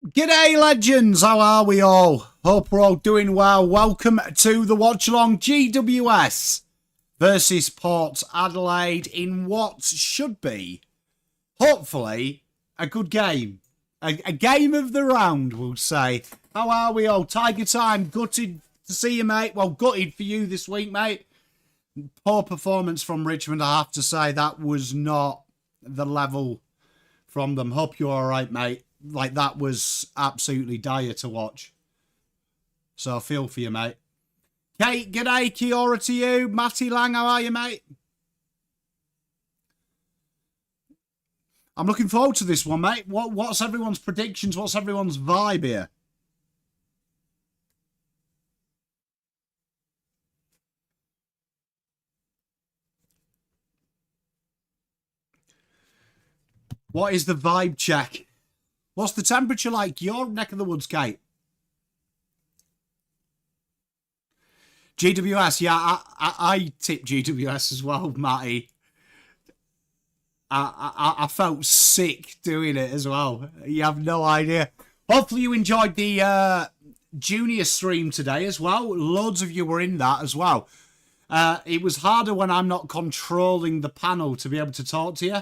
G'day legends, how are we all? Hope we're all doing well. Welcome to the Watchalong GWS versus Port Adelaide in what should be, hopefully, a good game. A game of the round, we'll say. How are we all? Tiger time, gutted to see you, mate. Well, gutted for you this week, mate. Poor performance from Richmond, I have to say. That was not the level from them. Hope you're all right, mate. Like, that was absolutely dire to watch. So I feel for you, mate. Kate, g'day, Kiora to you. Matty Lang, how are you, mate? I'm looking forward to this one, mate. What's everyone's predictions? What's everyone's vibe here? What is the vibe check? What's the temperature like? Your neck of the woods, Kate? GWS, yeah, I tipped GWS as well, Matty. I felt sick doing it as well. You have no idea. Hopefully you enjoyed the junior stream today as well. Loads of you were in that as well. It was harder when I'm not controlling the panel to be able to talk to you.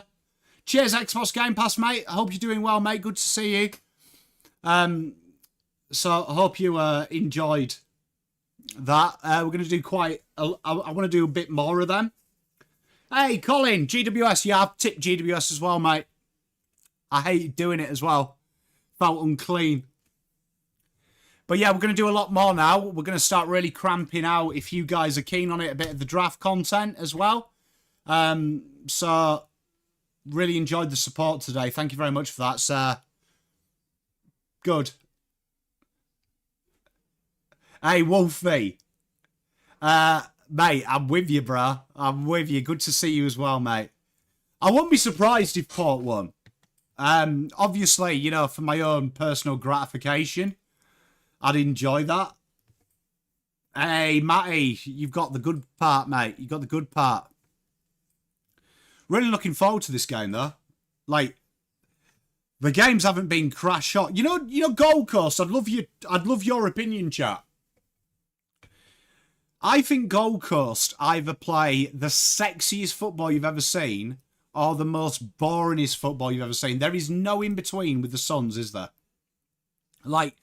Cheers, Xbox Game Pass, mate. I hope you're doing well, mate. Good to see you. So I hope you enjoyed that. We're going to do I want to do a bit more of them. Hey, Colin, GWS. Yeah, I've tipped GWS as well, mate. I hate doing it as well. Felt unclean. But yeah, we're going to do a lot more now. We're going to start really cramping out, if you guys are keen on it, a bit of the draft content as well. So really enjoyed the support today. Thank you very much for that, sir. Good. Hey, Wolfie. Mate, I'm with you, bro. I'm with you. Good to see you as well, mate. I wouldn't be surprised if Port won. Obviously, you know, for my own personal gratification, I'd enjoy that. Hey, Matty, you've got the good part, mate. You've got the good part. Really looking forward to this game, though. Like, the games haven't been crash shot. You know, Gold Coast. I'd love your opinion, chat. I think Gold Coast either play the sexiest football you've ever seen or the most boringest football you've ever seen. There is no in between with the Suns, is there? Like,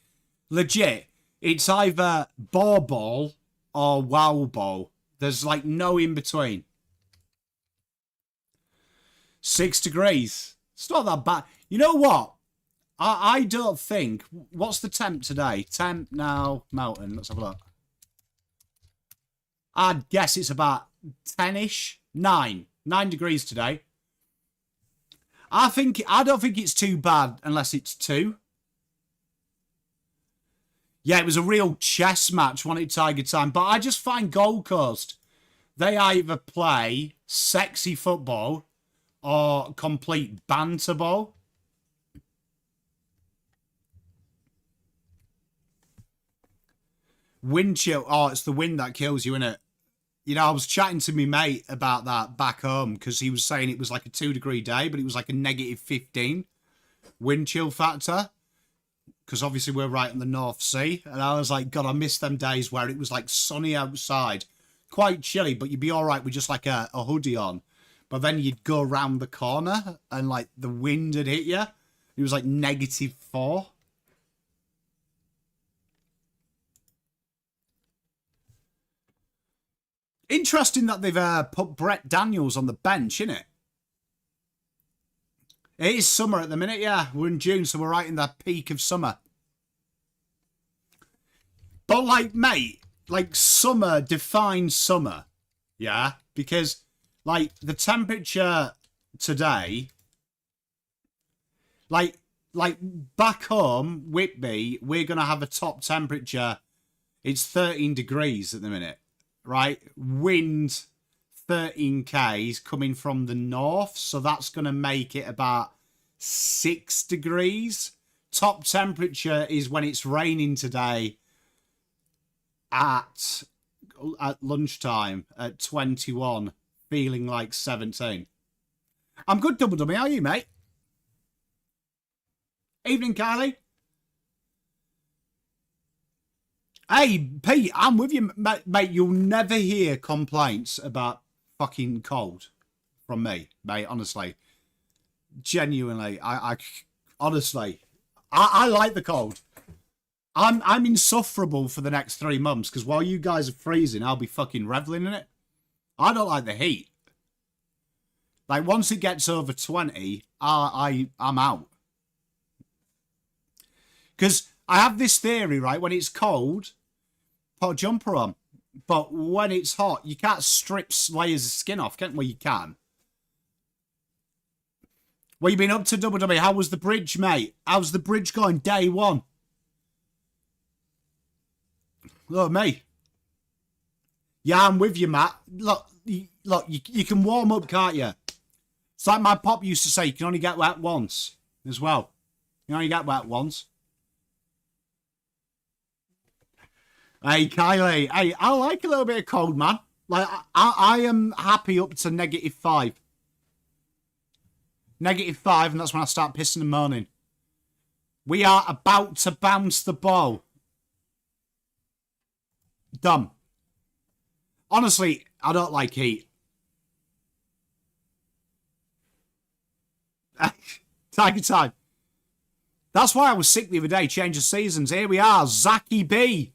legit, it's either ball or wow ball. There's like no in between. 6 degrees. It's not that bad. You know what? I don't think... What's the temp today? Temp now, Mountain. Let's have a look. I'd guess it's about 10-ish. 9 degrees today. I don't think it's too bad unless it's 2. Yeah, it was a real chess match, wasn't it, Tiger Time? But I just find Gold Coast, they either play sexy football or complete banter ball. Wind chill. Oh, it's the wind that kills you, innit? You know, I was chatting to my mate about that back home because he was saying it was like a 2-degree day, but it was like a -15 wind chill factor. Because obviously we're right in the North Sea. And I was like, God, I miss them days where it was like sunny outside. Quite chilly, but you'd be all right with just like a hoodie on. But then you'd go around the corner and like the wind had hit you. It was like -4. Interesting that they've put Brett Daniels on the bench, innit? It is summer at the minute, yeah. We're in June, so we're right in the peak of summer. But like, mate, like summer defines summer, yeah? Because like the temperature today, like back home, Whitby, we're going to have a top temperature. It's 13 degrees at the minute, right? Wind 13 k's coming from the north, so that's going to make it about 6 degrees. Top temperature is when it's raining today at lunchtime at 21, feeling like 17. I'm good, Double Dummy. How are you, mate? Evening, Kylie. Hey, Pete, I'm with you, mate. You'll never hear complaints about fucking cold from me, mate. Honestly, genuinely, I honestly, I like the cold. I'm insufferable for the next 3 months because while you guys are freezing, I'll be fucking reveling in it. I don't like the heat. Like once it gets over 20, I'm out. Because I have this theory, right? When it's cold, put a jumper on. But when it's hot, you can't strip layers of skin off, can't? Well, you can. What you been up to, WW? How was the bridge, mate? How's the bridge going day one? Look, me. Yeah, I'm with you, Matt. Look, you can warm up, can't you? It's like my pop used to say, you can only get wet once as well. You only get wet once. Hey, Kylie. Hey, I like a little bit of cold, man. Like, I am happy up to -5. -5, and that's when I start pissing and moaning. We are about to bounce the ball. Dumb. Honestly, I don't like heat. Tiger time. That's why I was sick the other day. Change of seasons. Here we are. Zachy B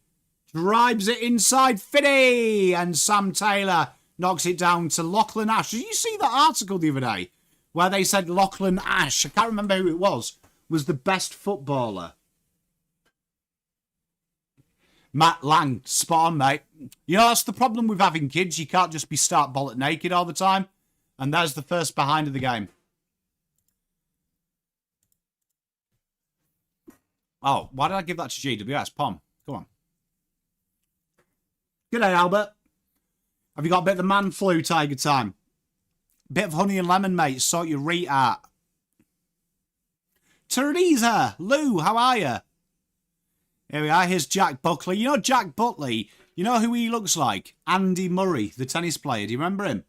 drives it inside Finney. And Sam Taylor knocks it down to Lachlan Ash. Did you see that article the other day where they said Lachlan Ash, I can't remember who it was the best footballer? Matt Lang, spot on, mate. You know, that's the problem with having kids. You can't just be start bollock naked all the time. And there's the first behind of the game. Oh, why did I give that to GWS? Pom, come on. G'day, Albert. Have you got a bit of the man flu, Tiger time? Bit of honey and lemon, mate. Sort your reet out. Teresa, Lou, how are you? Here we are. Here's Jack Buckley. You know Jack Buckley? You know who he looks like? Andy Murray, the tennis player. Do you remember him?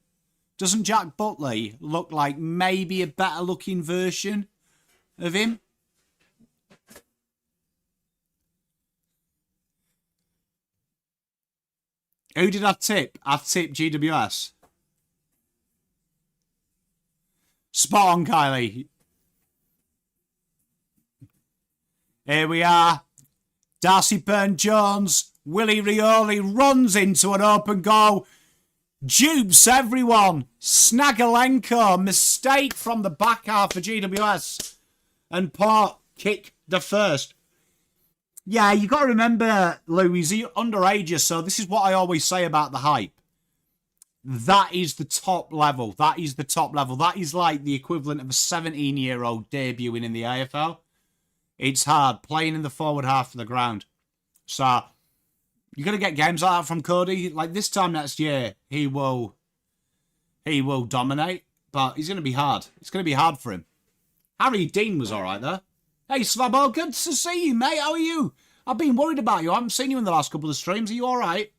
Doesn't Jack Buckley look like maybe a better looking version of him? Who did I tip? I tipped GWS. Spot on, Kylie. Here we are. Darcy Byrne-Jones. Willie Rioli runs into an open goal. Dupes everyone. Snagalenko. Mistake from the back half for GWS. And Port kick the first. Yeah, you got to remember, Lou, he's underage, so this is what I always say about the hype. That is the top level. That is the top level. That is like the equivalent of a 17-year-old debuting in the AFL. It's hard, playing in the forward half of the ground. So, you're going to get games like that from Cody. Like this time next year, he will dominate, but he's going to be hard. It's going to be hard for him. Harry Dean was all right there. Hey, Slabo, good to see you, mate. How are you? I've been worried about you. I haven't seen you in the last couple of streams. Are you all right?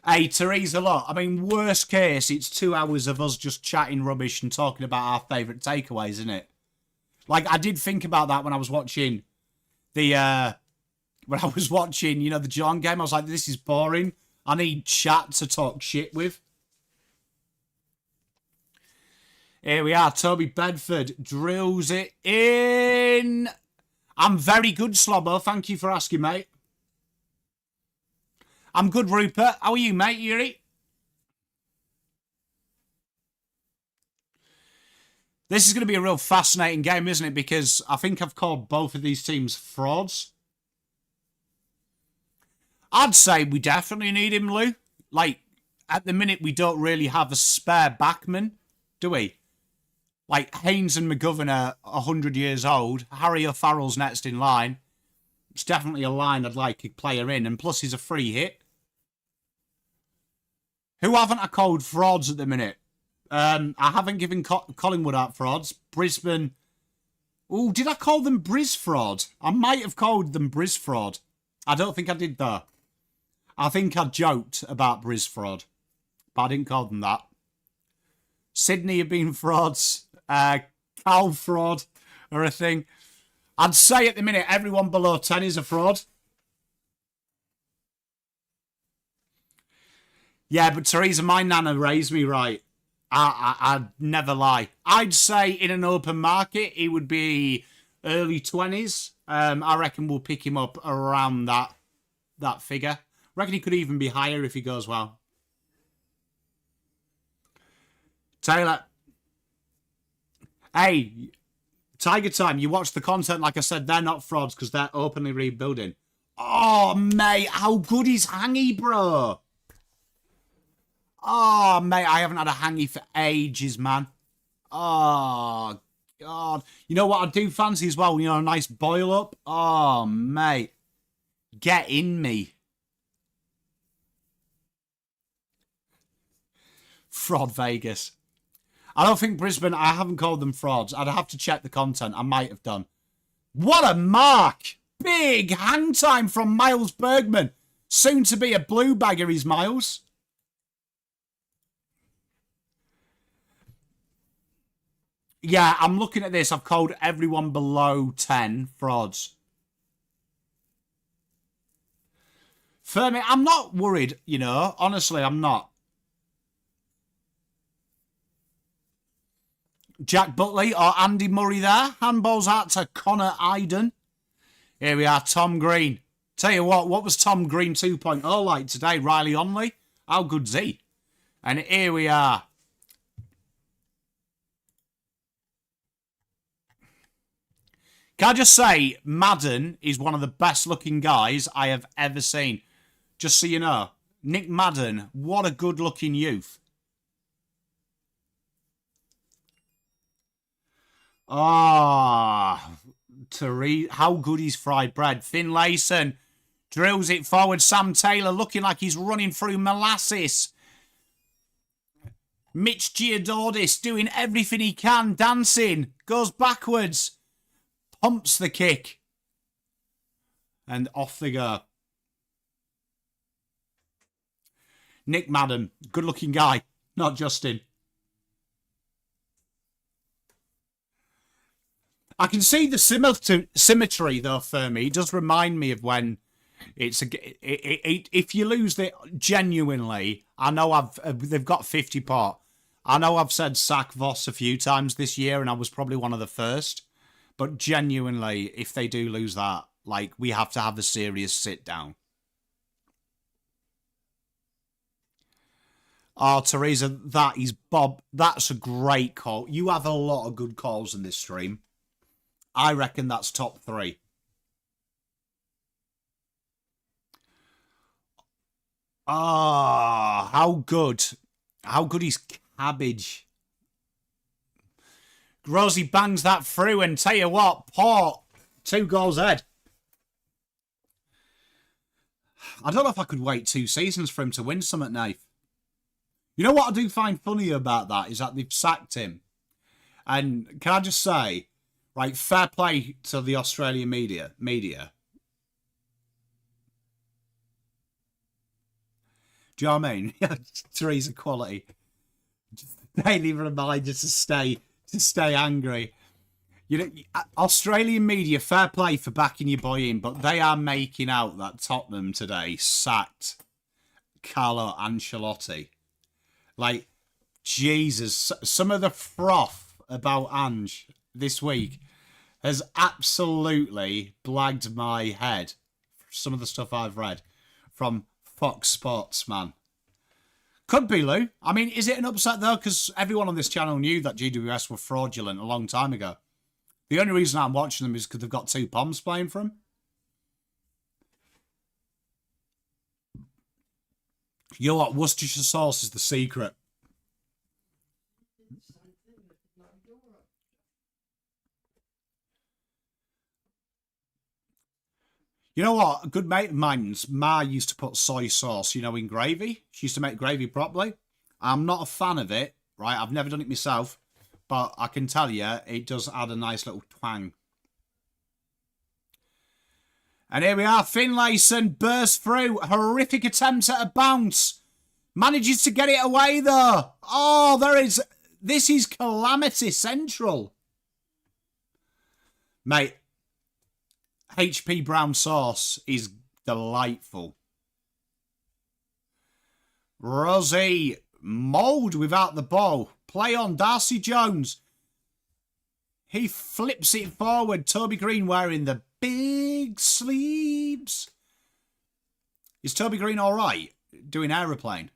Hey, Teresa, look, I mean, worst case, it's 2 hours of us just chatting rubbish and talking about our favourite takeaways, isn't it? Like, I did think about that when I was watching the, you know, the Geelong game. I was like, this is boring. I need chat to talk shit with. Here we are. Toby Bedford drills it in. I'm very good, Slobbo. Thank you for asking, mate. I'm good, Rupert. How are you, mate? Yuri? This is going to be a real fascinating game, isn't it? Because I think I've called both of these teams frauds. I'd say we definitely need him, Lou. Like, at the minute, we don't really have a spare backman, do we? Like, Haynes and McGovern are 100 years old. Harry O'Farrell's next in line. It's definitely a line I'd like a player in. And plus, he's a free hit. Who haven't I called frauds at the minute? I haven't given Collingwood out frauds. Brisbane. Oh, did I call them Briz fraud? I might have called them Briz fraud. I don't think I did, though. I think I joked about Briz fraud. But I didn't call them that. Sydney have been frauds. Cal fraud or a thing. I'd say at the minute everyone below 10 is a fraud. Yeah, but Teresa, my nana raised me right. I'd never lie. I'd say in an open market, he would be early 20s. I reckon we'll pick him up around that figure. I reckon he could even be higher if he goes well. Taylor. Hey, Tiger Time, you watch the content. Like I said, they're not frauds because they're openly rebuilding. Oh, mate, how good is Hangy, bro? Oh, mate, I haven't had a Hangy for ages, man. Oh, God. You know what I do fancy as well? You know, a nice boil up. Oh, mate. Get in me. Fraud Vegas. I don't think Brisbane, I haven't called them frauds. I'd have to check the content. I might have done. What a mark. Big hang time from Miles Bergman. Soon to be a blue bagger is Miles. Yeah, I'm looking at this. I've called everyone below 10 frauds. Fermi, I'm not worried, you know. Honestly, I'm not. Jack Butley or Andy Murray there. Handballs out to Connor Iden. Here we are, Tom Green. Tell you what was Tom Green 2.0 like today? Riley Onley? How good's he? And here we are. Can I just say, Madden is one of the best looking guys I have ever seen. Just so you know. Nick Madden, what a good looking youth. Ah, how good is fried bread. Finlayson drills it forward. Sam Taylor looking like he's running through molasses. Mitch Giordodis doing everything he can, dancing, goes backwards, pumps the kick, and off they go. Nick Madden, good looking guy, not Justin. I can see the symmetry though, Fermi. It does remind me of when it's if you lose it genuinely. I know they've got 50 pot. I know I've said sack Voss a few times this year, and I was probably one of the first. But genuinely, if they do lose that, like, we have to have a serious sit down. Oh, Teresa, that is Bob. That's a great call. You have a lot of good calls in this stream. I reckon that's top 3. Ah, how good. How good is Cabbage? Rosie bangs that through, and tell you what, Port, 2 goals ahead. I don't know if I could wait 2 seasons for him to win something, Nath. You know what I do find funny about that is that they've sacked him. And can I just say, right, fair play to the Australian media. Do you know what I mean? Teresa quality. Just daily reminder to stay angry. You know, Australian media, fair play for backing your boy in, but they are making out that Tottenham today sacked Carlo Ancelotti. Like, Jesus, some of the froth about Ange this week has absolutely blagged my head. Some of the stuff I've read from Fox Sports, man. Could be, Lou. I mean, is it an upset, though? Because everyone on this channel knew that GWS were fraudulent a long time ago. The only reason I'm watching them is because they've got 2 Poms playing for them. You know what? Worcestershire sauce is the secret. You know what? A good mate of mine's Ma used to put soy sauce, you know, in gravy. She used to make gravy properly. I'm not a fan of it, right? I've never done it myself. But I can tell you, it does add a nice little twang. And here we are. Finlayson bursts through. Horrific attempts at a bounce. Manages to get it away, though. Oh, this is calamity central. Mate, HP brown sauce is delightful. Rosie. Mould without the ball. Play on Darcy Jones. He flips it forward. Toby Green wearing the big sleeves. Is Toby Green all right doing aeroplane?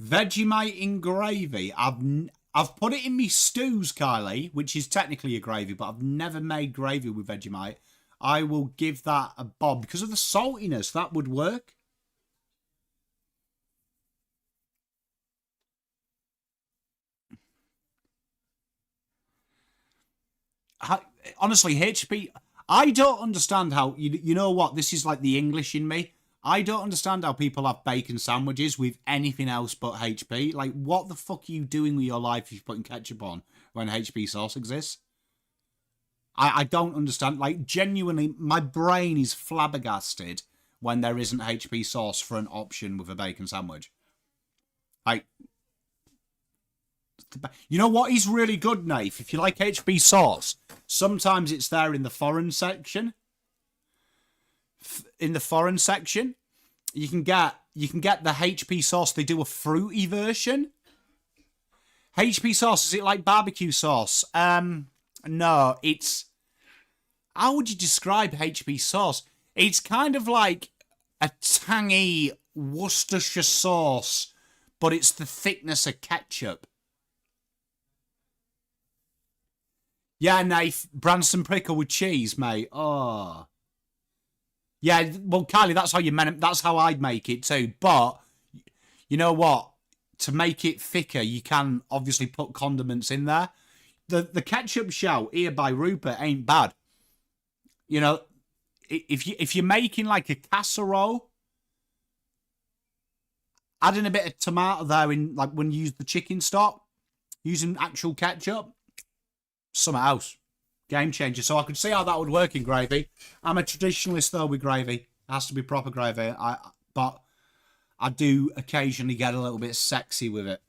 Vegemite in gravy. I've put it in me stews, Kylie, which is technically a gravy, but I've never made gravy with Vegemite. I will give that a bob because of the saltiness. That would work. Honestly, HP, I don't understand how, you know what, this is like the English in me. I don't understand how people have bacon sandwiches with anything else but HP. Like, what the fuck are you doing with your life if you're putting ketchup on when HP sauce exists? I don't understand. Like, genuinely, my brain is flabbergasted when there isn't HP sauce for an option with a bacon sandwich. Like, you know what is really good, Nath? If you like HP sauce, sometimes it's there in the foreign section. In the foreign section, you can get the HP sauce. They do a fruity version. HP sauce, is it like barbecue sauce? No, it's... How would you describe HP sauce? It's kind of like a tangy Worcestershire sauce, but it's the thickness of ketchup. Yeah, Nath, Branston pickle with cheese, mate. Oh. Yeah, well, Kylie, that's how you that's how I'd make it too. But you know what? To make it thicker, you can obviously put condiments in there. The ketchup shout here by Rupert ain't bad. You know, if you're making like a casserole, adding a bit of tomato there in like when you use the chicken stock, using actual ketchup, something else. Game changer. So I could see how that would work in gravy. I'm a traditionalist though with gravy. It has to be proper gravy. But I do occasionally get a little bit sexy with it.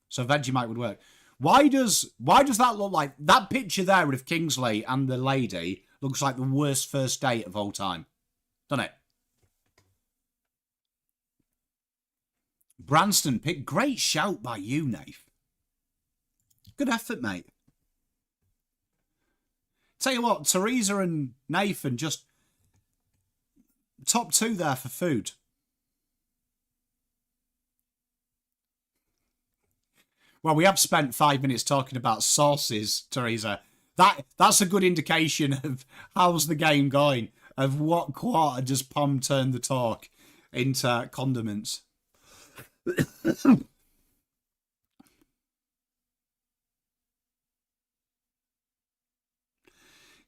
So Vegemite would work. Why does that look like that picture there of Kingsley and the lady looks like the worst first date of all time? Doesn't it? Branston pick. Great shout by you, Nath. Good effort, mate. Tell you what, Teresa and Nathan just top two there for food. Well, we have spent 5 minutes talking about sauces, Teresa. That's a good indication of how's the game going, of what quarter does Pom turn the talk into condiments.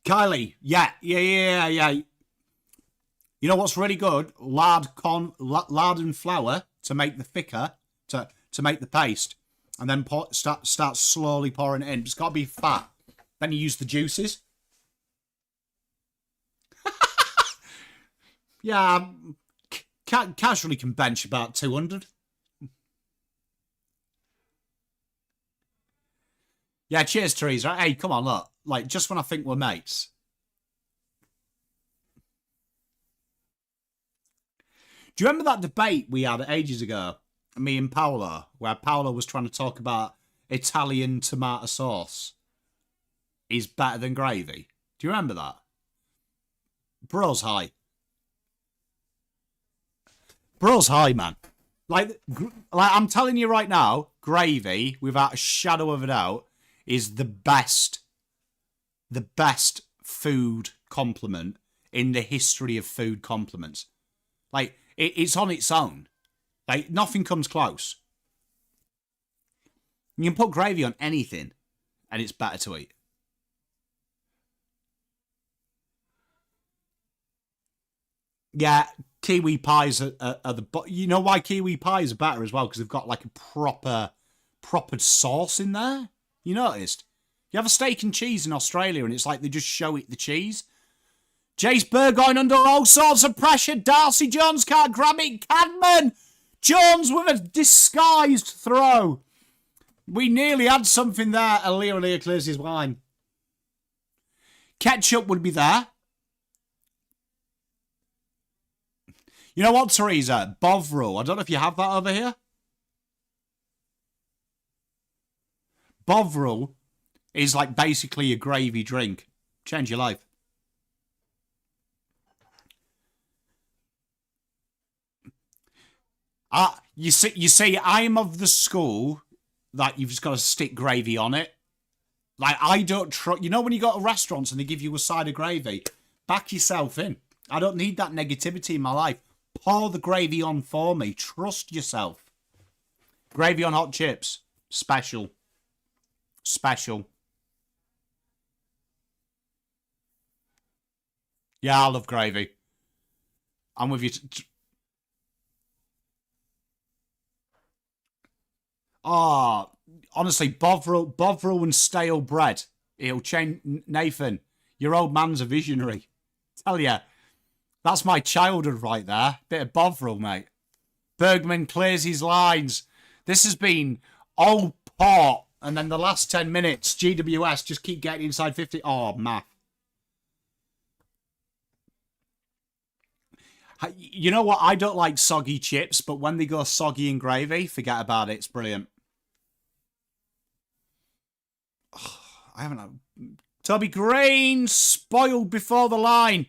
Kylie, yeah. You know what's really good? Lard and flour to make the thicker, to make the paste, and then start slowly pouring it in. It's got to be fat. Then you use the juices. Yeah, casually can bench about 200. Yeah, cheers, Teresa. Hey, come on, look. Like, just when I think we're mates. Do you remember that debate we had ages ago, me and Paolo, where Paolo was trying to talk about Italian tomato sauce is better than gravy? Do you remember that? Bros high. Bros high, man. Like I'm telling you right now, gravy, without a shadow of a doubt, is the best food compliment in the history of food compliments. Like, it's on its own. Like, nothing comes close. You can put gravy on anything, and it's better to eat. Yeah, kiwi pies are the... You know why kiwi pies are better as well? Because they've got, like, a proper sauce in there. You noticed? You have a steak and cheese in Australia, and it's like they just show it the cheese. Jace Burgoyne under all sorts of pressure. Darcy Jones can't grab it. Cadman! Jones with a disguised throw. We nearly had something there. Leah clears his line. Ketchup would be there. You know what, Teresa? Bovril. I don't know if you have that over here. Bovril is like basically a gravy drink. Change your life. You see, I'm of the school that you've just got to stick gravy on it. Like, I don't trust... You know when you go to restaurants and they give you a side of gravy? Back yourself in. I don't need that negativity in my life. Pour the gravy on for me. Trust yourself. Gravy on hot chips. Special. Special. Yeah, I love gravy. I'm with you. Oh, honestly, Bovril and stale bread. It'll change. Nathan, your old man's a visionary. Tell ya. That's my childhood right there. Bit of Bovril, mate. Bergman clears his lines. This has been old port. And then the last 10 minutes, GWS just keep getting inside 50. Oh, math. You know what? I don't like soggy chips, but when they go soggy in gravy, forget about it. It's brilliant. Oh, I haven't had... Toby Green, spoiled before the line.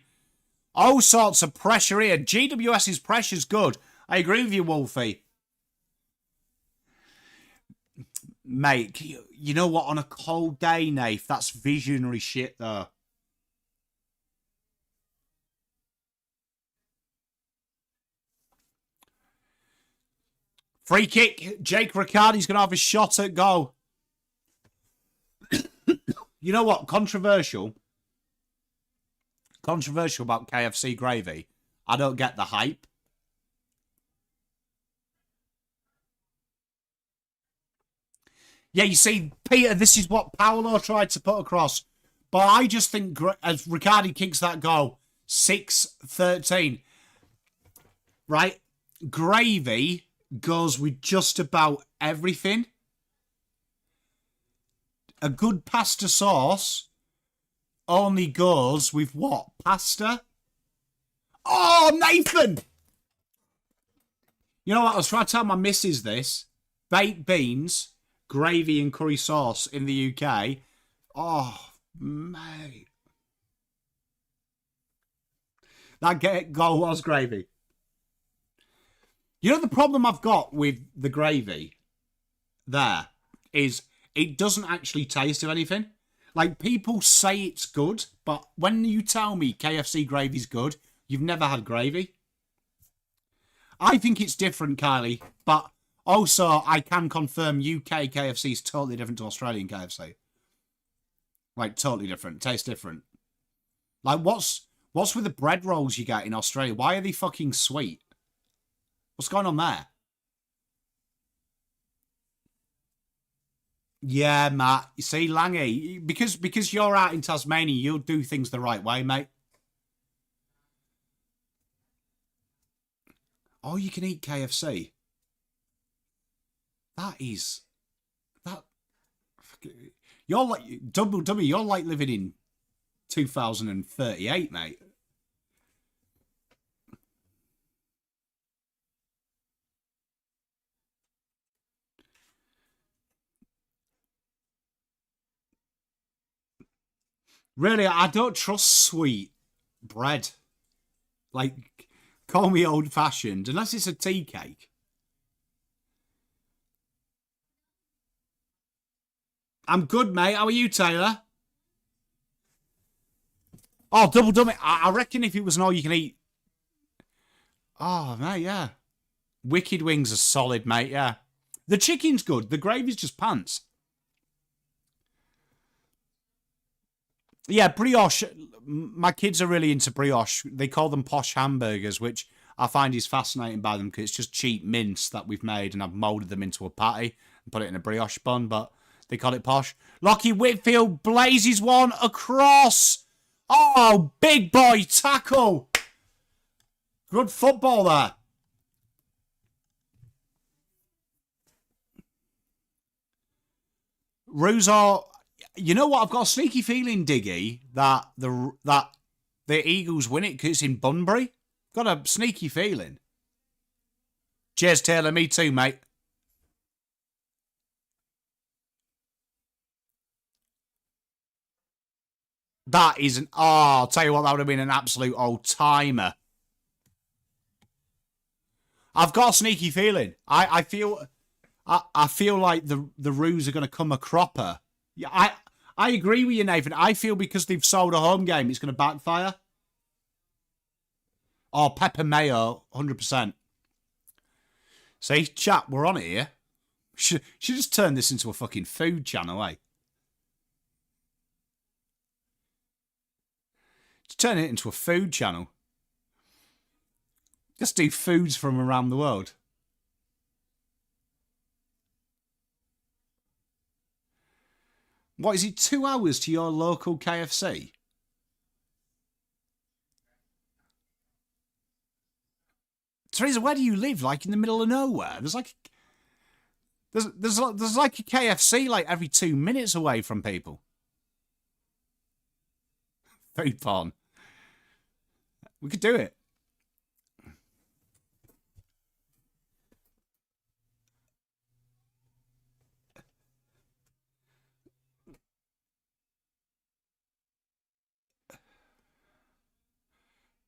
All sorts of pressure here. GWS's pressure's good. I agree with you, Wolfie. Mate, you know what? On a cold day, Nath, that's visionary shit, though. Free kick. Jake Riccardi's going to have a shot at goal. You know what? Controversial about KFC gravy. I don't get the hype. Yeah, you see, Peter, this is what Paolo tried to put across. But I just think as Riccardi kicks that goal, 6-13, right? Gravy goes with just about everything. A good pasta sauce only goes with what? Pasta? Oh, Nathan! You know what? I was trying to tell my missus this. Baked beans, gravy and curry sauce in the UK. Oh, mate. That goal was gravy. You know the problem I've got with the gravy there is it doesn't actually taste of anything. Like, people say it's good, but when you tell me KFC gravy's good, you've never had gravy. I think it's different, Kylie, but also I can confirm UK KFC is totally different to Australian KFC. Like, totally different. Tastes different. Like, what's with the bread rolls you get in Australia? Why are they fucking sweet? What's going on there? Yeah, Matt. You see, Langy, because you're out in Tasmania, you'll do things the right way, mate. Oh, you can eat KFC. That. You're like double W. You're like living in 2038, mate. Really, I don't trust sweet bread. Like, call me old-fashioned, unless it's a tea cake. I'm good, mate. How are you, Taylor? Oh, double dummy. I reckon if it was an all-you-can-eat... Oh, mate, yeah. Wicked wings are solid, mate, yeah. The chicken's good. The gravy's just pants. Yeah, brioche. My kids are really into brioche. They call them posh hamburgers, which I find is fascinating by them because it's just cheap mince that we've made and I've moulded them into a patty and put it in a brioche bun, but they call it posh. Lockie Whitfield blazes one across. Oh, big boy tackle. Good football there. Ruzo, you know what? I've got a sneaky feeling, Diggy, that the Eagles win it because it's in Bunbury. Got a sneaky feeling. Cheers, Taylor. Me too, mate. That is an... Oh, I'll tell you what, that would have been an absolute old-timer. I've got a sneaky feeling. I feel like the Roos are going to come a cropper. Yeah, I agree with you, Nathan. I feel because they've sold a home game, it's going to backfire. Oh, Pepper Mayo, 100%. See, chat, we're on it here. Should just turn this into a fucking food channel, eh? Just turn it into a food channel. Just do foods from around the world. What is it, 2 hours to your local KFC? Teresa, where do you live? Like in the middle of nowhere? There's like a KFC like every 2 minutes away from people. Food porn. We could do it.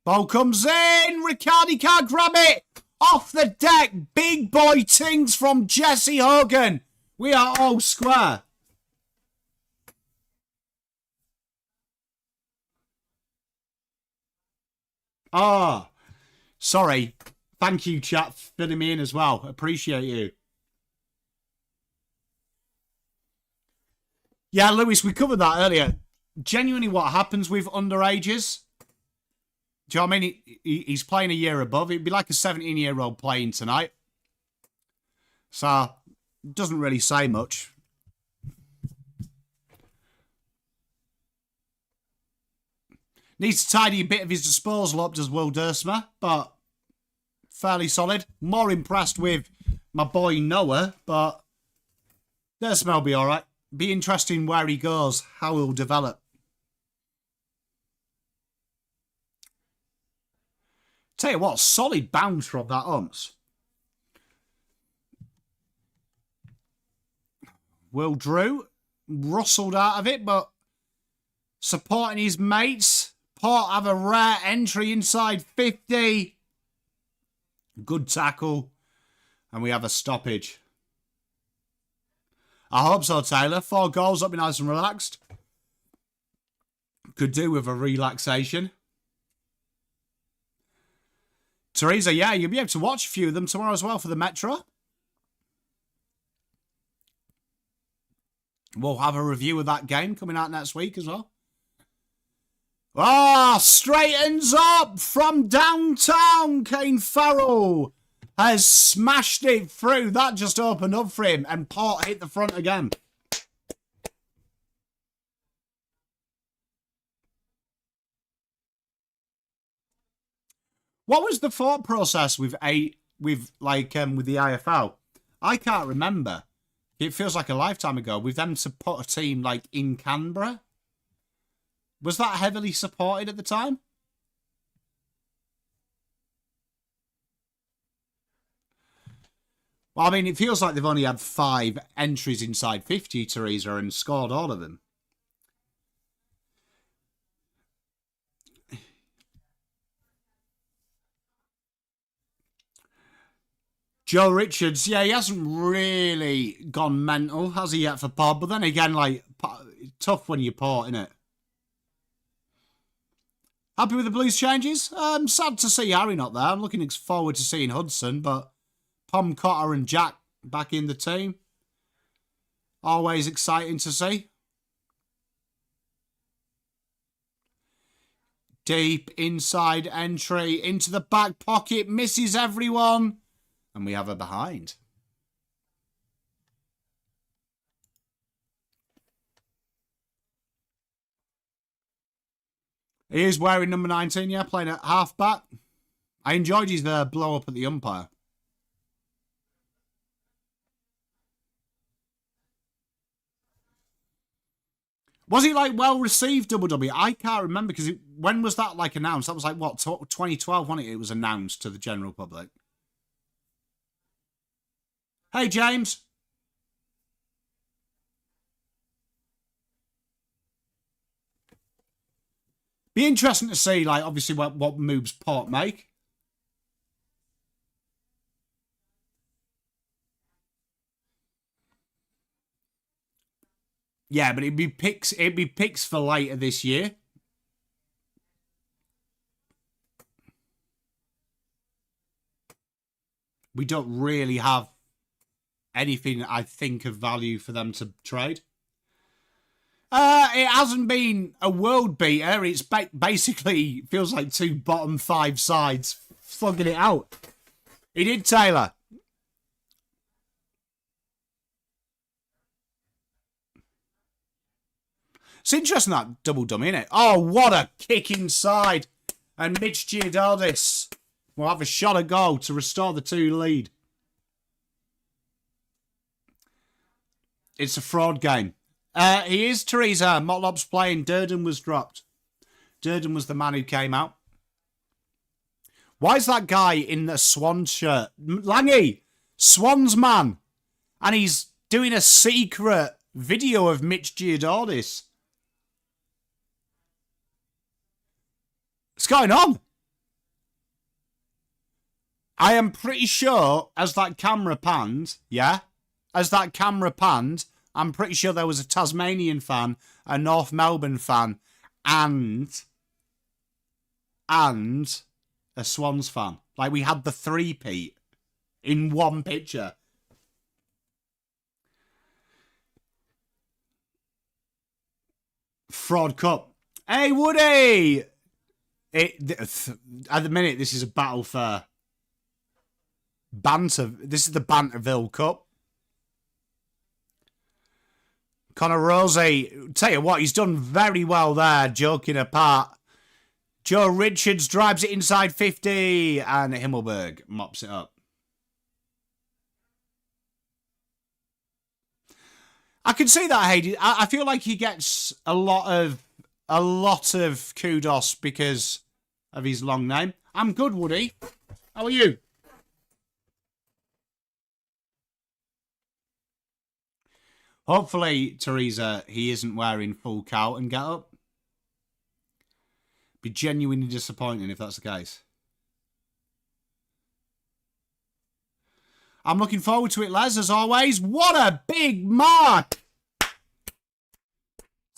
Ball comes in. Riccardi can't grab it. Off the deck. Big boy tings from Jesse Hogan. We are all square. Ah, sorry. Thank you, chat, for filling me in as well. Appreciate you. Yeah, Lewis, we covered that earlier. Genuinely, what happens with underages? Do you know what I mean? He's playing a year above. It'd be like a 17-year-old playing tonight. So, doesn't really say much. Needs to tidy a bit of his disposal up, does Will Dersma, but fairly solid. More impressed with my boy Noah, but Dersma will be all right. Be interesting where he goes, how he'll develop. Tell you what, solid bounce from that umps. Will Drew rustled out of it, but supporting his mates. Port have a rare entry inside 50. Good tackle. And we have a stoppage. I hope so, Taylor. 4 goals, that'll be nice and relaxed. Could do with a relaxation. Teresa, yeah, you'll be able to watch a few of them tomorrow as well for the Metro. We'll have a review of that game coming out next week as well. Ah, straightens up from downtown. Kane Farrell has smashed it through. That just opened up for him, and Port hit the front again. What was the thought process with the IFL? I can't remember. It feels like a lifetime ago. With them to put a team like in Canberra. Was that heavily supported at the time? Well, I mean, it feels like they've only had 5 entries inside 50, Teresa, and scored all of them. Joe Richards, yeah, he hasn't really gone mental, has he yet, for Pod? But then again, like, tough when you're Port, innit? Happy with the Blues changes? Sad to see Harry not there. I'm looking forward to seeing Hudson, but Pom, Cotter and Jack back in the team. Always exciting to see. Deep inside entry into the back pocket. Misses everyone. And we have a behind. He is wearing number 19, yeah, playing at half-back. I enjoyed his blow up at the umpire. Was it like well received, Double W? I can't remember because when was that like announced? That was like what 2012, wasn't it? It was announced to the general public. Hey James. Be interesting to see, like, obviously what moves Port make. Yeah, but it'd be picks for later this year. We don't really have anything, I think, of value for them to trade. It hasn't been a world beater. It's basically feels like two bottom five sides slugging it out. He did, Taylor. It's interesting, that double dummy, isn't it? Oh, what a kick inside. And Mitch Giordardis will have a shot at goal to restore the 2 lead. It's a fraud game. He is, Teresa. Motlop's playing. Durden was dropped. Durden was the man who came out. Why is that guy in the Swan shirt? Langy! Swans man! And he's doing a secret video of Mitch Giordardis. What's going on? I am pretty sure as that camera panned, yeah? As that camera panned, I'm pretty sure there was a Tasmanian fan, a North Melbourne fan, and a Swans fan. Like, we had the 3-peat in one picture. Fraud Cup. Hey, Woody! At the minute, this is a battle for banter. This is the Banterville Cup. Connor Rosie, tell you what, he's done very well there, joking apart. Joe Richards drives it inside 50, and Himmelberg mops it up. I can see that, Hayden. I feel like he gets a lot of kudos because of his long name. I'm good, Woody. How are you? Hopefully, Teresa, he isn't wearing full coat and get up. Be genuinely disappointing if that's the case. I'm looking forward to it, Les, as always. What a big mark!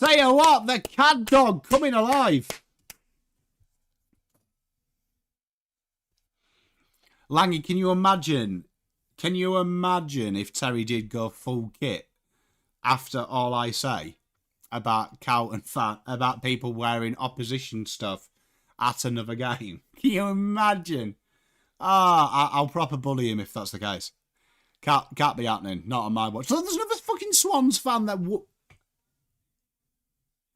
Tell you what, the cat dog coming alive. Langy, can you imagine? Can you imagine if Terry did go full kit after all I say about cow and fat, about people wearing opposition stuff at another game? Can you imagine? I'll proper bully him if that's the case. Can't be happening. Not on my watch. So there's another fucking Swans fan that...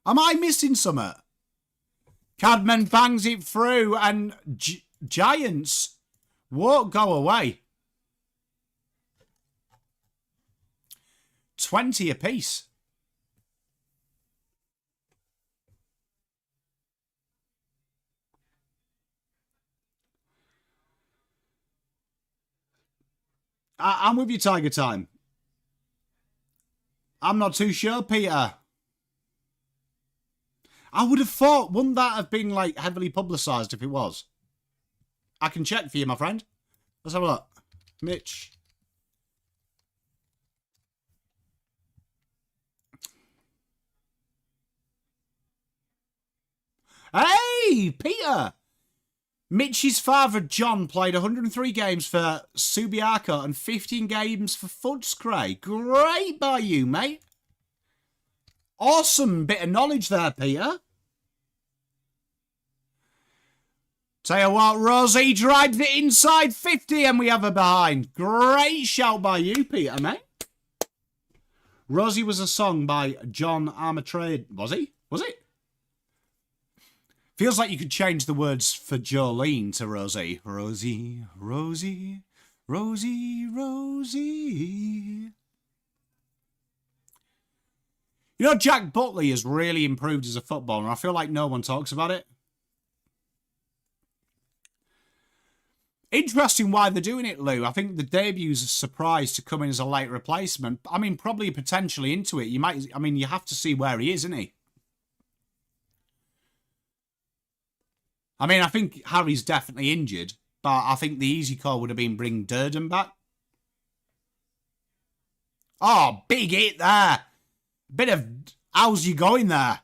Am I missing something? Cadman bangs it through and Giants won't go away. 20 apiece. I'm with you, Tiger Time. I'm not too sure, Peter. I would have thought, wouldn't that have been like heavily publicised if it was? I can check for you, my friend. Let's have a look. Mitch. Hey, Peter! Mitch's father, John, played 103 games for Subiaco and 15 games for Footscray. Great by you, mate. Awesome bit of knowledge there, Peter. Tell you what, Rosie drives it inside 50 and we have her behind. Great shout by you, Peter, mate. Rosie was a song by John Armitrade. Was he? Was it? Feels like you could change the words for Jolene to Rosie. Rosie, Rosie, Rosie, Rosie. You know, Jack Butley has really improved as a footballer, and I feel like no one talks about it. Interesting why they're doing it, Lou. I think the debut's a surprise to come in as a late replacement. I mean, probably potentially into it. You have to see where he is, isn't he? I mean, I think Harry's definitely injured, but I think the easy call would have been bring Durden back. Oh, big hit there. Bit of, how's you going there?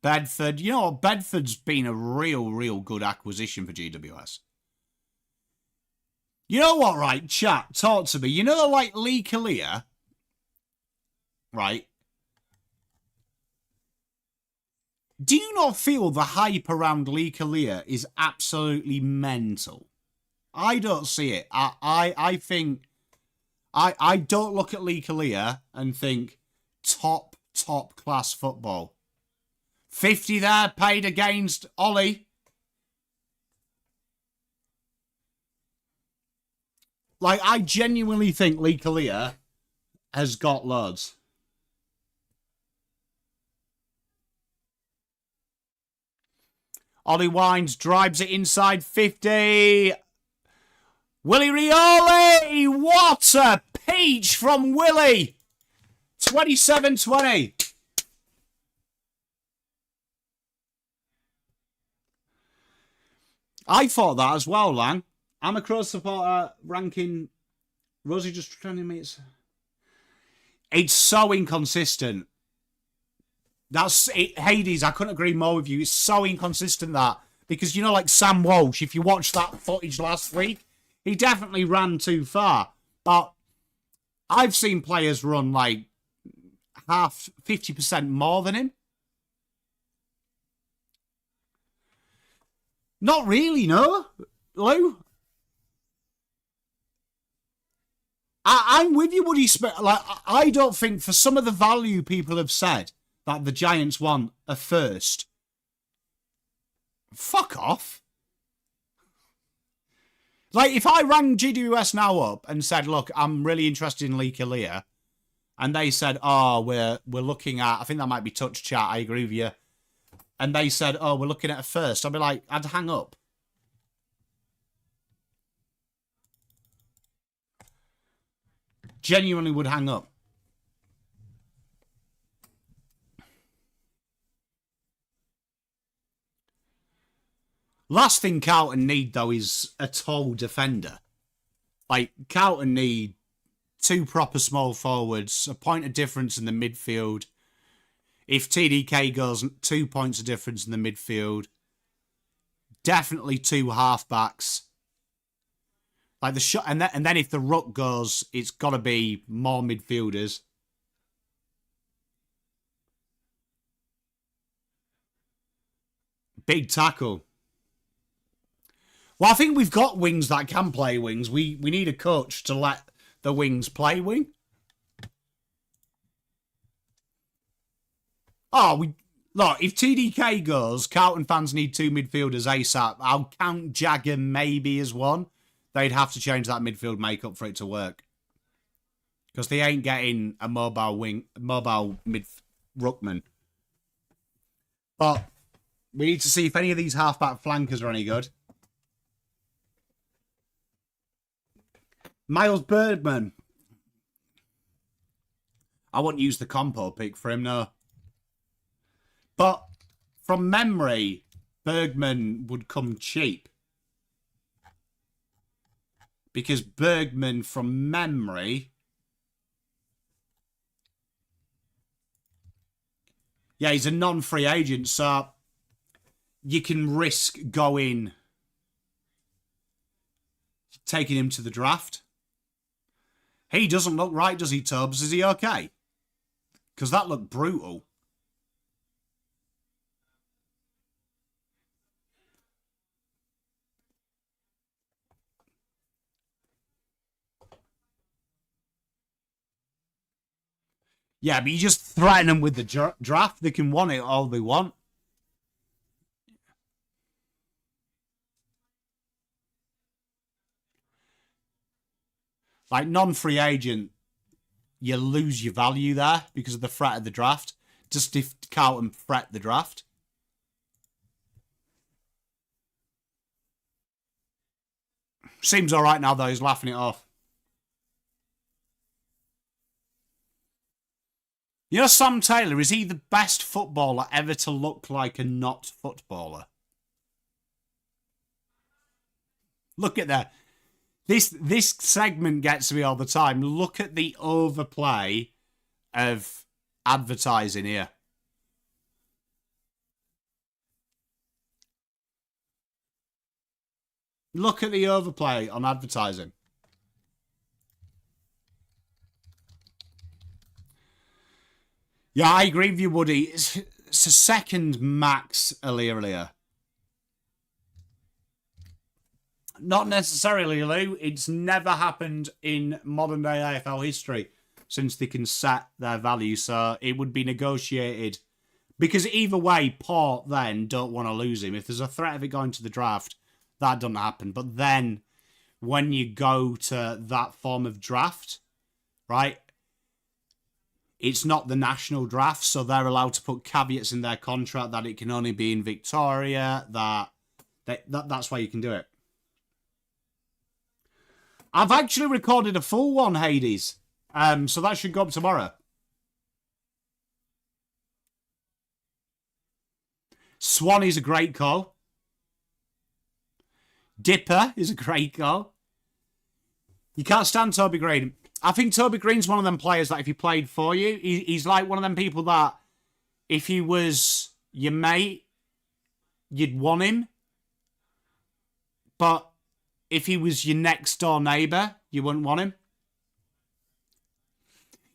Bedford. You know what? Bedford's been a real good acquisition for GWS. You know what, right? Chat, talk to me. You know, like Lee Kalia, right? Do you not feel the hype around Lee Kalia is absolutely mental? I don't see it. I think I don't look at Lee Kalia and think top class football. 50 there paid against Ollie. Like, I genuinely think Lee Kalia has got loads. Ollie Wines drives it inside 50. Willie Rioli! What a peach from Willie! 27-20. I thought that as well, Lang. I'm a Crows supporter ranking. Rosie just trying to make it's so inconsistent. That's it, Hades. I couldn't agree more with you. It's so inconsistent that because you know, like Sam Walsh, if you watched that footage last week, he definitely ran too far. But I've seen players run like 50% more than him. Not really, no, Lou. I'm with you, Woody. Like, I don't think for some of the value people have said that the Giants want a first. Fuck off. Like, if I rang GWS now up and said, look, I'm really interested in Lee Kalia, and they said, oh, we're looking at, I think that might be touch chat, I agree with you. And they said, oh, we're looking at a first. I'd be like, I'd hang up. Genuinely would hang up. Last thing Carlton need, though, is a tall defender. Like, Carlton need two proper small forwards, a point of difference in the midfield. If TDK goes, 2 points of difference in the midfield. Definitely two halfbacks. Like the shot, and then if the ruck goes, it's got to be more midfielders. Big tackle. Well, I think we've got wings that can play wings. We need a coach to let the wings play wing. Oh, look, if TDK goes, Carlton fans need two midfielders ASAP. I'll count Jagger maybe as one. They'd have to change that midfield makeup for it to work. Because they ain't getting a mobile mid ruckman. But we need to see if any of these halfback flankers are any good. Miles Bergman. I wouldn't use the compo pick for him, no. But from memory, Bergman would come cheap. Because Bergman, from memory... Yeah, he's a non-free agent, so you can risk going... taking him to the draft. He doesn't look right, does he, Tubbs? Is he okay? Because that looked brutal. Yeah, but you just threaten them with the draft. They can want it all they want. Like non-free agent, you lose your value there because of the threat of the draft. Just if Carlton threat the draft. Seems all right now, though. He's laughing it off. You know, Sam Taylor, is he the best footballer ever to look like a not footballer? Look at that. This segment gets me all the time. Look at the overplay of advertising here. Look at the overplay on advertising. Yeah, I agree with you, Woody. It's a second max earlier. Not necessarily, Lou. It's never happened in modern day AFL history since they can set their value. So it would be negotiated. Because either way, Port then don't want to lose him. If there's a threat of it going to the draft, that doesn't happen. But then when you go to that form of draft, right, it's not the national draft. So they're allowed to put caveats in their contract that it can only be in Victoria. That's why you can do it. I've actually recorded a full one, Hades. So that should go up tomorrow. Swan is a great call. Dipper is a great call. You can't stand Toby Green. I think Toby Green's one of them players that if he played for you, he's like one of them people that if he was your mate, you'd want him. But if he was your next door neighbour, you wouldn't want him.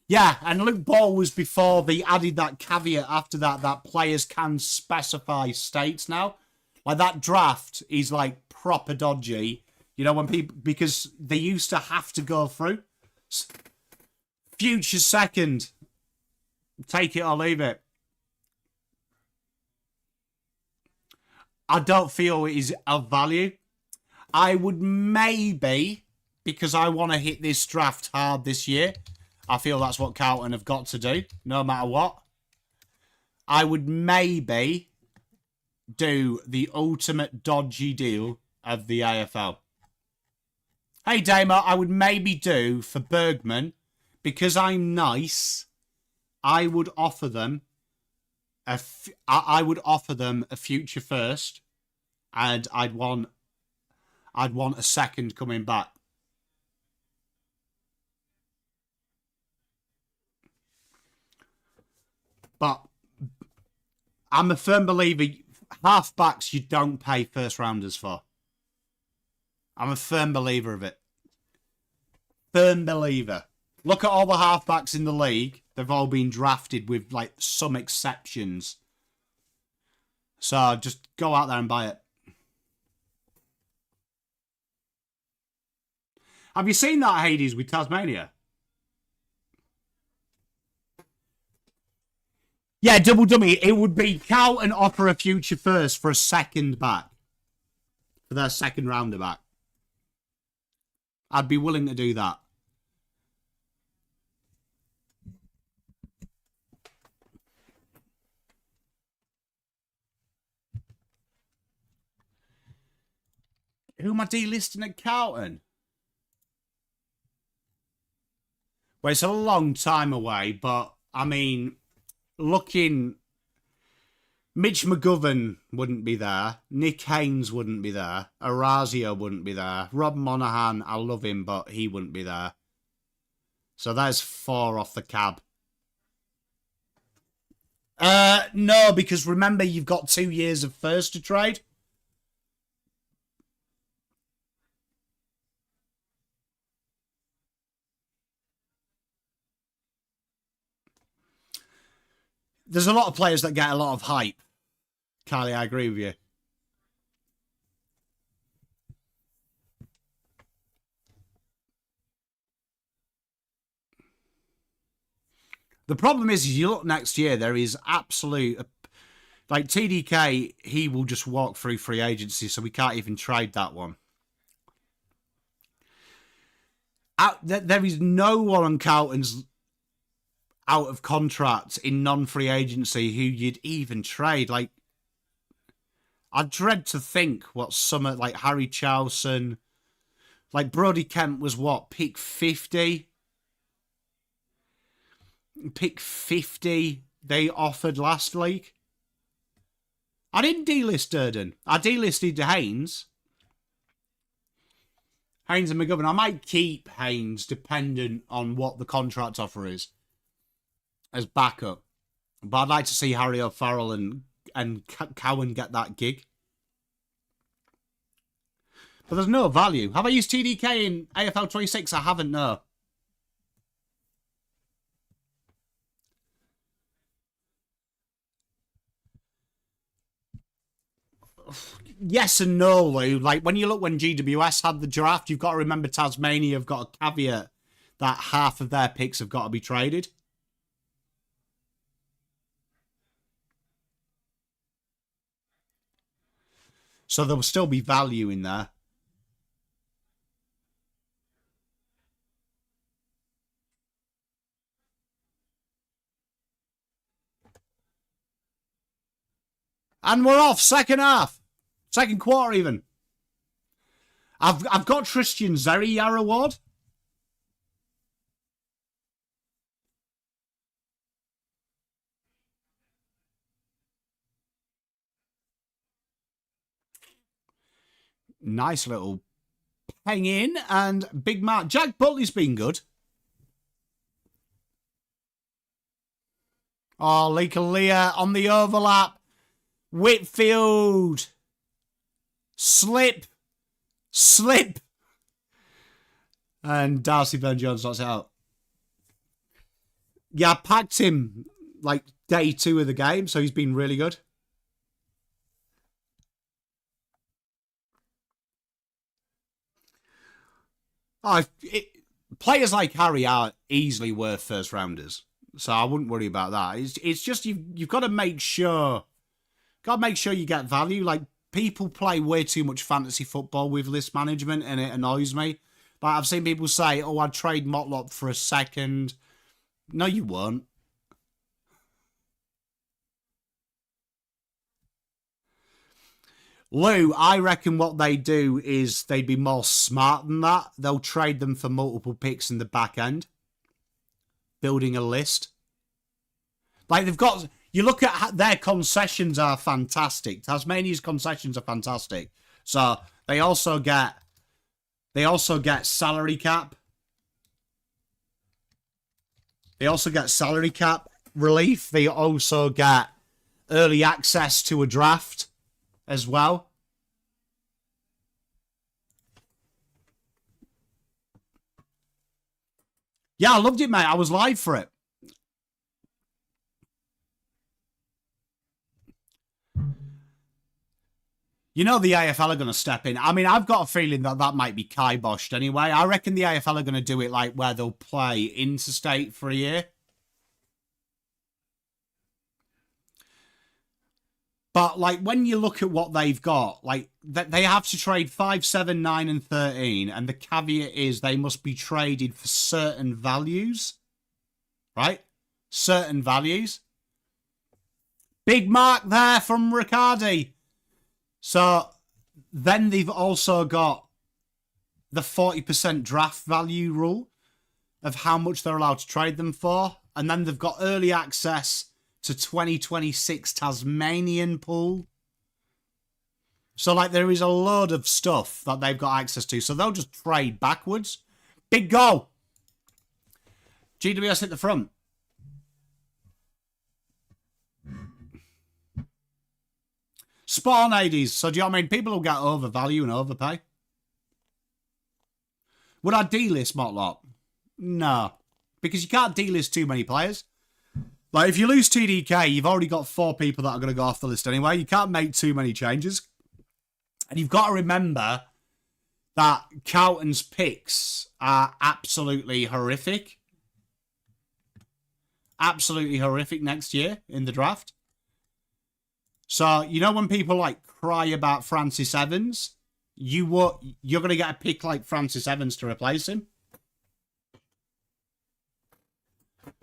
Yeah, and Luke Ball was before they added that caveat after that players can specify states now. Like that draft is like proper dodgy. You know, when people, because they used to have to go through. Future second. Take it or leave it. I don't feel it is of value. I would maybe, because I want to hit this draft hard this year. I feel that's what Carlton have got to do, no matter what. I would maybe do the ultimate dodgy deal of the AFL. Hey, Damo, I would maybe do for Bergman, because I'm nice, I would offer them a future first, and I'd want a second coming back. But I'm a firm believer, halfbacks you don't pay first rounders for. I'm a firm believer of it. Firm believer. Look at all the halfbacks in the league. They've all been drafted with like some exceptions. So just go out there and buy it. Have you seen that Hades with Tasmania? Yeah, double dummy. It would be Carlton offer a future first for a second back. For their second rounder back. I'd be willing to do that. Who am I delisting at Carlton? Well, it's a long time away, but I mean, looking, Mitch McGovern wouldn't be there. Nick Haynes wouldn't be there. Orazio wouldn't be there. Rob Monaghan, I love him, but he wouldn't be there. So there's 4 off the cab. No, because remember, you've got 2 years of first to trade. There's a lot of players that get a lot of hype. Carly, I agree with you. The problem is, you look next year, there is absolute... Like, TDK, he will just walk through free agency, so we can't even trade that one. There is no one on Carlton's out of contract in non-free agency who you'd even trade. Like, I dread to think what some like Harry Chowson, like Brodie Kemp was what, pick 50? Pick 50 they offered last week. I didn't delist Durden. I delisted Haynes. Haynes and McGovern. I might keep Haynes dependent on what the contract offer is as backup. But I'd like to see Harry O'Farrell and Cowan get that gig. But there's no value. Have I used TDK in AFL 26? I haven't, no. Yes and no, Lou. Like, when you look when GWS had the draft, you've got to remember Tasmania have got a caveat that half of their picks have got to be traded. So there will still be value in there. And we're off, second half. Second quarter even. I've got Tristan Zeri our award. Nice little hang in, and Big Mark. Jack Butley's been good. Oh, Leah on the overlap. Whitfield. Slip. And Darcy Burn-Jones knocks it out. Yeah, I packed him like day 2 of the game, so he's been really good. Players like Harry are easily worth first rounders, so I wouldn't worry about that. It's just you've got to make sure, you get value. Like, people play way too much fantasy football with list management, and it annoys me. Like, I've seen people say, "Oh, I'd trade Motlop for a second." No, you won't. Lou, I reckon what they do is they'd be more smart than that. They'll trade them for multiple picks in the back end. Building a list. Like, they've got... You look at their concessions are fantastic. Tasmania's concessions are fantastic. So, they also get salary cap. They also get salary cap relief. They also get early access to a draft as well. Yeah, I loved it, mate. I was live for it. You know the AFL are going to step in. I mean, I've got a feeling that might be kiboshed anyway. I reckon the AFL are going to do it like where they'll play interstate for a year. But, like, when you look at what they've got, like, they have to trade 5, 7, 9, and 13, and the caveat is they must be traded for certain values. Right? Certain values. Big mark there from Riccardi. So, then they've also got the 40% draft value rule of how much they're allowed to trade them for. And then they've got early access to 2026 Tasmanian pool. So, like, there is a load of stuff that they've got access to. So they'll just trade backwards. Big goal. GWS hit the front. Spawn 80s. So do you know what I mean? People will get overvalue and overpay. Would I delist Motlop? No. Because you can't delist too many players. Like, if you lose TDK, you've already got 4 people that are going to go off the list anyway. You can't make too many changes. And you've got to remember that Carlton's picks are absolutely horrific. Absolutely horrific next year in the draft. So, you know when people, like, cry about Francis Evans? You're going to get a pick like Francis Evans to replace him.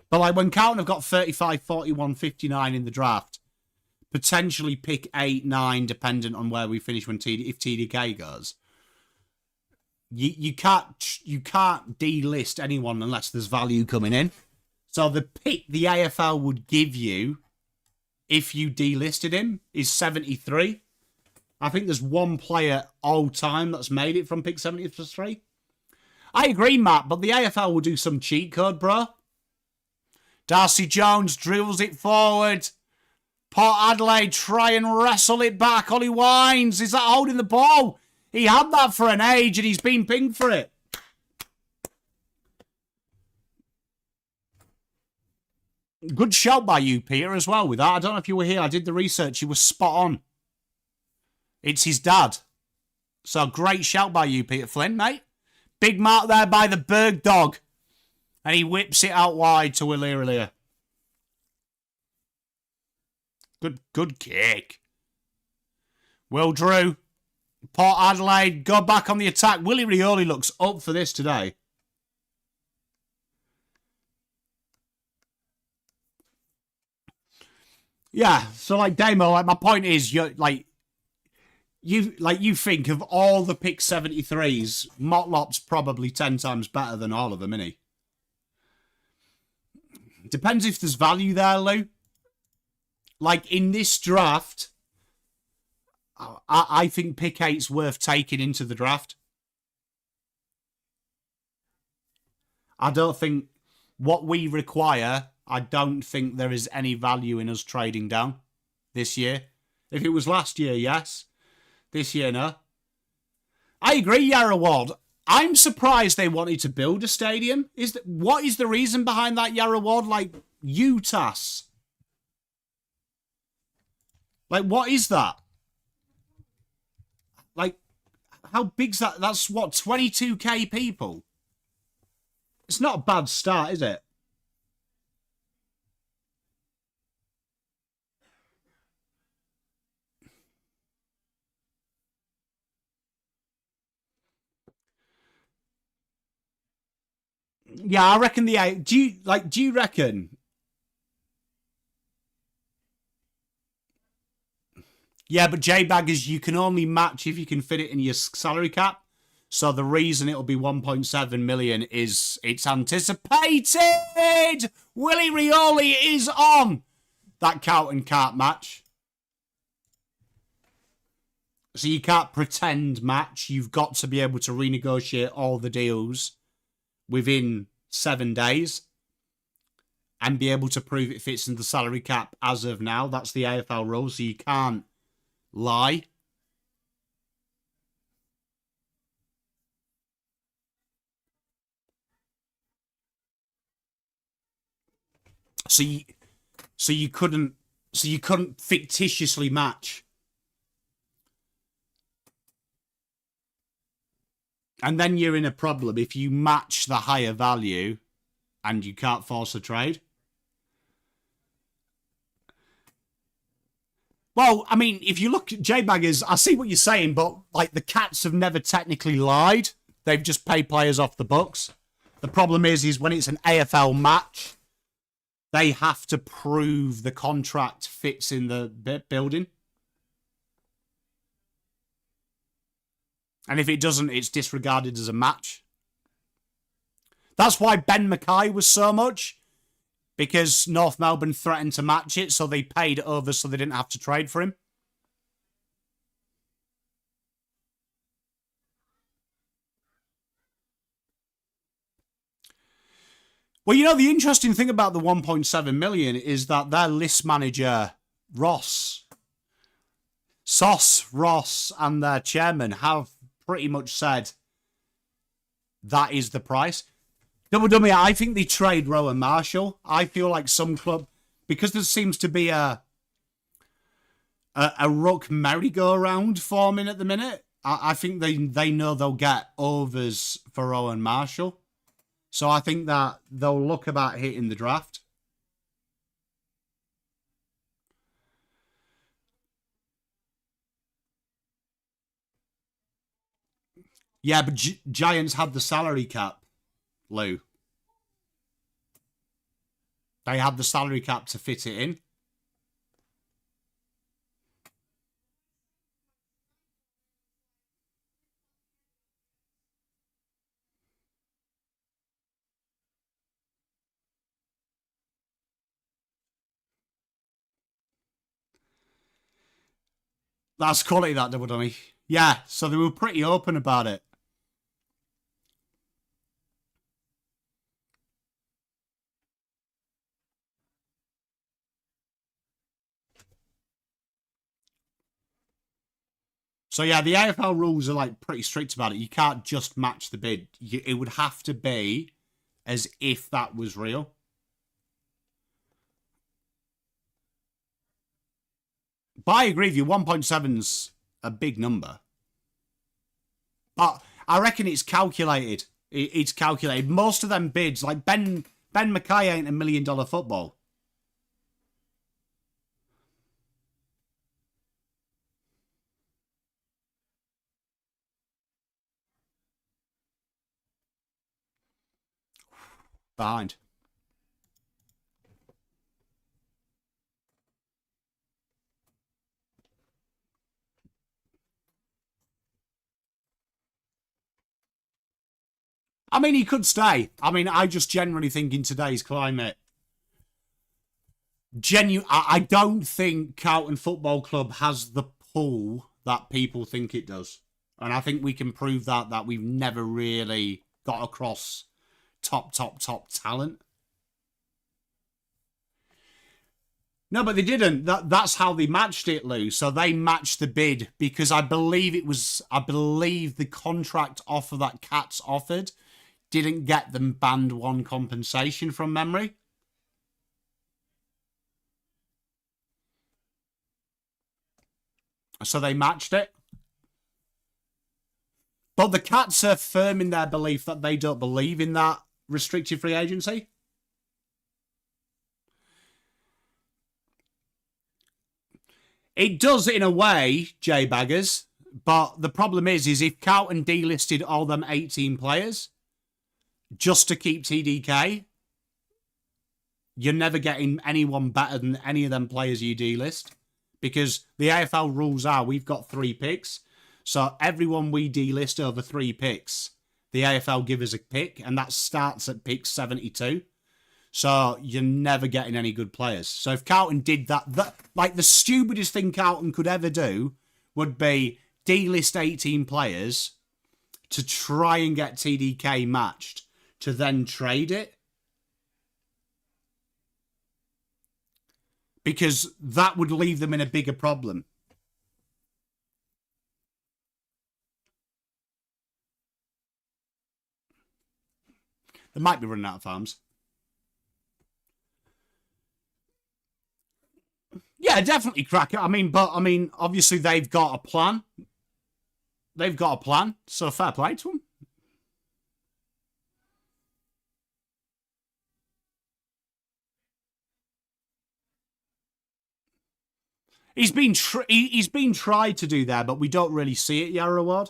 But like when Carlton have got 35, 41, 59 in the draft, potentially pick 8, 9, dependent on where we finish when if TDK goes. You can't delist anyone unless there's value coming in. So the pick the AFL would give you if you delisted him is 73. I think there's one player all time that's made it from pick 73. I agree, Matt, but the AFL will do some cheat code, bro. Darcy Jones drills it forward. Port Adelaide try and wrestle it back. Ollie Wines, is that holding the ball? He had that for an age and he's been pinged for it. Good shout by you, Peter, as well with that. I don't know if you were here. I did the research. You were spot on. It's his dad. So great shout by you, Peter Flynn, mate. Big mark there by the Berg dog. And he whips it out wide to Willie. Good kick. Will Drew. Port Adelaide go back on the attack. Willie Rioli looks up for this today. Yeah, so like Damo, like my point is, you think of all the pick 73s, Motlop's probably 10 times better than all of them, isn't he? Depends if there's value there, Lou. Like in this draft, I think pick 8's worth taking into the draft. I don't think what we require, I don't think there is any value in us trading down this year. If it was last year, yes. This year, no. I agree, Yarra Ward. I'm surprised they wanted to build a stadium. What is the reason behind that, Yarra Ward? Like, UTAS. Like, what is that? Like, how big's that? That's what, 22k people? It's not a bad start, is it? Yeah, I reckon do you reckon? Yeah, but J-Baggers, you can only match if you can fit it in your salary cap. So the reason it'll be 1.7 million is it's anticipated. Willie Rioli is on that count and cart match. So you can't pretend match. You've got to be able to renegotiate all the deals within 7 days and be able to prove it fits in the salary cap as of now. That's the AFL rule, so you can't lie. So you couldn't fictitiously match. And then you're in a problem if you match the higher value and you can't force a trade. Well, I mean, if you look at J-Baggers, I see what you're saying, but like the Cats have never technically lied. They've just paid players off the books. The problem is when it's an AFL match, they have to prove the contract fits in the building. And if it doesn't, it's disregarded as a match. That's why Ben Mackay was so much. Because North Melbourne threatened to match it, so they paid over so they didn't have to trade for him. Well, you know, the interesting thing about the 1.7 million is that their list manager, Ross, and their chairman have pretty much said that is the price. Double dummy, I think they trade Rowan Marshall. I feel like some club, because there seems to be a ruck merry-go-round forming at the minute, I think they know they'll get overs for Rowan Marshall. So I think that they'll look about hitting the draft. Yeah, but Giants had the salary cap, Lou. They had the salary cap to fit it in. That's quality, that double dummy. Yeah, so they were pretty open about it. So yeah, the AFL rules are like pretty strict about it. You can't just match the bid. It would have to be as if that was real. But I agree with you, 1.7's a big number. But I reckon it's calculated. It's calculated. Most of them bids, like Ben Mackay ain't $1 million football. Behind. I mean, he could stay. I mean, I just generally think in today's climate, I don't think Carlton Football Club has the pull that people think it does. And I think we can prove that we've never really got across top talent. No, but they didn't. That's how they matched it, Lou. So they matched the bid because I believe the contract offer that Cats offered didn't get them band one compensation from memory. So they matched it. But the Cats are firm in their belief that they don't believe in that restricted free agency. It does in a way, J-Baggers, but the problem is if Carlton delisted all them 18 players just to keep TDK, you're never getting anyone better than any of them players you delist. Because the AFL rules are we've got 3 picks. So everyone we delist over 3 picks, the AFL give us a pick, and that starts at pick 72. So you're never getting any good players. So if Carlton did that, like the stupidest thing Carlton could ever do would be delist 18 players to try and get TDK matched, to then trade it. Because that would leave them in a bigger problem. They might be running out of farms. Yeah, definitely crack it. I mean, obviously they've got a plan. They've got a plan, so fair play to them. He's been tried to do there, but we don't really see it, Yarra Ward.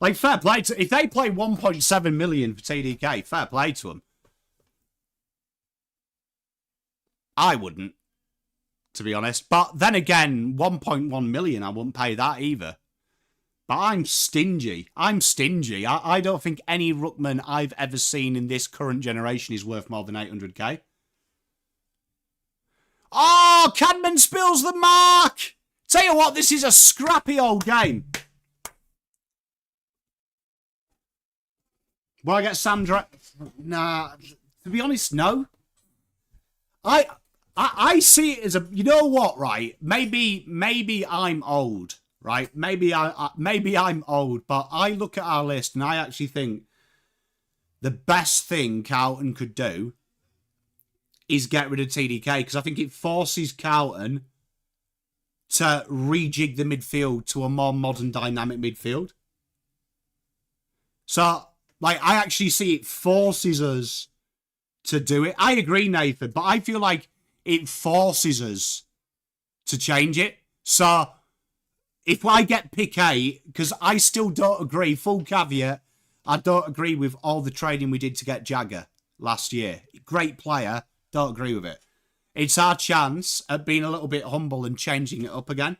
Like, fair play to... If they play 1.7 million for TDK, fair play to them. I wouldn't, to be honest. But then again, 1.1 million, I wouldn't pay that either. But I'm stingy. I don't think any ruckman I've ever seen in this current generation is worth more than 800k. Oh, Cadman spills the mark! Tell you what, this is a scrappy old game. Will I get Sam Nah, to be honest, no. I see it as a... You know what, right? Maybe I'm old, right? Maybe I'm old, but I look at our list and I actually think the best thing Carlton could do is get rid of TDK, because I think it forces Carlton to rejig the midfield to a more modern, dynamic midfield. So, like, I actually see it forces us to do it. I agree, Nathan, but I feel like it forces us to change it. So, if I get pick 8, because I still don't agree, full caveat, I don't agree with all the trading we did to get Jagger. last year. Great player. Don't agree with it. It's our chance at being a little bit humble and changing it up again.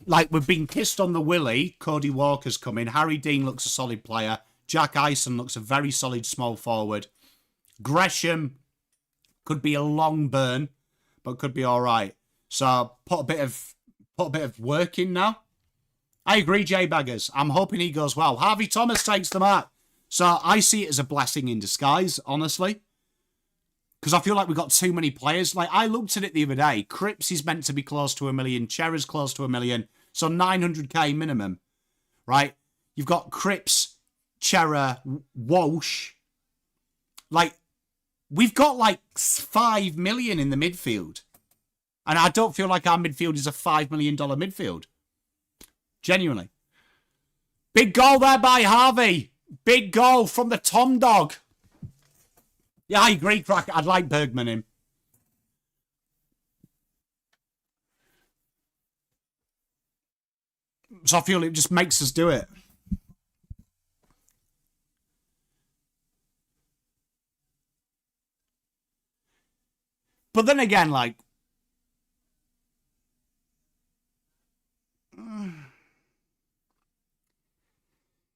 Like, we've been kissed on the willy. Cody Walker's coming. Harry Dean looks a solid player. Jack Ison looks a very solid small forward. Gresham could be a long burn, but could be all right. So put a bit of work in now. I agree, Jay Baggers. I'm hoping he goes well. Harvey Thomas takes the mark. So I see it as a blessing in disguise, honestly. Because I feel like we've got too many players. Like, I looked at it the other day. Cripps is meant to be close to 1 million. Cherra's close to 1 million. So 900k minimum, right? You've got Cripps, Cherra, Walsh. Like, we've got like 5 million in the midfield. And I don't feel like our midfield is a $5 million midfield. Genuinely. Big goal there by Harvey. Big goal from the Tom Dog. Yeah, I agree, Crack. I'd like Bergman in. So I feel it just makes us do it. But then again, like,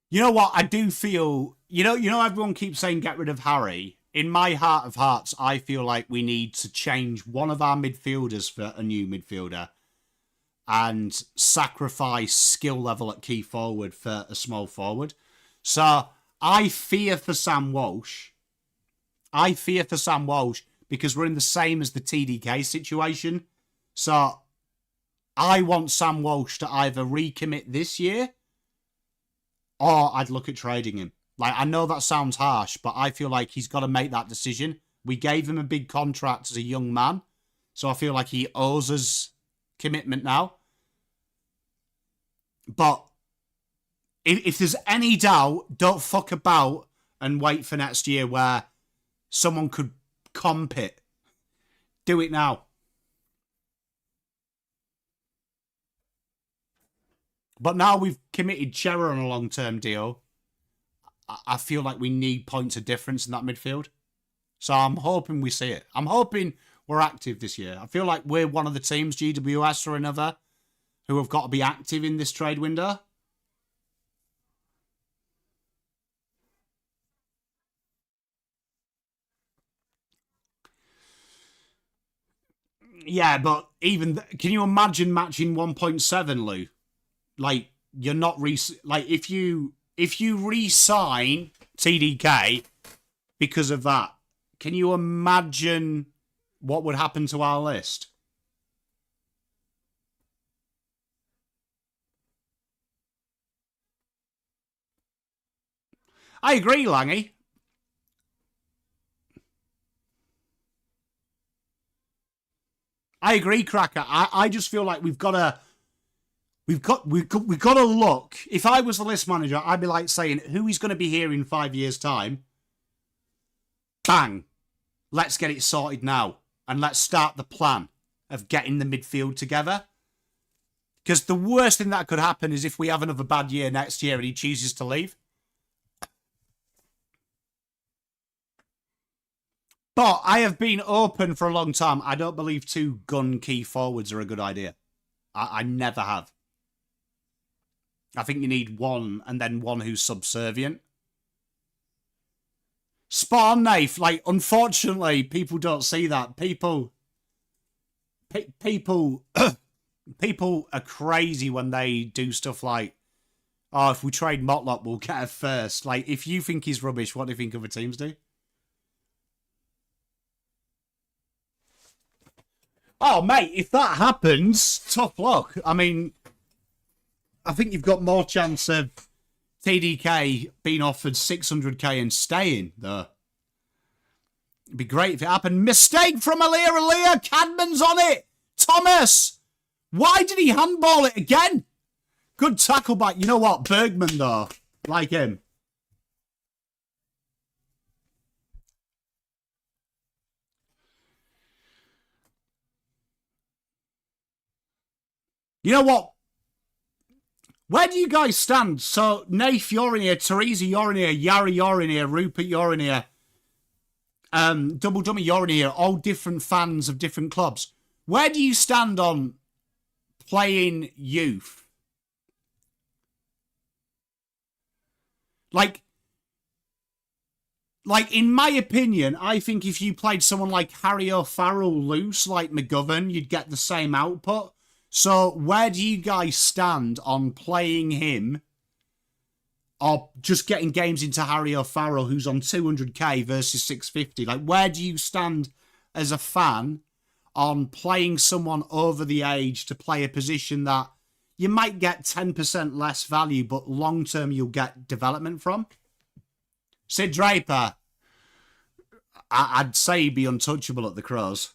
you know what? I do feel, you know, everyone keeps saying get rid of Harry. In my heart of hearts, I feel like we need to change one of our midfielders for a new midfielder and sacrifice skill level at key forward for a small forward. So I fear for Sam Walsh. I fear for Sam Walsh because we're in the same as the TDK situation. So I want Sam Walsh to either recommit this year or I'd look at trading him. Like, I know that sounds harsh, but I feel like he's got to make that decision. We gave him a big contract as a young man, so I feel like he owes us commitment now. But if there's any doubt, don't fuck about and wait for next year where someone could comp it. Do it now. But now we've committed Cherra on a long-term deal. I feel like we need points of difference in that midfield. So I'm hoping we see it. I'm hoping we're active this year. I feel like we're one of the teams, GWS or another, who have got to be active in this trade window. Yeah, but even... can you imagine matching 1.7, Lou? Like, you're not... like, if you re-sign TDK because of that, can you imagine what would happen to our list? I agree, Langy. I agree, Cracker. I just feel like we've got to look. If I was the list manager, I'd be like saying, who is going to be here in 5 years' time? Bang. Let's get it sorted now. And let's start the plan of getting the midfield together. Because the worst thing that could happen is if we have another bad year next year and he chooses to leave. But I have been open for a long time. I don't believe 2 gun key forwards are a good idea. I never have. I think you need one and then one who's subservient. Spawn knife, like, unfortunately, people don't see that. People people are crazy when they do stuff like, oh, if we trade Motlop, we'll get it first. Like, if you think he's rubbish, what do you think other teams do? Oh, mate, if that happens, tough luck. I mean, I think you've got more chance of TDK being offered 600k and staying, though. It'd be great if it happened. Mistake from Aaliyah. Cadman's on it. Thomas. Why did he handball it again? Good tackle back. You know what? Bergman, though. Like him. You know what? Where do you guys stand? So, Nath, you're in here. Teresa, you're in here. Yari, you're in here. Rupert, you're in here. Double Dummy, you're in here. All different fans of different clubs. Where do you stand on playing youth? Like, in my opinion, I think if you played someone like Harry O'Farrell loose, like McGovern, you'd get the same output. So where do you guys stand on playing him or just getting games into Harry O'Farrell, who's on 200k versus 650? Like, where do you stand as a fan on playing someone over the age to play a position that you might get 10% less value, but long-term you'll get development from? Sid Draper, I'd say he'd be untouchable at the Crows.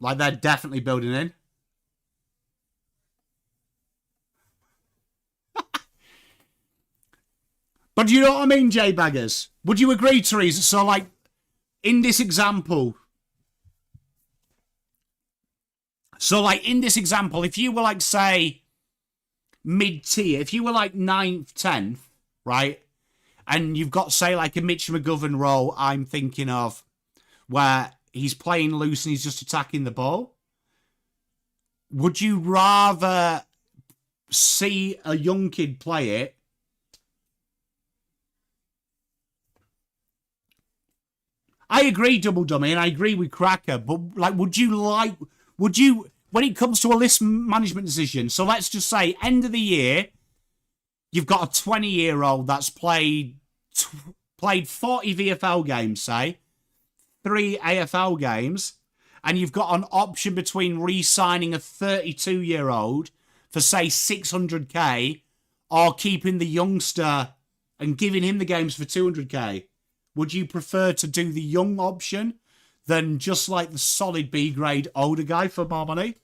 Like, they're definitely building in. But do you know what I mean, J-Baggers? Would you agree, Teresa? So, like, in this example... if you were, like, say, mid-tier, if you were, like, 9th, 10th, right? And you've got, say, like, a Mitch McGovern role I'm thinking of, where he's playing loose and he's just attacking the ball. Would you rather see a young kid play it? I agree, Double Dummy, and I agree with Cracker, but, like, would you, when it comes to a list management decision, so let's just say, end of the year, you've got a 20-year-old that's played 40 VFL games, say, 3 AFL games, and you've got an option between re-signing a 32-year-old for, say, 600k, or keeping the youngster and giving him the games for 200k. Would you prefer to do the young option than just like the solid B-grade older guy for more money?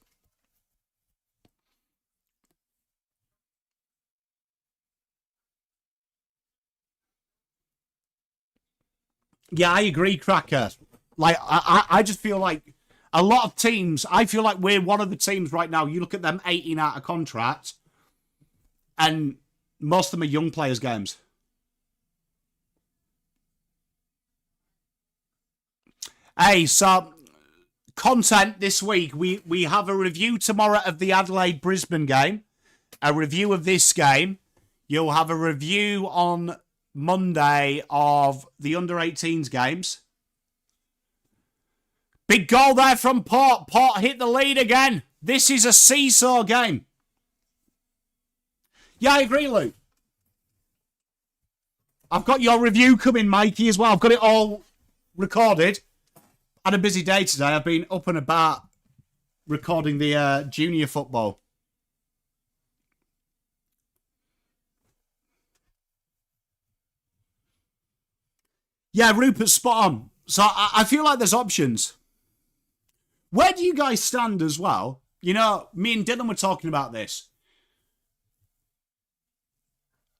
Yeah, I agree, Cracker. Like, I just feel like a lot of teams, I feel like we're one of the teams right now. You look at them 18 out of contract, and most of them are young players' games. Hey, so content this week. We have a review tomorrow of the Adelaide-Brisbane game, a review of this game. You'll have a review on Monday of the under-18s games. Big goal there from Port. Port hit the lead again. This is a seesaw game. Yeah, I agree, Luke. I've got your review coming, Mikey, as well. I've got it all recorded. Had a busy day today. I've been up and about recording the junior football. Yeah, Rupert's spot on. So I feel like there's options. Where do you guys stand as well? You know, me and Dylan were talking about this.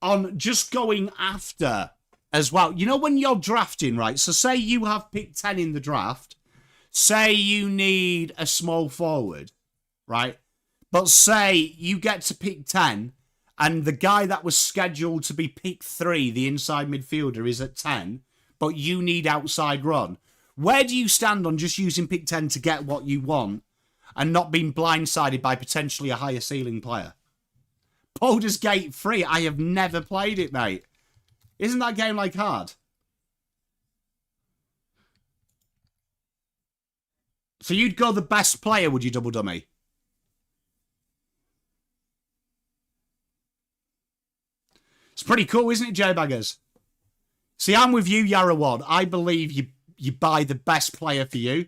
On just going after as well. You know, when you're drafting, right? So say you have picked 10 in the draft. Say you need a small forward, right? But say you get to pick 10 and the guy that was scheduled to be pick 3, the inside midfielder, is at 10, but you need outside run. Where do you stand on just using pick 10 to get what you want and not being blindsided by potentially a higher ceiling player? Baldur's Gate 3, I have never played it, mate. Isn't that game, like, hard? So you'd go the best player, would you, Double Dummy? It's pretty cool, isn't it, J-Baggers? See, I'm with you, Yarawad. I believe you buy the best player for you.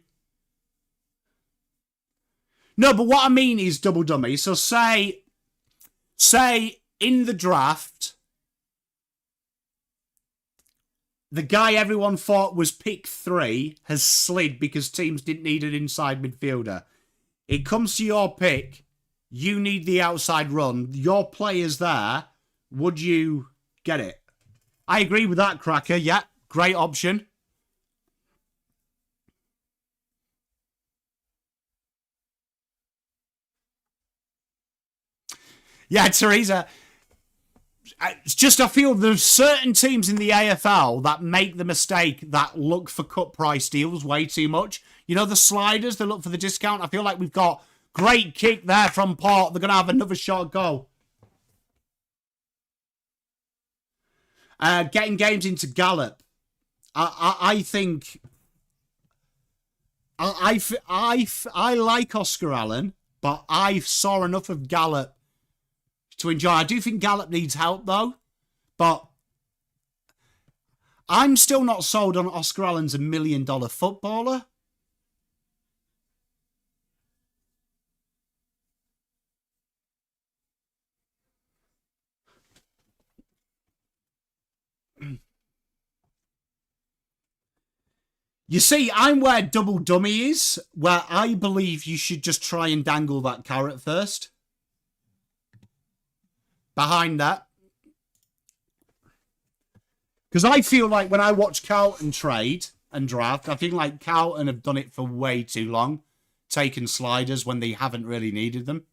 No, but what I mean is, Double Dummy, so say in the draft, the guy everyone thought was pick 3 has slid because teams didn't need an inside midfielder. It comes to your pick. You need the outside run. Your player's there. Would you get it? I agree with that, Cracker. Yeah, great option. Yeah, Teresa. It's just I feel there's certain teams in the AFL that make the mistake that look for cut price deals way too much. You know, the sliders, they look for the discount. I feel like we've got great kick there from Port. They're going to have another shot goal. Getting games into Gallop. I think... I like Oscar Allen, but I saw enough of Gallop to enjoy. I do think Gallop needs help, though. But I'm still not sold on Oscar Allen's $1 million footballer. You see, I'm where Double Dummy is, where I believe you should just try and dangle that carrot first. Behind that. Because I feel like when I watch Carlton trade and draft, I feel like Carlton have done it for way too long, taking sliders when they haven't really needed them.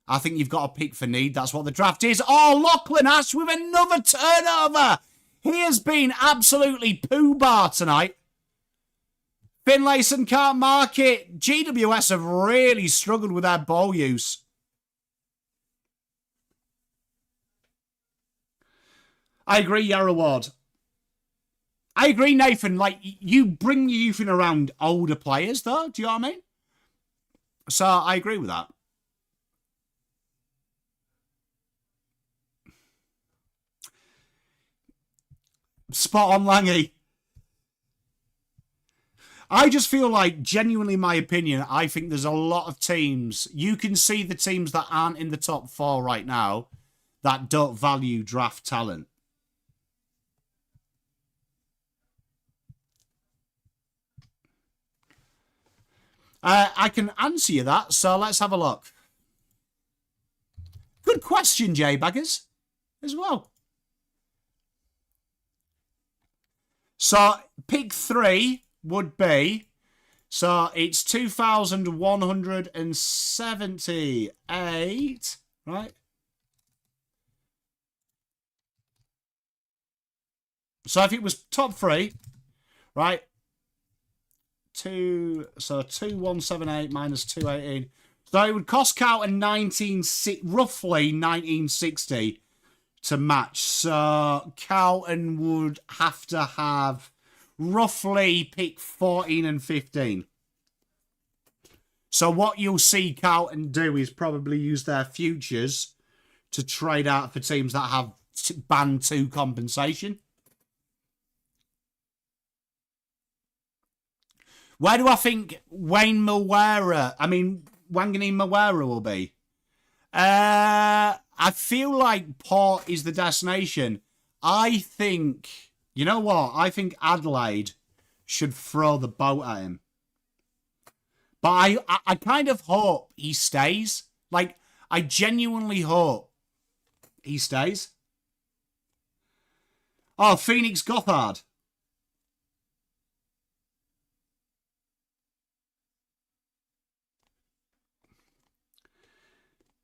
I think you've got to pick for need. That's what the draft is. Oh, Lachlan Ash with another turnover. He has been absolutely poo-bar tonight. Finlayson can't mark it. GWS have really struggled with their ball use. I agree, Yarra Ward. I agree, Nathan. Like, you bring your youth in around older players, though. Do you know what I mean? So, I agree with that. Spot on, Langy. I just feel like, genuinely my opinion, I think there's a lot of teams. You can see the teams that aren't in the top 4 right now that don't value draft talent. I can answer you that, so let's have a look. Good question, J-Baggers, as well. So, pick 3 would be, so it's 2,178, right? So if it was top 3, right? 2,178 minus 218. So it would cost Carlton roughly 1960 to match. So Carlton would have to have roughly pick 14 and 15. So what you'll see Carlton do is probably use their futures to trade out for teams that have band 2 compensation. Where do I think Wangani Mawera will be? I feel like Port is the destination. I think, you know what? I think Adelaide should throw the boat at him. But I kind of hope he stays. Like, I genuinely hope he stays. Oh, Phoenix Gothard.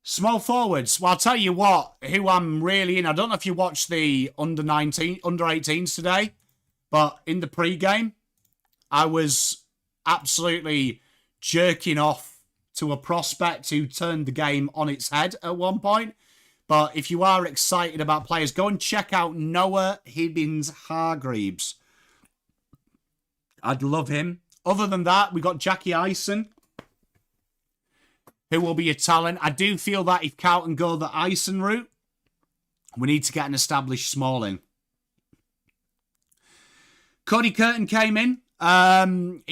Small forwards. Well, I'll tell you what, who I'm really in. I don't know if you watched the under 18s today, but in the pre-game, I was absolutely jerking off to a prospect who turned the game on its head at one point. But if you are excited about players, go and check out Noah Hibbins-Hargreaves. I'd love him. Other than that, we got Jackie Ison, who will be a talent. I do feel that if Carlton go the Ison route, we need to get an established Smalling. Cody Curtin came in. I'm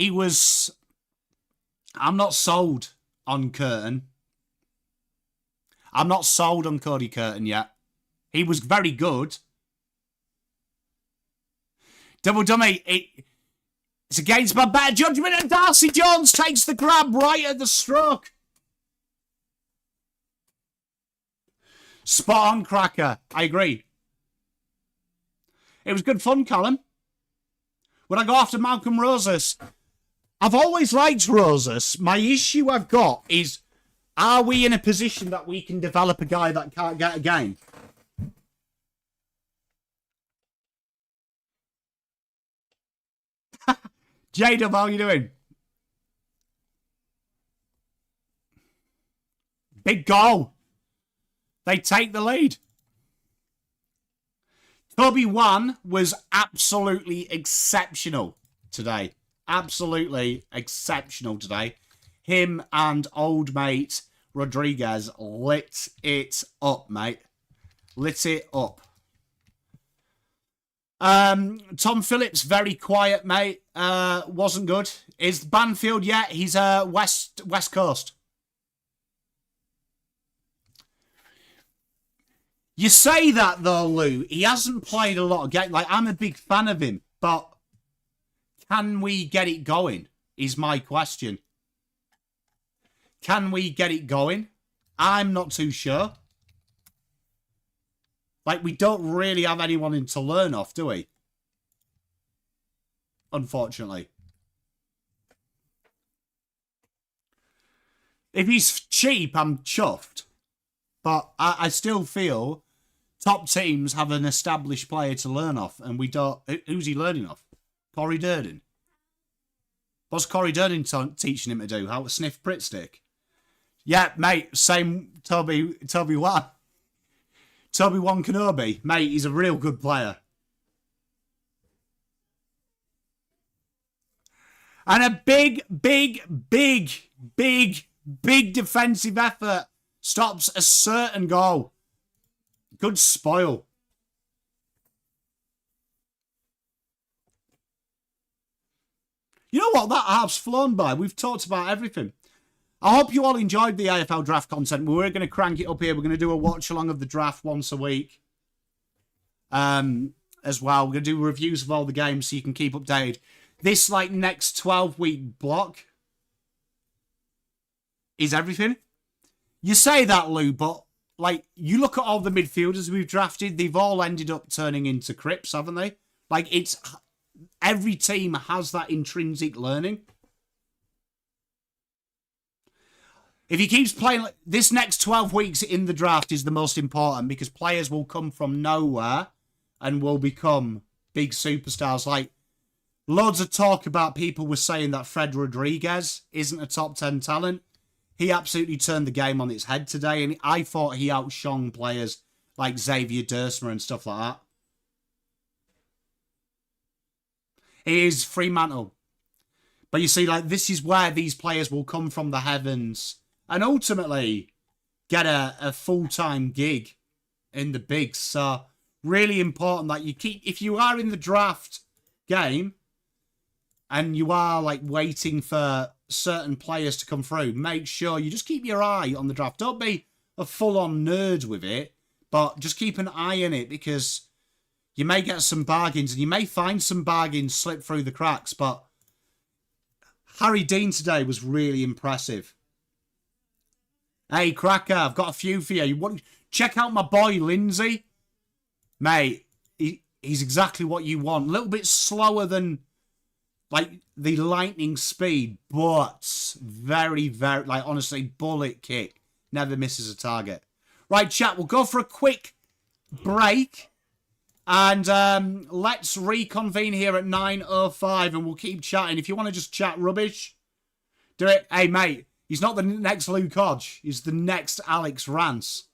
not sold on Curtin. I'm not sold on Cody Curtin yet. He was very good. Double dummy. It's against my better judgment, and Darcy Jones takes the grab right at the stroke. Spot on, Cracker. I agree. It was good fun, Callum. When I go after Malcolm Rosas, I've always liked Rosas. My issue I've got is Are we in a position that we can develop a guy that can't get a game? J-Dub, how are you doing? Big goal. They take the lead. Toby 1 was absolutely exceptional today. Absolutely exceptional today. Him and old mate Rodriguez lit it up, mate. Lit it up. Tom Phillips, very quiet, mate. Wasn't good. Is Banfield yet? He's West Coast. You say that though, Lou. He hasn't played a lot of games. Like, I'm a big fan of him, but can we get it going? Is my question. Can we get it going? I'm not too sure. Like, we don't really have anyone in to learn off, do we? Unfortunately. If he's cheap, I'm chuffed. But I still feel top teams have an established player to learn off, and we don't. Who's he learning off? Corey Durden. What's Corey Durden teaching him to do? How to sniff Pritt stick? Yeah, mate. Same Toby 1. Toby 1 Kenobi. Mate, he's a real good player. And a big defensive effort stops a certain goal. Good spoil. You know what? That half's flown by. We've talked about everything. I hope you all enjoyed the AFL draft content. We're going to crank it up here. We're going to do a watch along of the draft once a week. As well. We're going to do reviews of all the games so you can keep updated. This next 12-week block is everything. You say that, Lou, but you look at all the midfielders we've drafted, they've all ended up turning into Crips, haven't they? It's every team has that intrinsic learning. If he keeps playing, this next 12 weeks in the draft is the most important because players will come from nowhere and will become big superstars. Loads of talk about people were saying that Fred Rodriguez isn't a top 10 talent. He absolutely turned the game on its head today, and I thought he outshone players like Xavier Dersmer and stuff like that. He is Fremantle. But you see, this is where these players will come from the heavens and ultimately get a full-time gig in the bigs. So, really important that you keep... If you are in the draft game and you are, waiting for certain players to come through, make sure you just keep your eye on the draft. Don't be a full-on nerd with it, but just keep an eye on it because you may get some bargains and you may find some bargains slip through the cracks, but Harry Dean today was really impressive. Hey, Cracker, I've got a few for you. Check out my boy, Lindsay. Mate, he's exactly what you want. A little bit slower than, the lightning speed, but very, very, honestly, bullet kick. Never misses a target. Right, chat, we'll go for a quick break. And let's reconvene here at 9:05 and we'll keep chatting. If you want to just chat rubbish, do it. Hey, mate. He's not the next Luke Hodge. He's the next Alex Rance.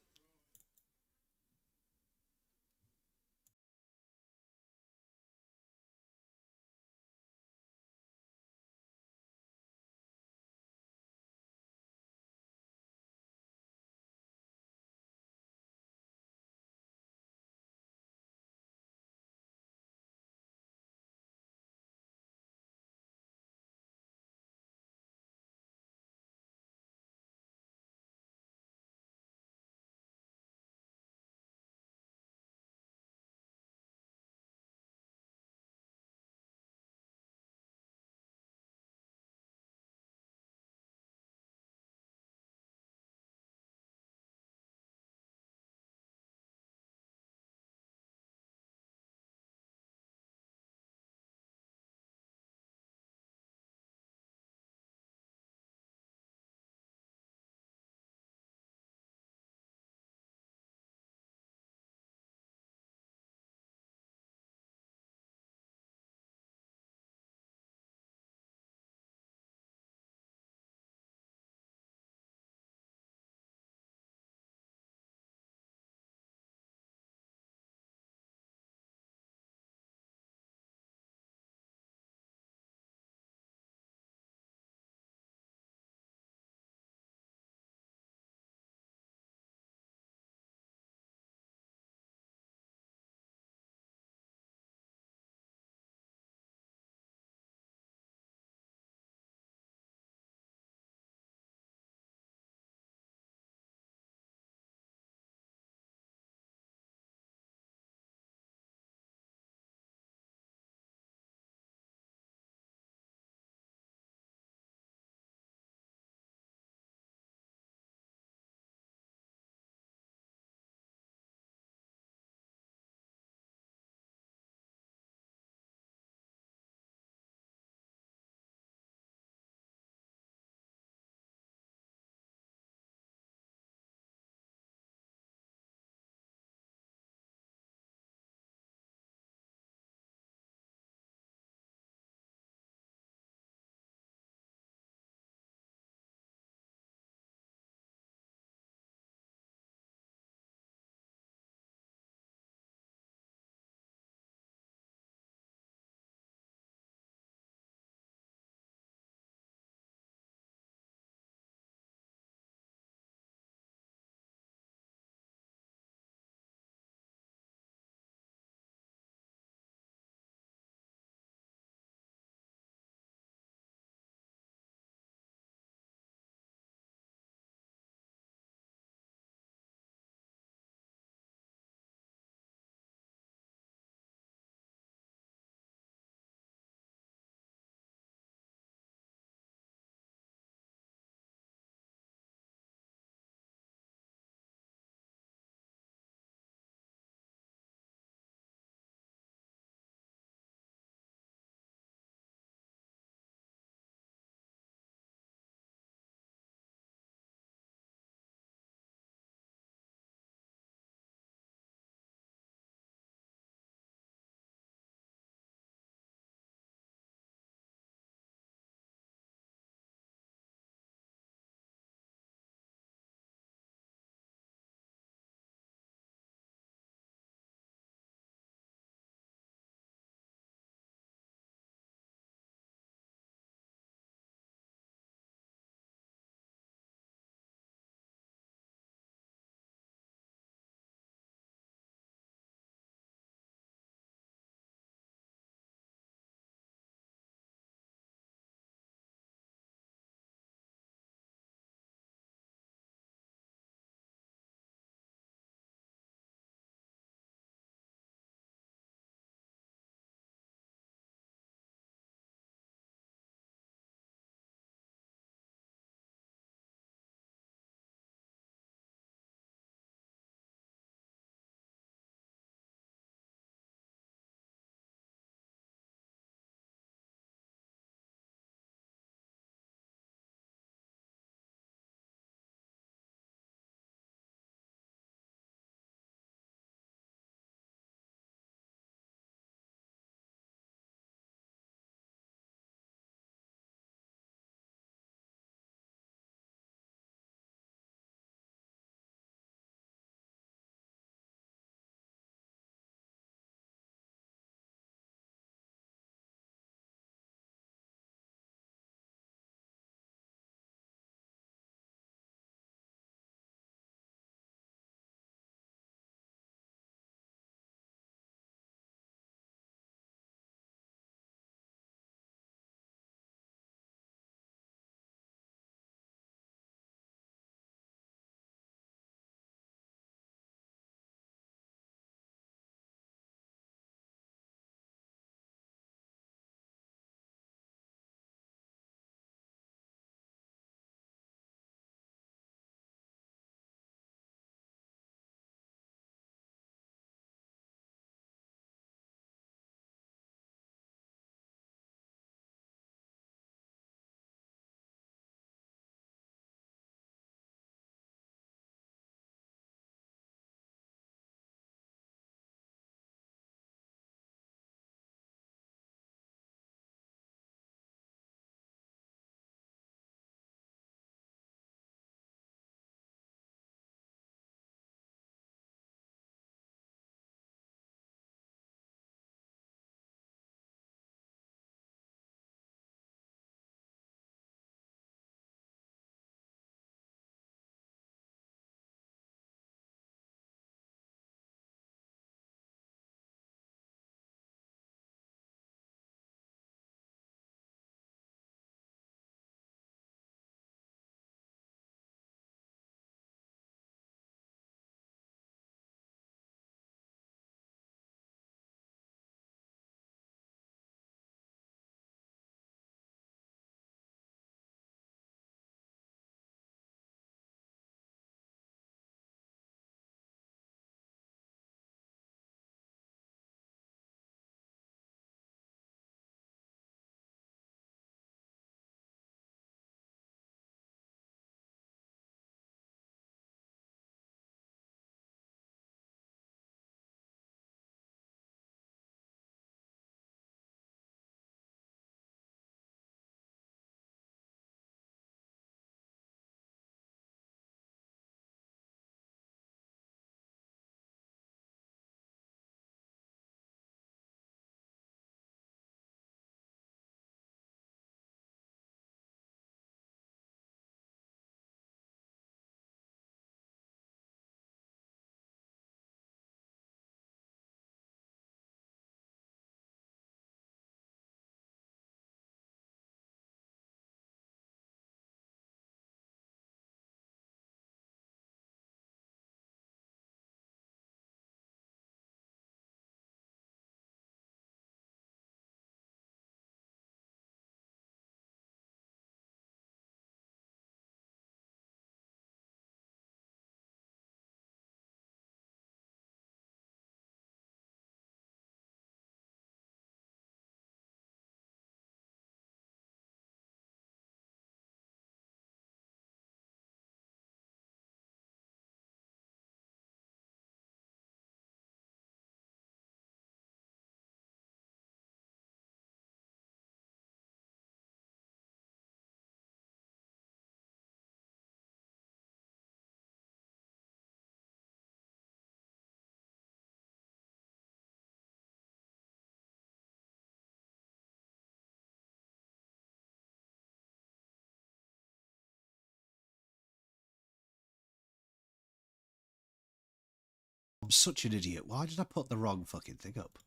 I'm such an idiot. Why did I put the wrong fucking thing up?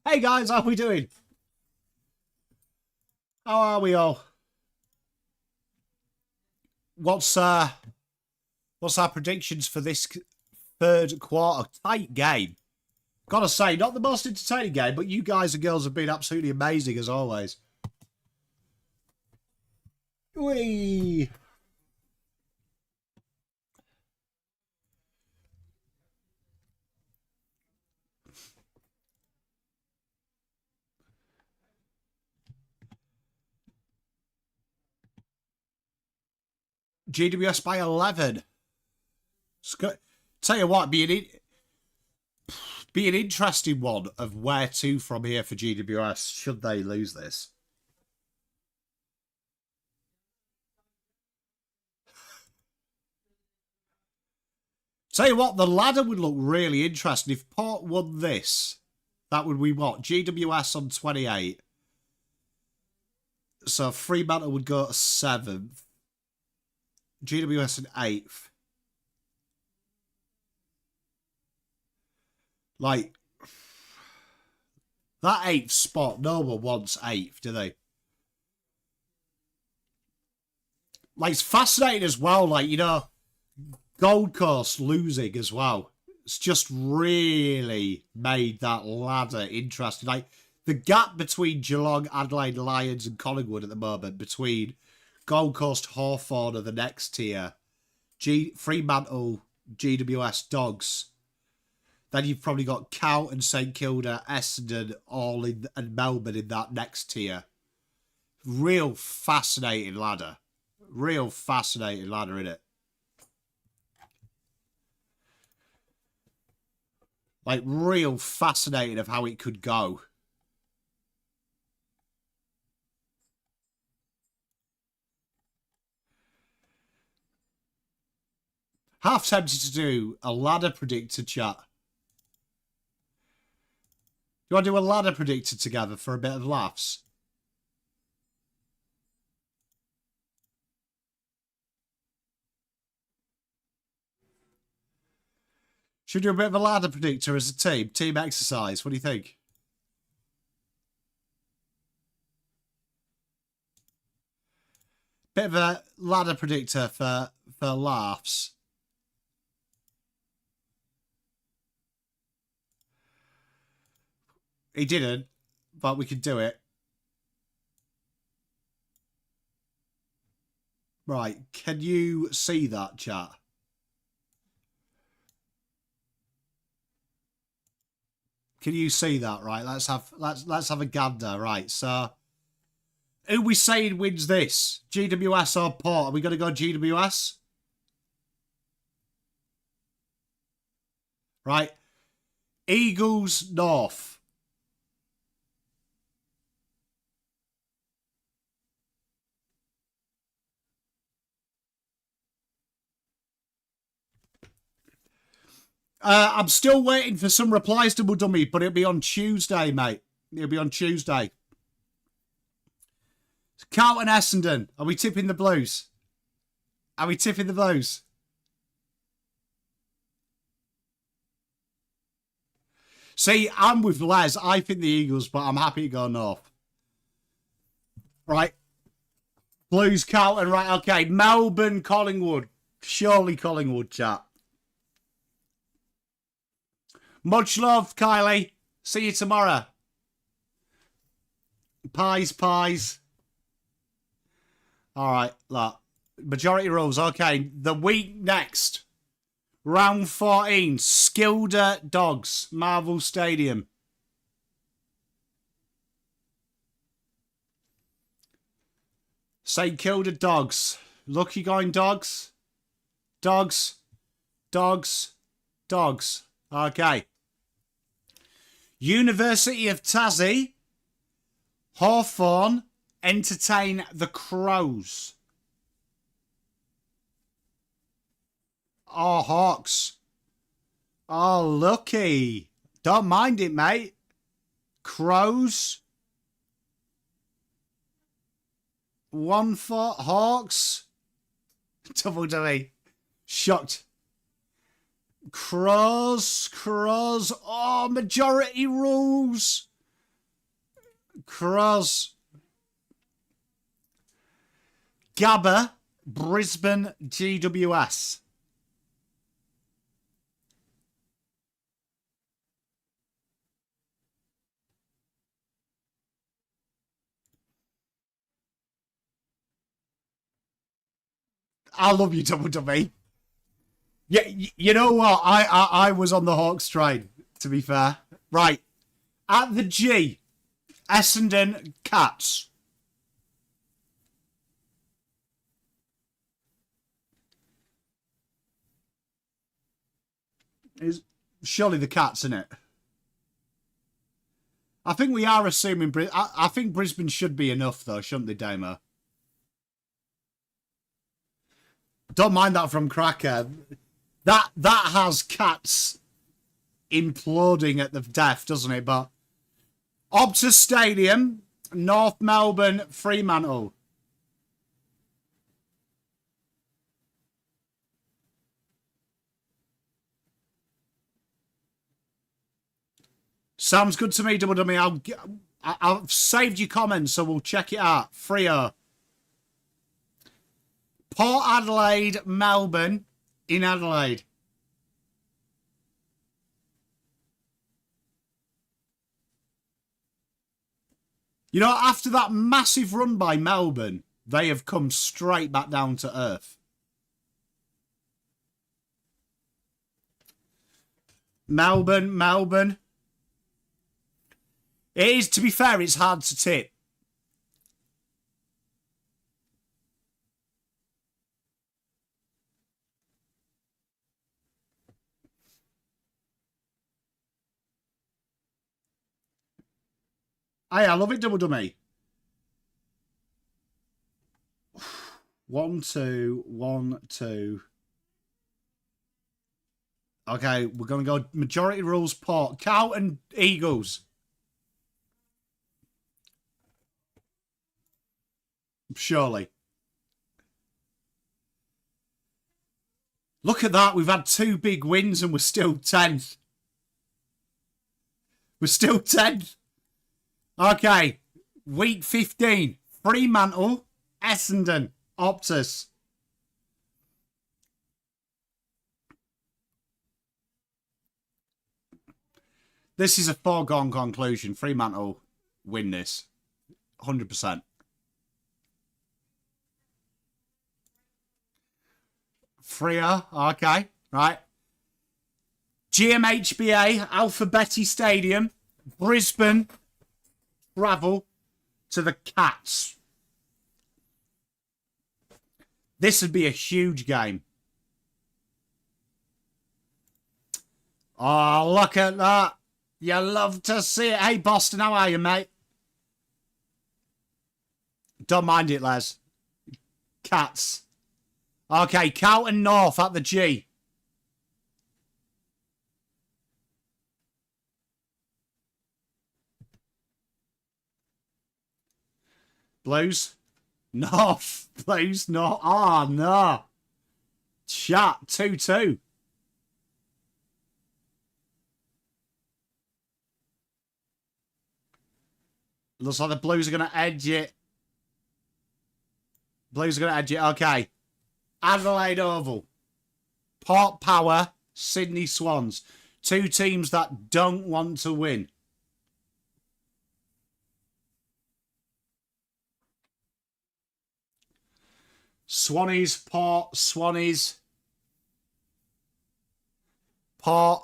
Hey guys, how are we doing? How are we all? What's our predictions for this third quarter? Tight game. Gotta say, not the most entertaining game, but you guys and girls have been absolutely amazing as always. Whee! GWS by 11. Tell you what, be an interesting one of where to from here for GWS should they lose this. Tell you what, the ladder would look really interesting if Port won this. That would be what? GWS on 28. So Fremantle would go to 7th. GWS in 8th. Like, that 8th spot, no one wants 8th, do they? Like, it's fascinating as well, like, you know, Gold Coast losing as well. It's just really made that ladder interesting. Like, the gap between Geelong, Adelaide Lions and Collingwood at the moment, between Gold Coast, Hawthorn are the next tier, Fremantle, GWS, Dogs. Then you've probably got Carlton, St Kilda, Essendon, and Melbourne in that next tier. Real fascinating ladder. Real fascinating ladder, innit? Like, real fascinating of how it could go. Half tempted to do a ladder predictor chat. You want to do a ladder predictor together for a bit of laughs? Should we do a bit of a ladder predictor as a team? Team exercise. What do you think? Bit of a ladder predictor for laughs. He didn't, but we could do it. Right, can you see that, chat? Can you see that? Right, let's have a gander. Right, so who we saying wins this? GWS or Port? Are we going to go GWS? Right, Eagles North. I'm still waiting for some replies to Dummy, but it'll be on Tuesday, mate. It'll be on Tuesday. Carlton Essendon. Are we tipping the Blues? Are we tipping the Blues? See, I'm with Les. I think the Eagles, but I'm happy to go North. Right. Blues, Carlton. Right, okay. Melbourne, Collingwood. Surely Collingwood, chat. Much love, Kylie. See you tomorrow. Pies. All right, look. Majority rules. Okay, the week next. Round 14. Skilda Dogs. Marvel Stadium. St Kilda Dogs. Lucky going Dogs. Dogs. Okay. University of Tassie, Hawthorn, entertain the Crows. Oh, Hawks. Oh, lucky. Don't mind it, mate. Crows. 1 for Hawks. Double Dummy. Shocked. Crows. Oh, majority rules. Crows. Gabba, Brisbane, GWS. I love you, Double Dummy. Yeah, you know what? I was on the Hawks train, to be fair. Right. At the G, Essendon Cats. Is surely the Cats, in it? I think we are assuming... I think Brisbane should be enough, though, shouldn't they, Damo? Don't mind that from Cracker. That has Cats imploding at the death, doesn't it? But Optus Stadium, North Melbourne, Fremantle. Sounds good to me, Double Dummy. I've saved your comments, so we'll check it out. Freo. Port Adelaide, Melbourne, in Adelaide. You know, after that massive run by Melbourne, they have come straight back down to earth. Melbourne. It is, to be fair, it's hard to tip. Hey, I love it, Double Dummy. 1, 2, 1, 2. Okay, we're going to go majority rules Port. Cow and Eagles. Surely. Look at that. We've had 2 big wins and we're still 10th. We're still 10th. Okay. Week 15. Fremantle, Essendon, Optus. This is a foregone conclusion. Fremantle win this. 100%. Freo, okay, right. GMHBA, Alphabeti Stadium, Brisbane, travel to the Cats. This would be a huge game. Oh, look at that. You love to see it. Hey, Boston, how are you, mate? Don't mind it, Les. Cats. Okay, Carlton North at the G. Blues. North. Blues. North. Oh, no. Chat. 2-2. Looks like the Blues are going to edge it. Blues are going to edge it. Okay. Adelaide Oval. Port Power. Sydney Swans. 2 teams that don't want to win. Swannies, Port, Swannies. Port.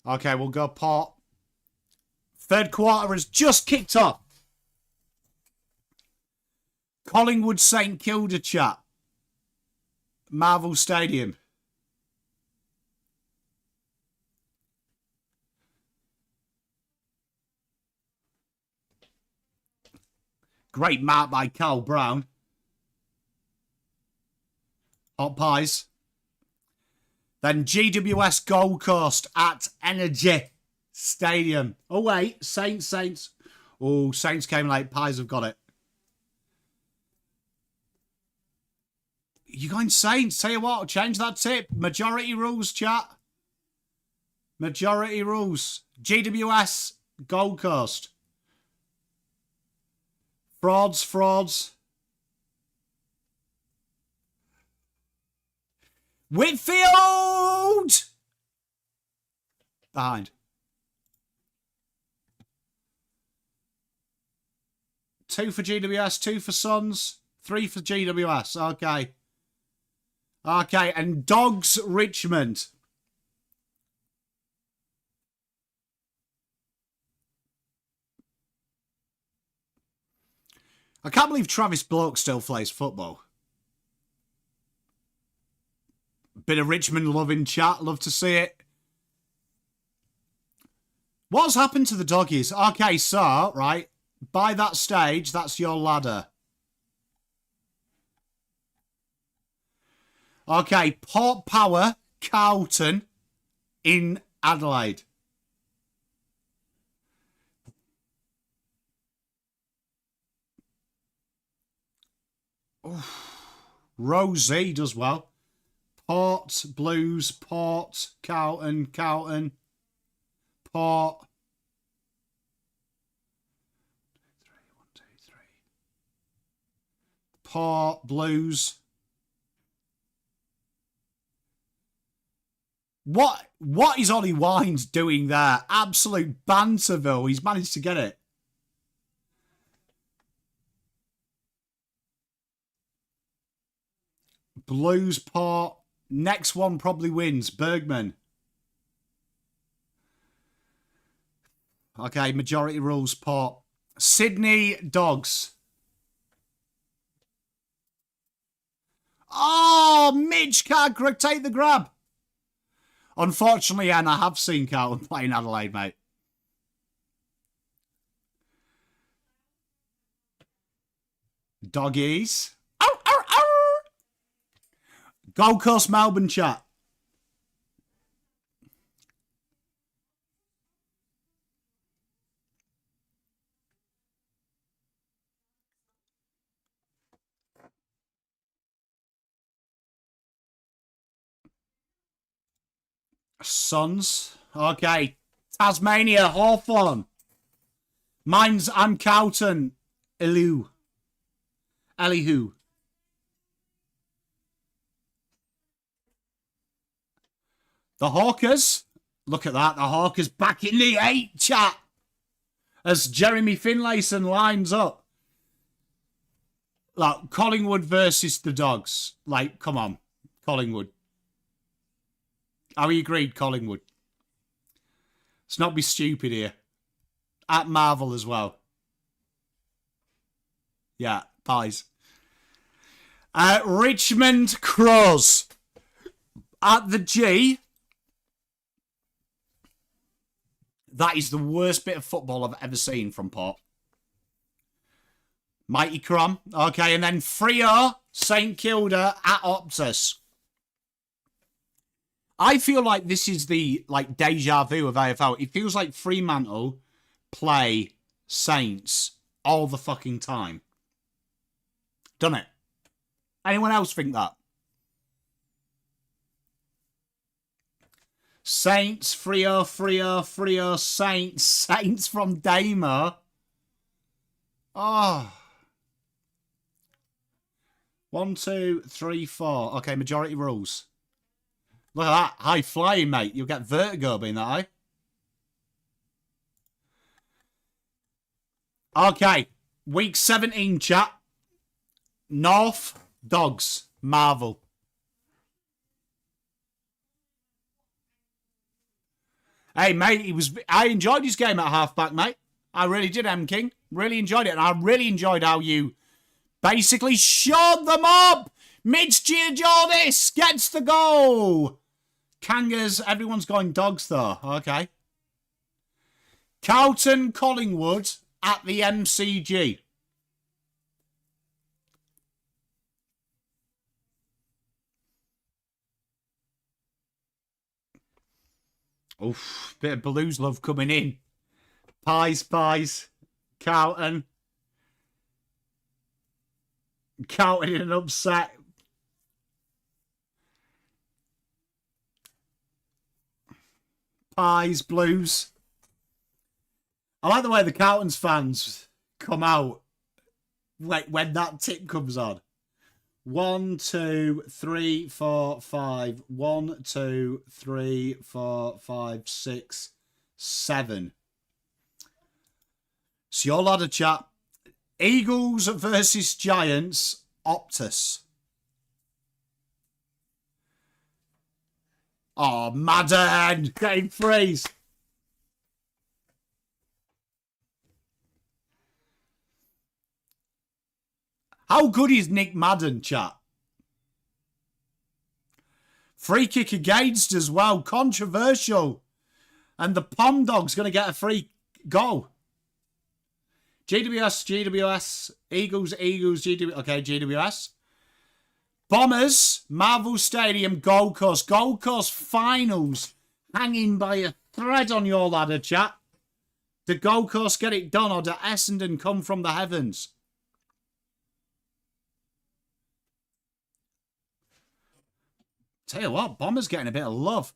Okay, we'll go Port. Third quarter has just kicked off. Collingwood St Kilda chat. Marvel Stadium. Great mark by Carl Brown. Hot pies. Then GWS Gold Coast at Energy Stadium. Oh, wait. Saints. Oh, Saints came late. Pies have got it. You going Saints? Tell you what, I'll change that tip. Majority rules, chat. Majority rules. GWS, Gold Coast. Frauds. Whitfield! Behind. 2 for GWS, 2 for Suns, 3 for GWS. Okay. Okay, and Dogs Richmond. I can't believe Travis Bloke still plays football. Bit of Richmond love in chat. Love to see it. What's happened to the doggies? Okay, so, right, by that stage, that's your ladder. Okay, Port Power, Carlton in Adelaide. Rosie does well. Port, Blues, Port, Carlton, Port. 1, 2, 3. Port, Blues. What is Ollie Wines doing there? Absolute banterville. He's managed to get it. Blues, Port. Next one probably wins. Bergman. Okay, majority rules, Port. Sydney, Dogs. Oh, Mitch can't take the grab. Unfortunately, and I have seen Carlton play in Adelaide, mate. Doggies. Ow, ow, ow. Gold Coast, Melbourne, chat. Suns. Okay. Tasmania, Hawthorn. I'm Carlton. Elihu. The Hawkers. Look at that. The Hawkers back in the 8, chat. As Jeremy Finlayson lines up. Like, Collingwood versus the Dogs. Like, come on. Collingwood. Are we agreed, Collingwood? Let's not be stupid here. At Marvel as well. Yeah, pies. Richmond Crows. At the G. That is the worst bit of football I've ever seen from Port. Mighty Crom. Okay, and then Freo, St Kilda at Optus. I feel like this is the deja vu of AFL. It feels like Fremantle play Saints all the fucking time. Done it? Anyone else think that? Saints, Freo, Saints from Damer. Oh. 1, 2, 3, 4. Okay, majority rules. Look at that. High flying, mate. You'll get vertigo being that high. Okay. Week 17, chat. North, Dogs, Marvel. Hey, mate, I enjoyed his game at halfback, mate. I really did, M. King. Really enjoyed it. And I really enjoyed how you basically showed them up. Mitch Giorgis gets the goal. Kangas, everyone's going Dogs, though. Okay. Carlton, Collingwood at the MCG. Oof, bit of Blues love coming in. Pies. Carlton in an upset. Pies, Blues. I like the way the Carlton's fans come out when that tip comes on. 1, 2, 3, 4, 5. 1, 2, 3, 4, 5, 6, 7. It's your ladder chat. Eagles versus Giants. Optus. Oh, Madden. Game freeze. How good is Nick Madden, chat? Free kick against as well. Controversial. And the Pom Dog's going to get a free goal. GWS. Eagles, GWS. Okay, GWS. Bombers, Marvel Stadium, Gold Coast. Gold Coast finals hanging by a thread on your ladder, chat. Did Gold Coast get it done or did Essendon come from the heavens? Tell you what, Bombers getting a bit of love.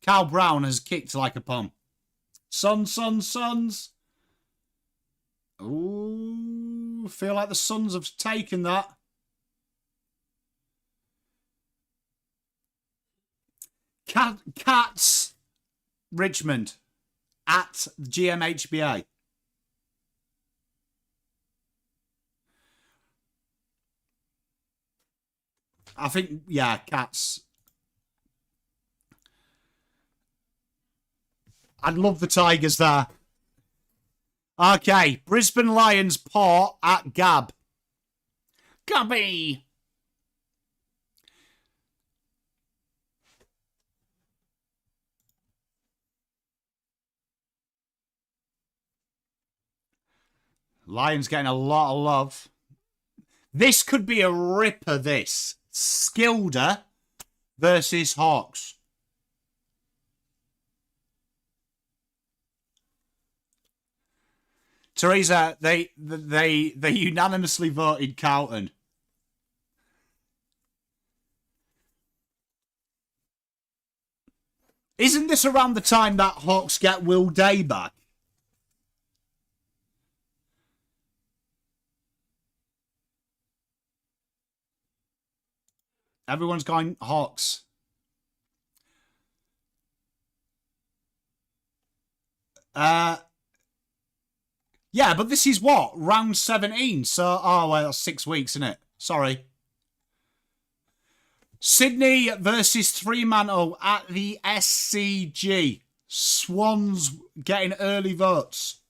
Cal Brown has kicked like a pom. Suns. Ooh, feel like the Suns have taken that. Cats, Richmond, at GMHBA. I think, yeah, Cats. I'd love the Tigers there. Okay, Brisbane Lions, Port at Gab. Gabby. Lions getting a lot of love. This could be a ripper, this. Skilder versus Hawks. Teresa, they unanimously voted Carlton. Isn't this around the time that Hawks get Will Day back? Everyone's going Hawks. Yeah, but this is what? Round 17. So, oh, well, that's 6 weeks, isn't it? Sorry. Sydney versus Fremantle at the SCG. Swans getting early votes.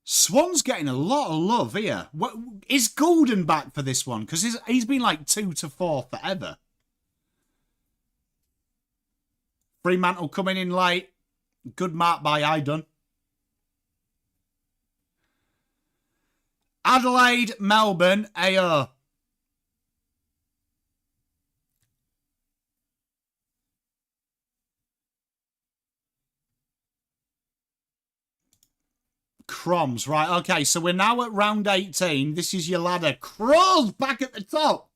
Swans getting a lot of love here. What, is Golden back for this one? Because he's been like 2 to 4 forever. Fremantle coming in late. Good mark by Idun. Adelaide, Melbourne, AO. Crumbs. Right, okay, so we're now at round 18. This is your ladder. Crows back at the top.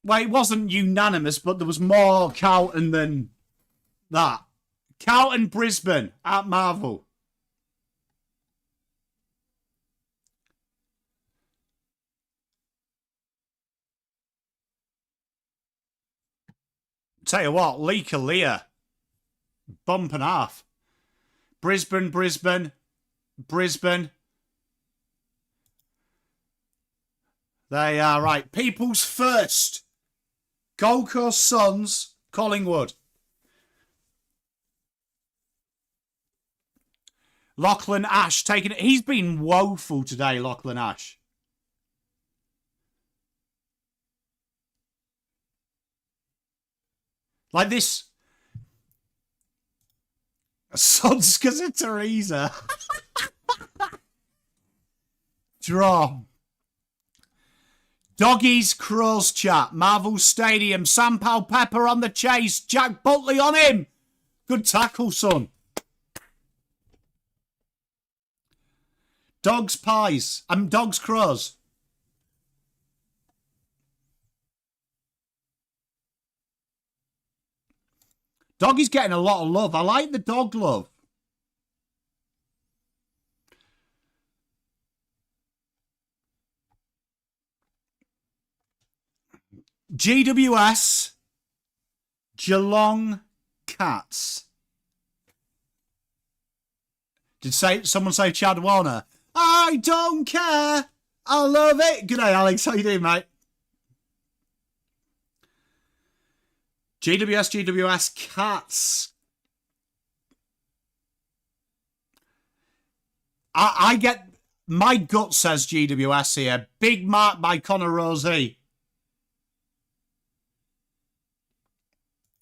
Well, it wasn't unanimous, but there was more Carlton than that. Carlton, Brisbane at Marvel. Tell you what, Lee Kalia. Bump and half. Brisbane. They are right. People's first. Gold Coast Suns, Collingwood. Lachlan Ash taking it. He's been woeful today, Lachlan Ash. Like this. Suns because of Teresa. Draw. Doggies, Crows chat. Marvel Stadium. Sam Powell Pepper on the chase. Jack Butley on him. Good tackle, son. Dogs pies. Dogs crows. Doggy's getting a lot of love. I like the dog love. GWS Geelong Cats. Did someone say Chad Warner? I don't care. I love it. Good day, Alex. How you doing, mate? GWS Cats. I get... My gut says GWS here. Big mark by Connor Rosie.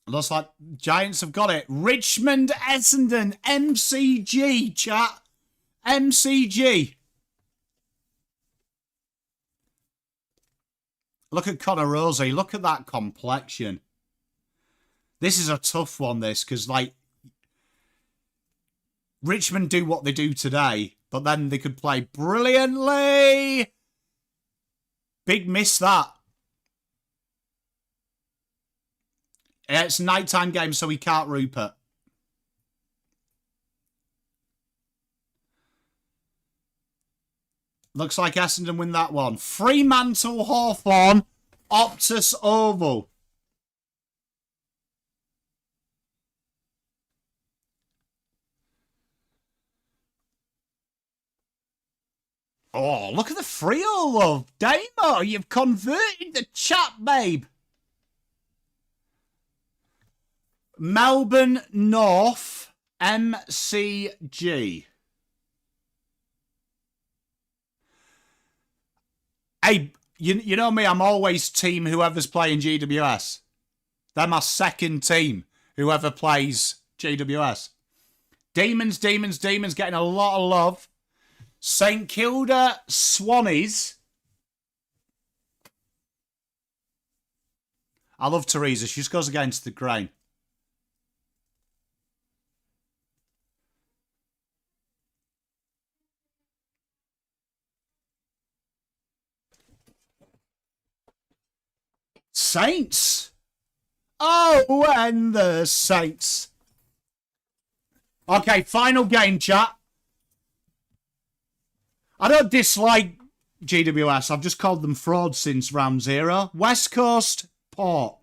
Looks like Giants have got it. Richmond Essendon. MCG, chat. MCG. Look at Connor Rosie. Look at that complexion. This is a tough one, this, because, like, Richmond do what they do today, but then they could play brilliantly. Big miss, that. Yeah, it's a nighttime game, so we can't Rupert. Looks like Essendon win that one. Fremantle Hawthorn, Optus Oval. Oh, look at the Frio, love. Damo, you've converted the chat, babe. Melbourne North, MCG. Hey, you know me, I'm always team whoever's playing GWS. They're my second team, whoever plays GWS. Demons getting a lot of love. St Kilda Swannies. I love Teresa. She just goes against the grain. Saints. Oh, and the Saints. Okay, final game, chat. I don't dislike GWS. I've just called them frauds since round 0. West Coast, Port.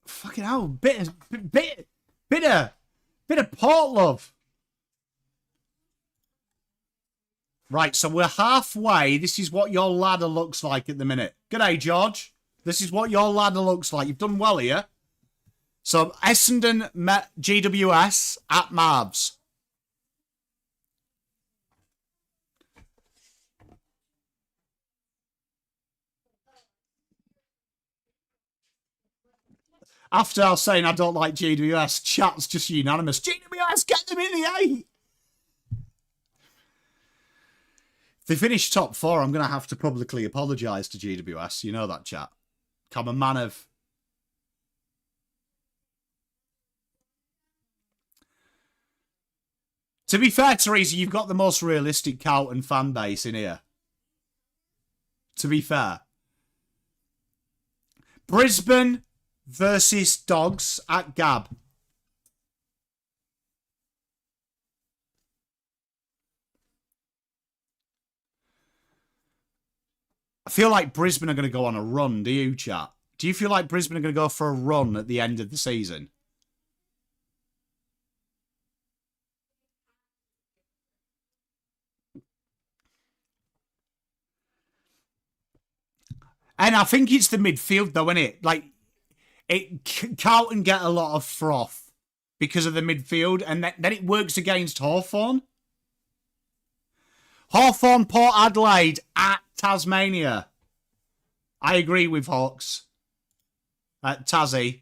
Fucking hell, bit of Port love. Right, so we're halfway. This is what your ladder looks like at the minute. G'day, George. This is what your ladder looks like. You've done well here. So, Essendon met GWS at Marbs. After I was saying I don't like GWS, chat's just unanimous. GWS, get them in the 8! If they finish top 4, I'm going to have to publicly apologise to GWS. You know that, chat. I'm a man of... To be fair, Teresa, you've got the most realistic Carlton fan base in here. To be fair. Brisbane versus Dogs at Gab. I feel like Brisbane are going to go on a run, do you, chat? Do you feel like Brisbane are going to go for a run at the end of the season? And I think it's the midfield, though, isn't it? Like, Carlton get a lot of froth because of the midfield, and then it works against Hawthorn. Hawthorn, Port Adelaide at Tasmania. I agree with Hawks. At Tassie.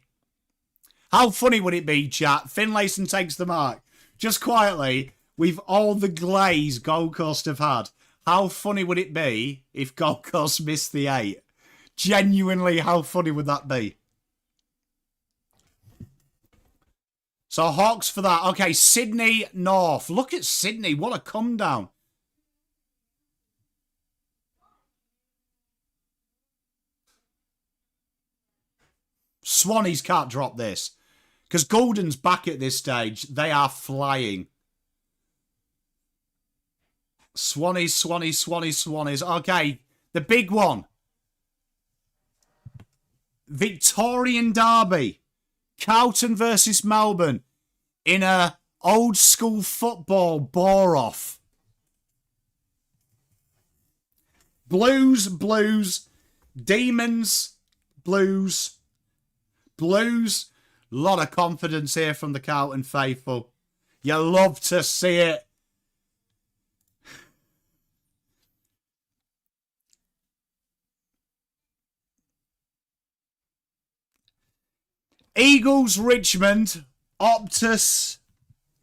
How funny would it be, chat? Finlayson takes the mark. Just quietly, with all the glaze Gold Coast have had, how funny would it be if Gold Coast missed the 8? Genuinely, how funny would that be? So Hawks for that. Okay, Sydney North. Look at Sydney. What a come down. Swannies can't drop this. Because Golden's back at this stage. They are flying. Swannies, Swannies, Swannies, Swannies. Okay, the big one. Victorian Derby. Carlton versus Melbourne. In a old school football bore-off. Blues, Blues. Demons, Blues. Blues. A lot of confidence here from the Carlton faithful. You love to see it. Eagles, Richmond. Optus.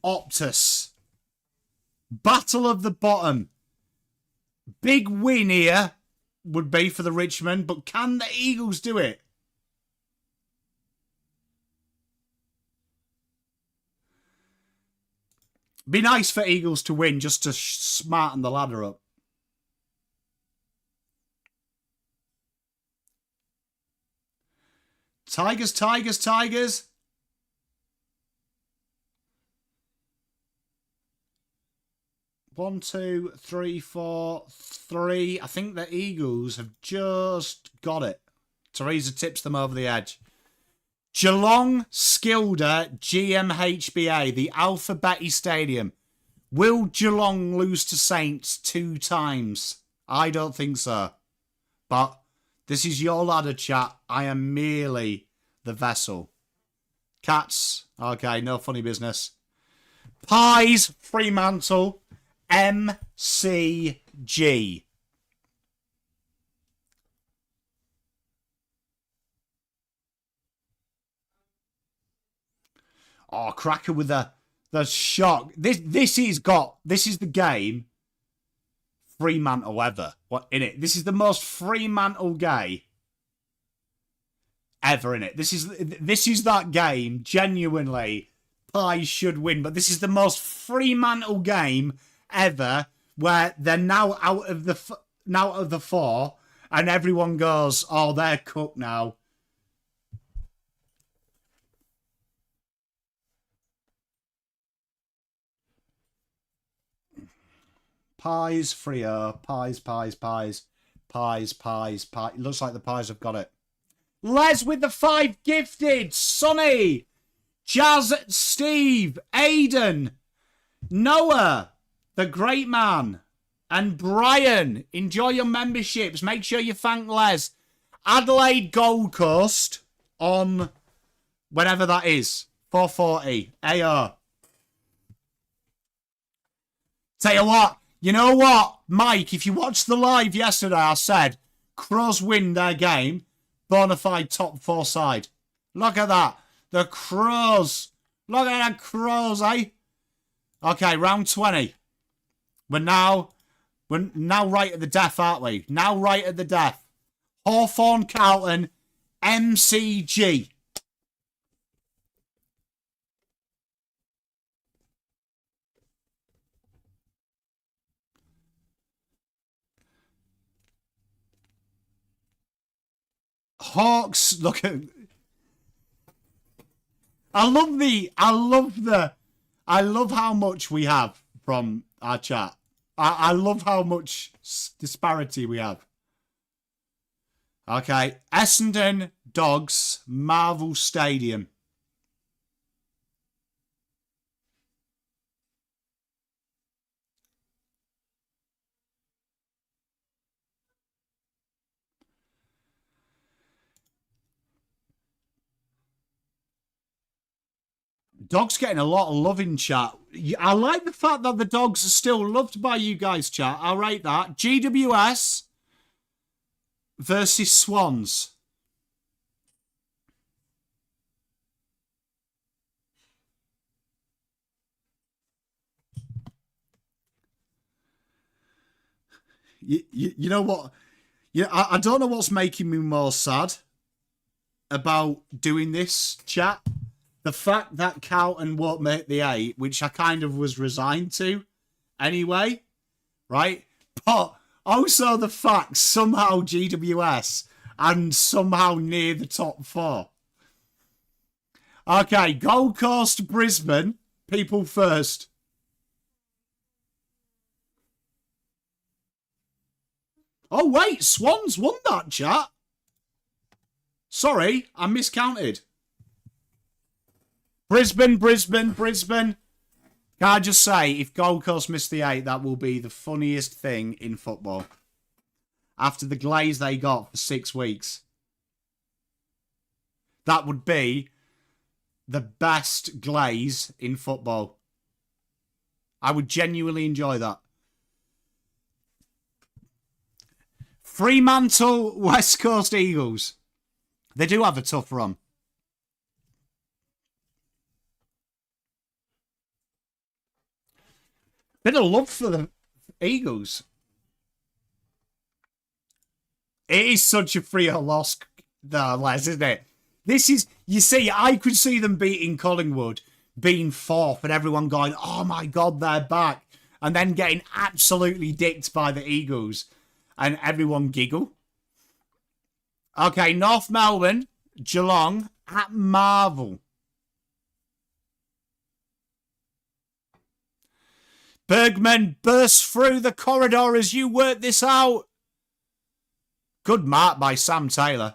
Optus. Battle of the bottom. Big win here would be for the Richmond, but can the Eagles do it? Be nice for Eagles to win just to smarten the ladder up. Tigers, Tigers, Tigers. One, two, three, four, three. I think the Eagles have just got it. Teresa tips them over the edge. Geelong, Skilda, GMHBA, the Alpha Betty Stadium. Will Geelong lose to Saints 2 times? I don't think so. But this is your ladder, chat. I am merely the vessel. Cats. Okay, no funny business. Pies, Fremantle, MCG. Oh, Cracker with the shock. This is the game Fremantle ever. What in it? This is the most Fremantle gay ever in it. This is that game. Genuinely, Pies should win, but this is the most Fremantle game ever, where they're now out of the four, and everyone goes, "Oh, they're cooked now." Pies, Freo, pies, pies, pies, pies, pies, pies. Looks like the Pies have got it. Les with the 5 gifted. Sonny, Jazz, Steve, Aiden, Noah, the great man, and Brian. Enjoy your memberships. Make sure you thank Les. Adelaide Gold Coast on whatever that is. 440 AR. Tell you what. You know what, Mike, if you watched the live yesterday, I said Crows win their game, bona fide top 4 side. Look at that. The Crows. Look at that Crows, eh? Okay, round 20. We're now right at the death, aren't we? Now right at the death. Hawthorn, Carlton, MCG. Hawks, look at. I love how much we have from our chat. I love how much disparity we have. Okay, Essendon Dogs, Marvel Stadium. Dogs getting a lot of love in chat. I like the fact that the Dogs are still loved by you guys, chat. I'll rate that. GWS versus Swans. You know what? Yeah, I don't know what's making me more sad about doing this, chat. The fact that Carlton won't make the 8, which I kind of was resigned to anyway, right? But also the fact somehow GWS and somehow near the top 4. Okay, Gold Coast, Brisbane, people first. Oh, wait, Swans won that, chat. Sorry, I miscounted. Brisbane. Can I just say, if Gold Coast miss the 8, that will be the funniest thing in football. After the glaze they got for 6 weeks. That would be the best glaze in football. I would genuinely enjoy that. Fremantle, West Coast Eagles. They do have a tough run. Bit of love for the Eagles. It is such a free or loss, Les, isn't it? This is, you see, I could see them beating Collingwood, being 4th, and everyone going, oh my God, they're back. And then getting absolutely dicked by the Eagles. And everyone giggle. Okay, North Melbourne, Geelong at Marvel. Bergman bursts through the corridor as you work this out. Good mark by Sam Taylor.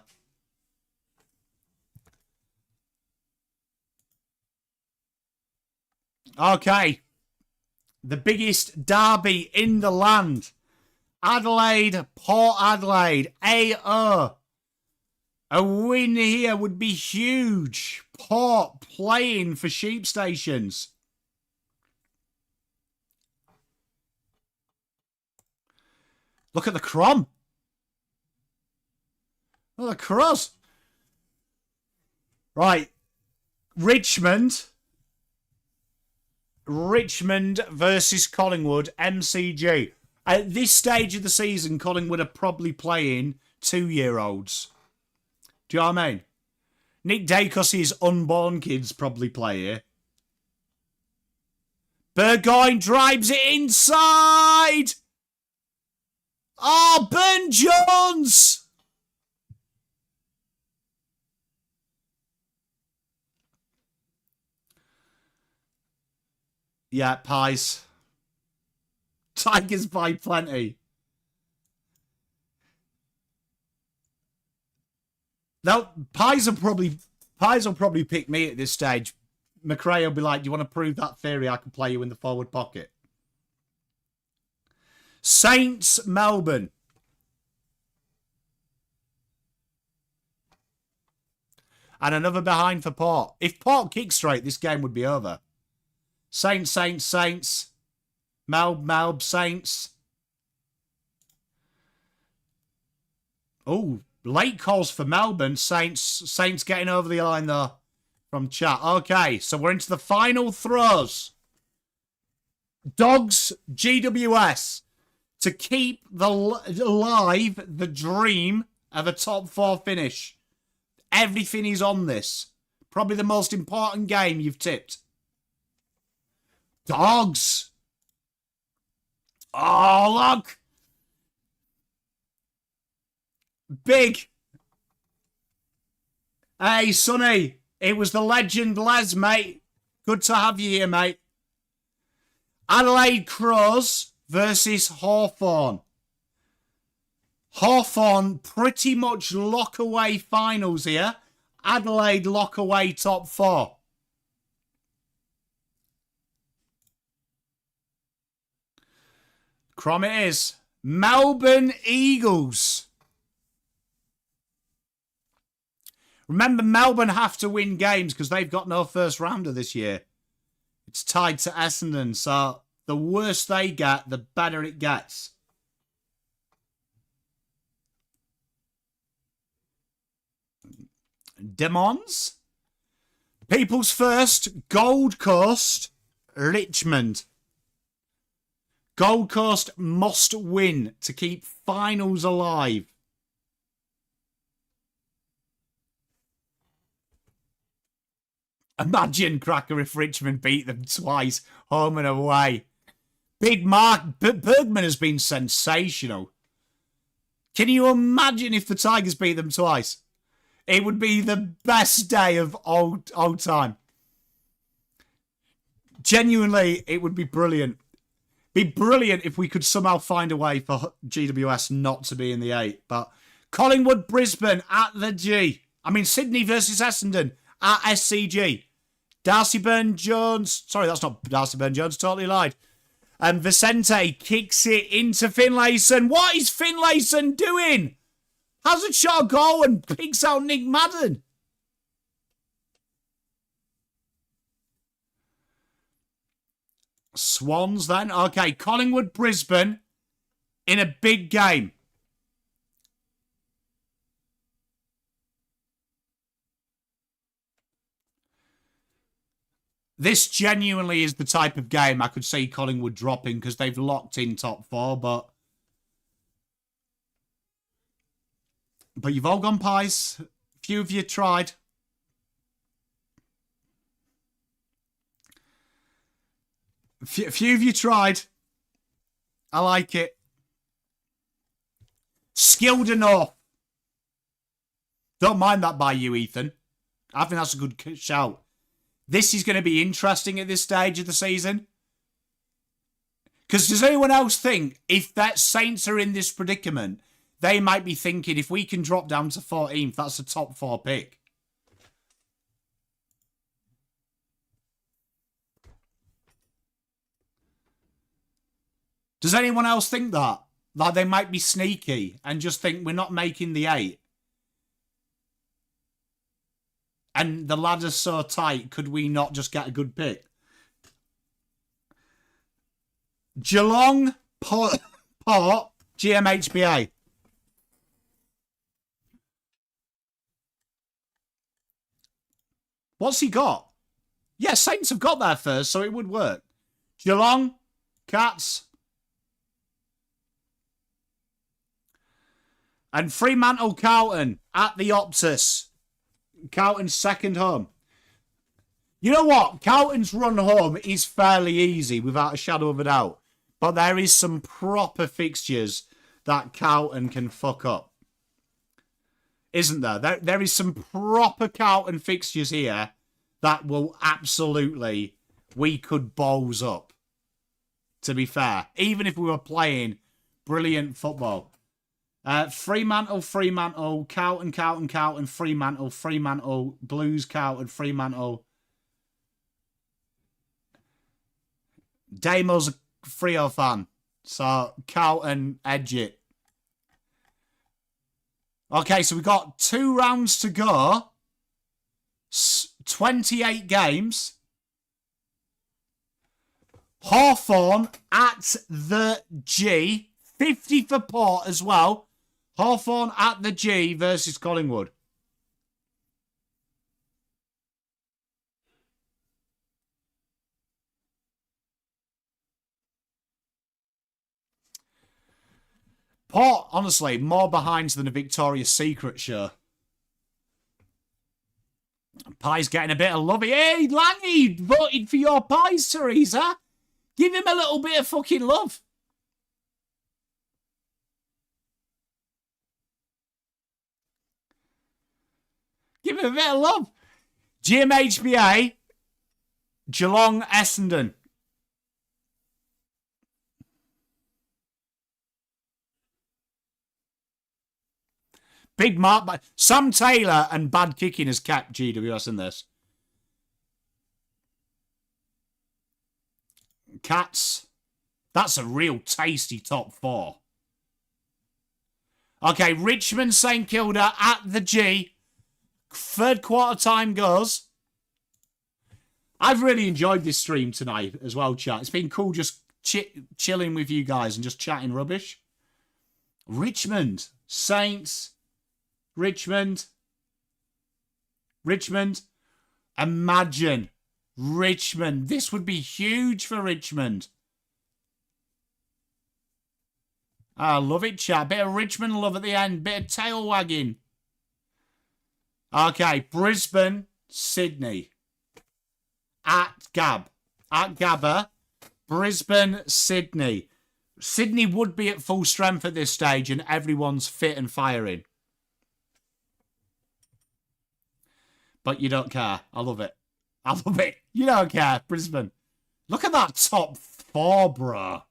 Okay. The biggest derby in the land. Adelaide, Port Adelaide, AO. A win here would be huge. Port playing for sheep stations. Look at the Crom. Oh, the Cross. Right. Richmond versus Collingwood, MCG. At this stage of the season, Collingwood are probably playing 2-year-olds. Do you know what I mean? Nick Dacos' unborn kids probably play here. Burgoyne drives it inside! Oh, Burn Jones! Yeah, Pies. Tigers by plenty. No, Pies will probably pick me at this stage. McRae will be like, do you want to prove that theory? I can play you in the forward pocket. Saints, Melbourne. And another behind for Port. If Port kick straight, this game would be over. Saints. Melb, Saints. Oh, late calls for Melbourne. Saints getting over the line though from chat. Okay, so we're into the final throws. Dogs, GWS. To keep alive the dream of a top 4 finish. Everything is on this. Probably the most important game you've tipped. Dogs. Oh, look. Big. Hey, Sonny. It was the legend Les, mate. Good to have you here, mate. Adelaide Crows versus Hawthorn. Hawthorn pretty much lock away finals here. Adelaide lock away top 4. Crom it is. Melbourne Eagles. Remember, Melbourne have to win games because they've got no first rounder this year. It's tied to Essendon, so the worse they get, the better it gets. Demons. People's first. Gold Coast. Richmond. Gold Coast must win to keep finals alive. Imagine, Cracker, if Richmond beat them twice, home and away. Big Mark Bergman has been sensational. Can you imagine if the Tigers beat them twice? It would be the best day of all time. Genuinely, it would be brilliant. Be brilliant if we could somehow find a way for GWS not to be in the 8. But Collingwood, Brisbane at the G. Sydney versus Essendon at SCG. Darcy Byrne-Jones. Sorry, that's not Darcy Byrne-Jones. Totally lied. And Vicente kicks it into Finlayson. What is Finlayson doing? Hasn't shot a goal and picks out Nick Madden. Swans then. Okay, Collingwood, Brisbane in a big game. This genuinely is the type of game I could see Collingwood dropping because they've locked in top 4, but you've all gone pies. Few of you tried. Few of you tried. I like it. Skilled enough. Don't mind that by you, Ethan. I think that's a good shout. This is going to be interesting at this stage of the season. Because does anyone else think if that Saints are in this predicament, they might be thinking if we can drop down to 14th, that's a top 4 pick. Does anyone else think that? Like they might be sneaky and just think we're not making the 8. And the ladder's so tight, could we not just get a good pick? Geelong, Port, GMHBA. What's he got? Yeah, Saints have got there first, so it would work. Geelong, Cats. And Fremantle Carlton at the Optus. Carlton's second home. You know what? Carlton's run home is fairly easy, without a shadow of a doubt. But there is some proper fixtures that Carlton can fuck up. Isn't there? There is some proper Carlton fixtures here that will absolutely, we could balls up. To be fair. Even if we were playing brilliant football. Fremantle, Carlton, Fremantle, Blues, Carlton, Fremantle. Damo's a Freo fan, so Carlton edge it. Okay, so we've got 2 rounds to go. 28 games. Hawthorn at the G. 50 for Port as well. Hawthorn at the G versus Collingwood. Port, honestly, more behinds than a Victoria's Secret show. Pie's getting a bit of love. Hey, Langy voted for your pies, Teresa. Give him a little bit of fucking love. Give him a bit of love. GMHBA, Geelong, Essendon. Big mark by Sam Taylor, and bad kicking has kept GWS in this. Cats. That's a real tasty top 4. Okay, Richmond, St Kilda at the G. Third quarter time goes. I've really enjoyed this stream tonight as well, chat. It's been cool just chilling with you guys and just chatting rubbish. Richmond, Saints, Richmond. Imagine Richmond. This would be huge for Richmond. I love it, chat. Bit of Richmond love at the end. Bit of tail wagging. Okay, Brisbane, Sydney. at Gabba, Brisbane, Sydney. Sydney would be at full strength at this stage and everyone's fit and firing. But you don't care. I love it. I love it. You don't care, Brisbane. Look at that top 4, bro.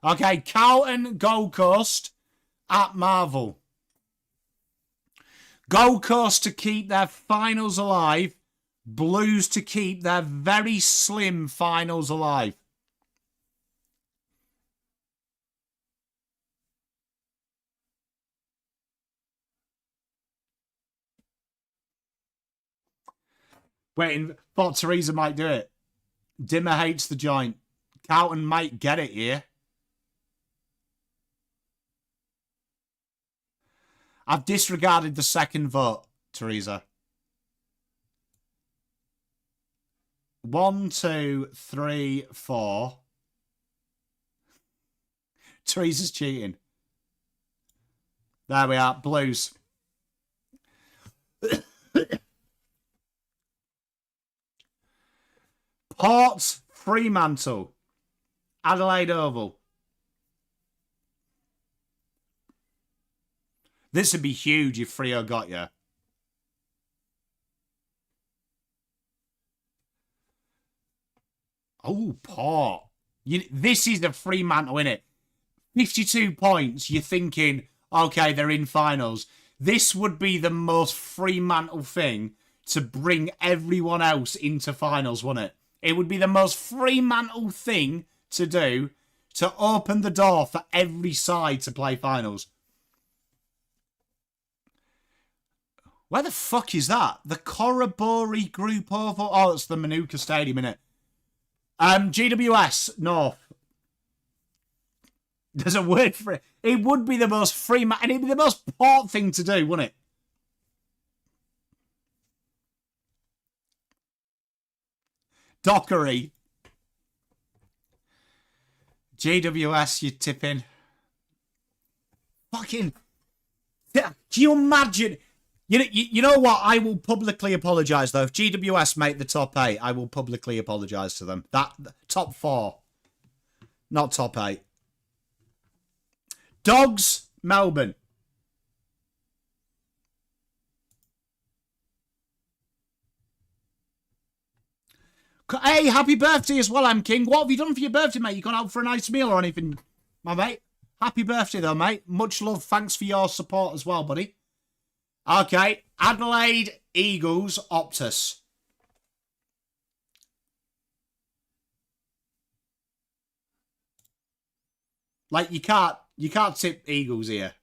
Okay, Carlton, Gold Coast at Marvel. Gold Coast to keep their finals alive. Blues to keep their very slim finals alive. Waiting, thought Teresa might do it. Dimmer hates the joint. Carlton might get it here. I've disregarded the second vote, Teresa. 1, 2, 3, 4. Teresa's cheating. There we are. Blues. Port, Fremantle. Adelaide Oval. This would be huge if Freo got you. Oh, Port. This is the Fremantle, innit? 52 points. You're thinking, okay, they're in finals. This would be the most Fremantle thing to bring everyone else into finals, wouldn't it? It would be the most Fremantle thing to do to open the door for every side to play finals. Where the fuck is that? The Corroboree Group Oval? Oh, it's the Manuka Stadium, innit? GWS, North. There's a word for it. It would be the most Fremantle, and it'd be the most Port thing to do, wouldn't it? Dockery. GWS, you're tipping. Fucking. Do you imagine? You know what? I will publicly apologise, though. If GWS make the top 8, I will publicly apologise to them. That top 4. Not top 8. Dogs, Melbourne. Hey, happy birthday as well, I'm King. What have you done for your birthday, mate? You gone out for a nice meal or anything, my mate? Happy birthday, though, mate. Much love. Thanks for your support as well, buddy. Okay, Adelaide, Eagles, Optus. Like, you can't tip Eagles here.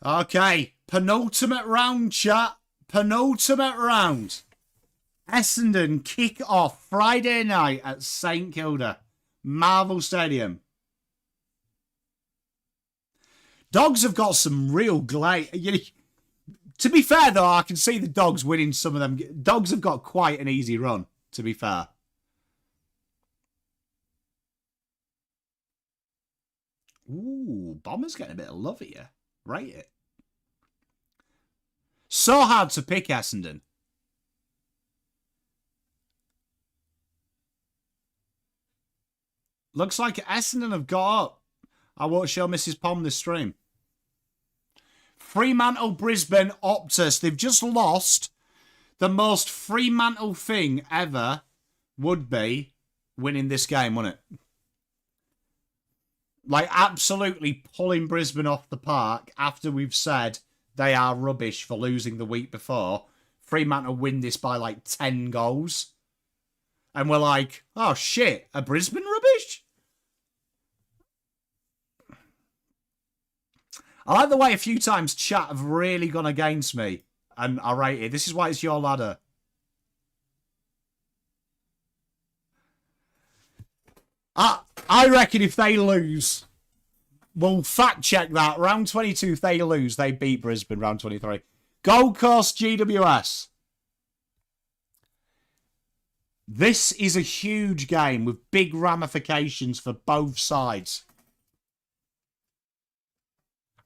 Okay, penultimate round, chat. Penultimate round. Essendon kick off Friday night at St Kilda. Marvel Stadium. Dogs have got some real glaze. To be fair, though, I can see the Dogs winning some of them. Dogs have got quite an easy run, to be fair. Ooh, Bomber's getting a bit of love here. Rate it. So hard to pick Essendon. Looks like Essendon have got up. I won't show Mrs. Pom this stream. Fremantle, Brisbane, Optus. They've just lost. The most Fremantle thing ever would be winning this game, wouldn't it? Like, absolutely pulling Brisbane off the park after we've said they are rubbish for losing the week before. Fremantle win this by like 10 goals. And we're like, oh shit, are Brisbane rubbish? I like the way a few times chat have really gone against me. And I rate it. This is why it's your ladder. I reckon if they lose, we'll fact check that. Round 22, if they lose, they beat Brisbane. Round 23. Gold Coast, GWS. This is a huge game with big ramifications for both sides.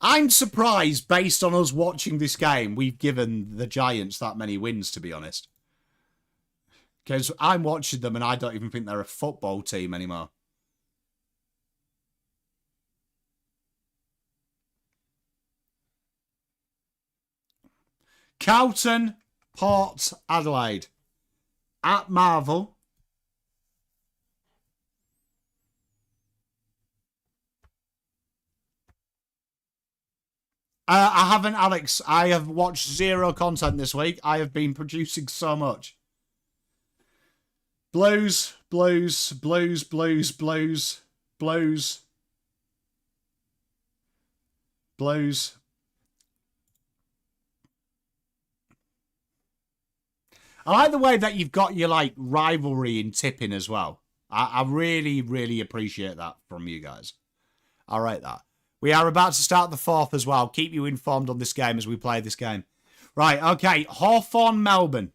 I'm surprised, based on us watching this game, we've given the Giants that many wins, to be honest. Because I'm watching them and I don't even think they're a football team anymore. Carlton, Port Adelaide. At Marvel. I haven't, Alex. I have watched zero content this week. I have been producing so much. Blues, blues, blues, blues, blues, blues, blues. I like the way that you've got your like rivalry in tipping as well. I really, really appreciate that from you guys. I rate that. We are about to start the fourth as well. Keep you informed on this game as we play this game. Right, okay. Hawthorn, Melbourne.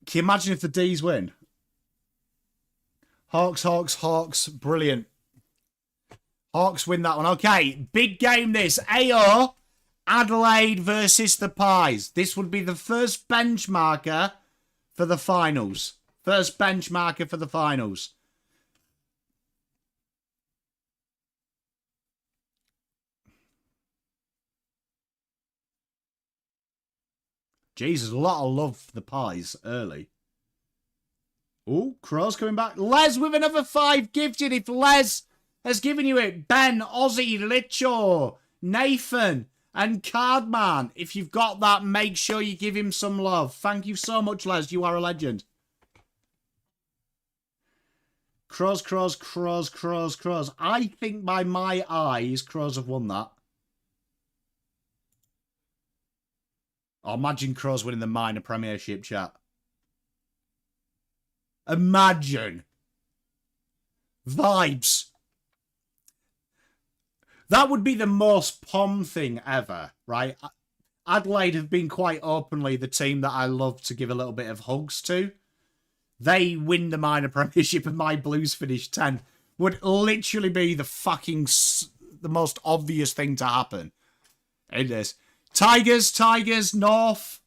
Can you imagine if the D's win? Hawks, Hawks, Hawks. Brilliant. Hawks win that one. Okay, big game this. AO, Adelaide versus the Pies. This would be the first benchmarker for the finals. First benchmarker for the finals. Jesus, a lot of love for the Pies early. Oh, Crow's coming back. Les with another 5 gifted. If Les has given you it, Ben, Ozzy, Licho, Nathan, and Cardman. If you've got that, make sure you give him some love. Thank you so much, Les. You are a legend. Crows, Crows, Crows, Crows, Crows. I think by my eyes, Crows have won that. Oh, imagine Crows winning the minor premiership, chat. Imagine. Vibes. That would be the most Pom thing ever, right? Adelaide have been quite openly the team that I love to give a little bit of hugs to. They win the minor premiership and my Blues finish 10th. Would literally be the fucking... the most obvious thing to happen. It is. Tigers, Tigers, North.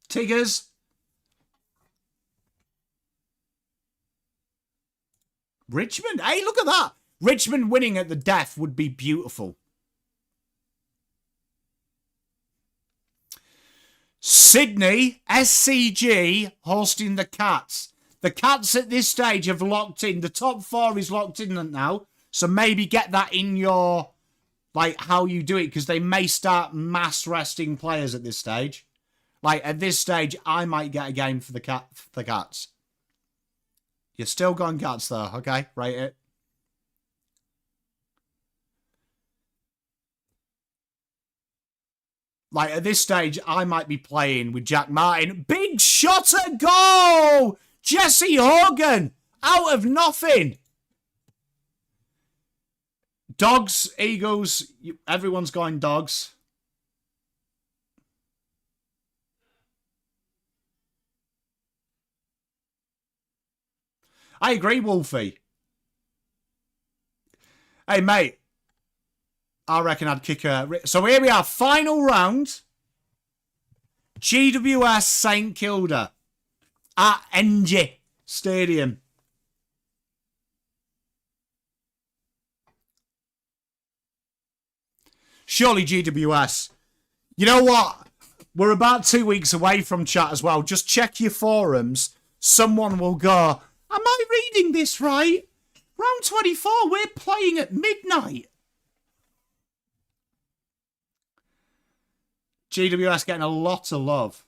Tigers. Richmond. Hey, look at that. Richmond winning at the death would be beautiful. Sydney, SCG, hosting the Cats. The Cats at this stage have locked in. The top 4 is locked in now. So maybe get that in your, like, how you do it. Because they may start mass resting players at this stage. Like, at this stage, I might get a game for the Cats. You're still going Cats, though. Okay, rate it. Like, at this stage, I might be playing with Jack Martin. Big shot at goal! Jesse Hogan! Out of nothing! Dogs, Eagles, everyone's going Dogs. I agree, Wolfie. Hey, mate. I reckon I'd kick a... So here we are, final round. GWS St Kilda at NG Stadium. Surely GWS. You know what? We're about 2 weeks away from chat as well. Just check your forums. Someone will go, am I reading this right? Round 24, we're playing at midnight. GWS getting a lot of love.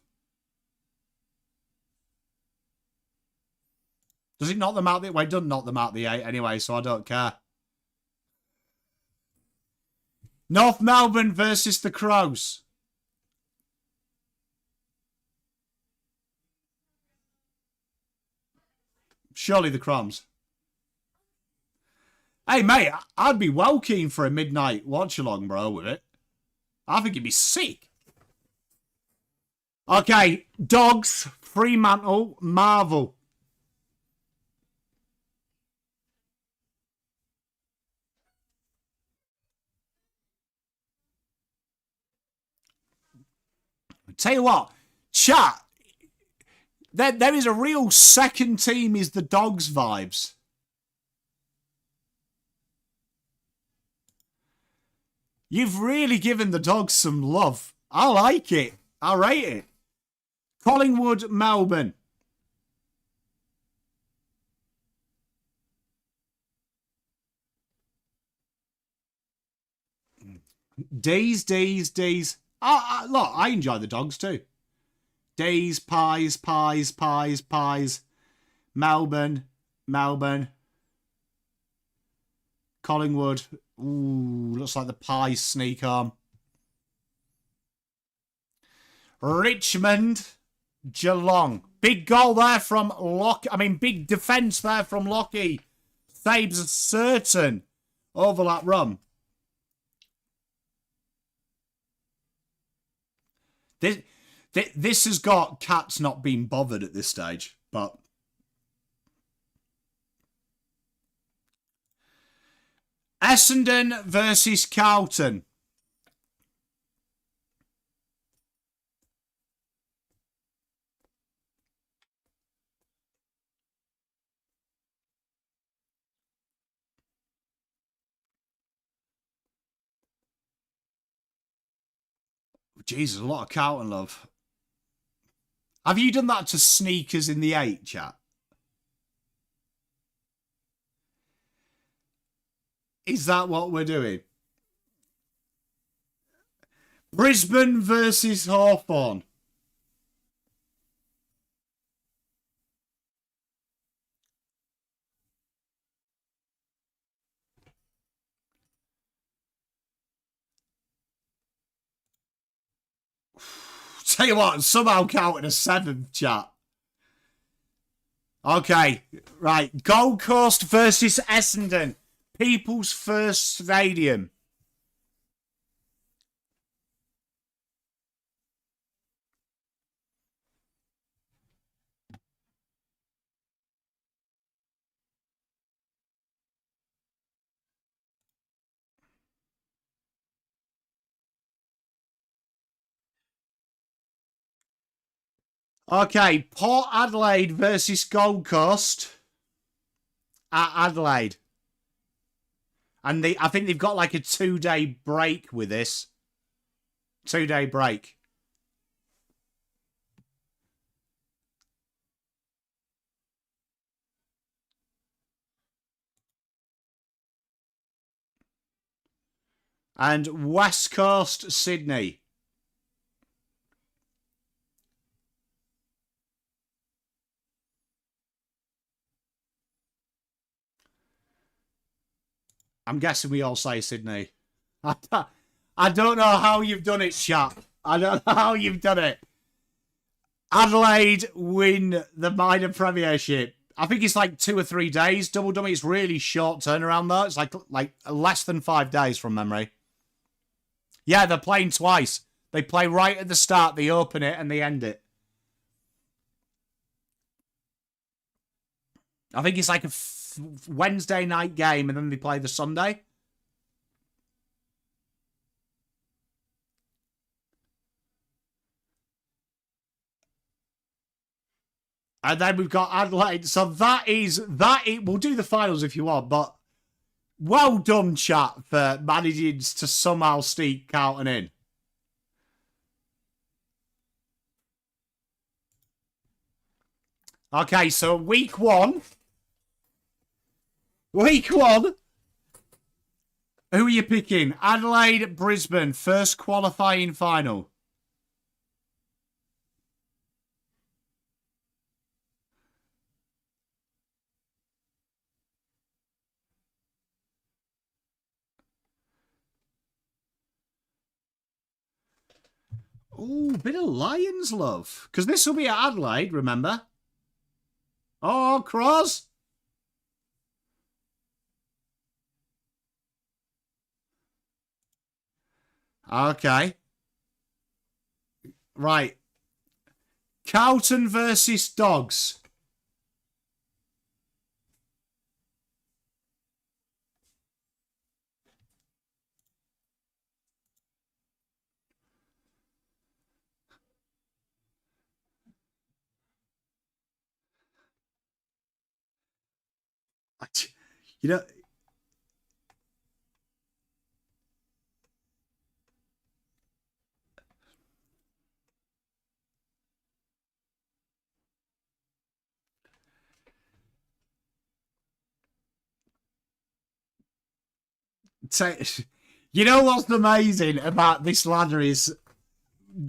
Does it knock them out the... Well, it doesn't knock them out the 8 anyway, so I don't care. North Melbourne versus the Crows. Surely the Crumbs. Hey, mate, I'd be well keen for a midnight watch-along, bro, with it. I think it'd be sick. Okay, Dogs, Fremantle, Marvel. Tell you what, chat, there is a real second team is the Dogs vibes. You've really given the Dogs some love. I like it. I rate it. Collingwood, Melbourne. D's. Look, I enjoy the Dogs too. D's, pies. Melbourne. Collingwood. Ooh, looks like the pies sneak on. Richmond, Geelong. Big goal there from big defence there from Lockie. Saves a certain overlap run. This has got Cats not being bothered at this stage, but Essendon versus Carlton. Jesus, a lot of Carlton love. Have you done that to sneakers in the 8, chat? Is that what we're doing? Brisbane versus Hawthorn. Tell you what, somehow counted a 7, chat. Okay, right. Gold Coast versus Essendon. People's First Stadium. Okay, Port Adelaide versus Gold Coast at Adelaide. And I think they've got like a 2-day break with this. 2-day break. And West Coast, Sydney. I'm guessing we all say Sydney. I don't know how you've done it, chap. I don't know how you've done it. Adelaide win the minor premiership. I think it's like 2 or 3 days. Double dummy. It's really short turnaround though. It's like less than 5 days from memory. Yeah, they're playing twice. They play right at the start. They open it and they end it. I think it's like a Wednesday night game and then they play the Sunday. And then we've got Adelaide. So that is. We'll do the finals if you want, but well done, chat, for managing to somehow sneak Carlton in. Okay, so week one. Week one. Who are you picking? Adelaide, Brisbane, first qualifying final. Oh, bit of Lions love. Because this will be at Adelaide, remember? Oh, Cross. Okay. Right. Carlton versus Dogs. You know, you know what's amazing about this ladder is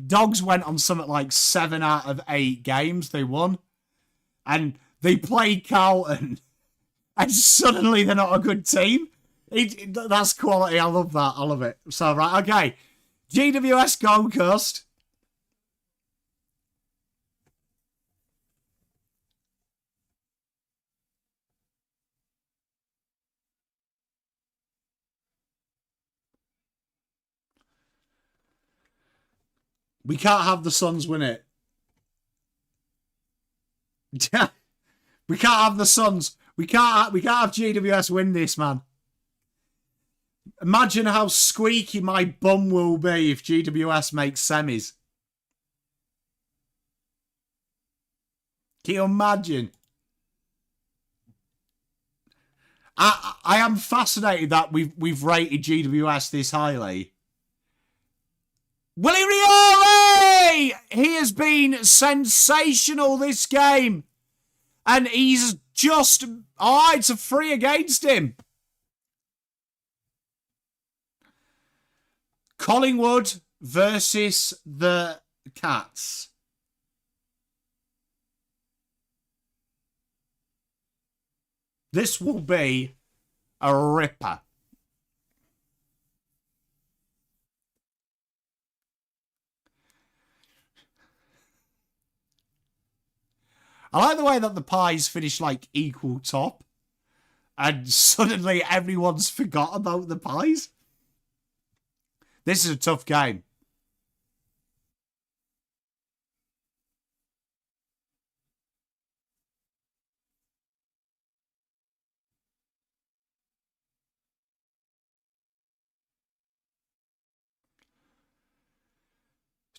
Dogs went on something like 7 out of 8 games they won, and they played Carlton, and suddenly they're not a good team. That's quality. I love that. I love it. So, right, okay. GWS Gold Coast. We can't have the Suns win it. We can't have the Suns. We can't have GWS win this, man. Imagine how squeaky my bum will be if GWS makes semis. Can you imagine? I am fascinated that we've rated GWS this highly. Willie Rioli! He has been sensational this game. And he's just... Oh, it's a free against him. Collingwood versus the Cats. This will be a ripper. I like the way that the Pies finish like equal top. And suddenly everyone's forgot about the Pies. This is a tough game.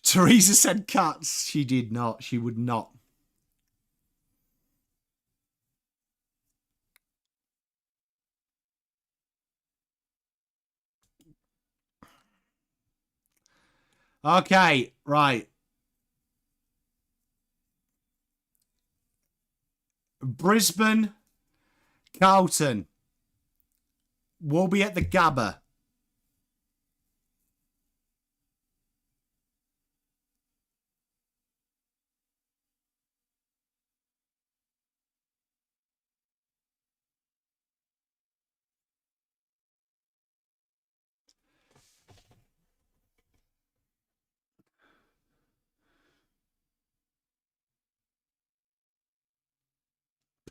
Teresa said Cats. She did not. She would not. Okay, right. Brisbane, Carlton. We'll be at the Gabba.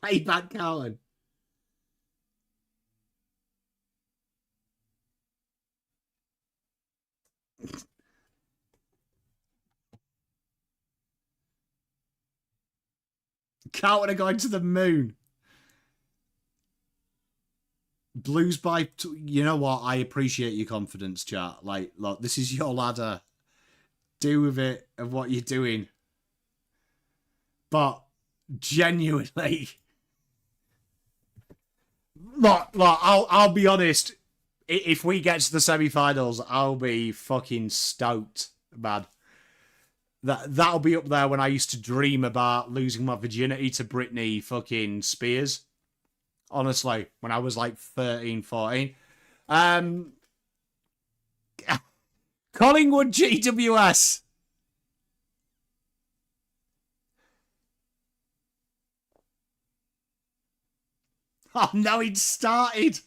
Payback Carlton. Carlton are going to the moon. Blues by... You know what? I appreciate your confidence, chat. Like, look, this is your ladder. Do with it of what you're doing. But genuinely... Look, I'll be honest. If we get to the semi-finals, I'll be fucking stoked, man. That'll be up there when I used to dream about losing my virginity to Britney fucking Spears. Honestly, when I was like 13, 14. Collingwood GWS. Oh no, it started.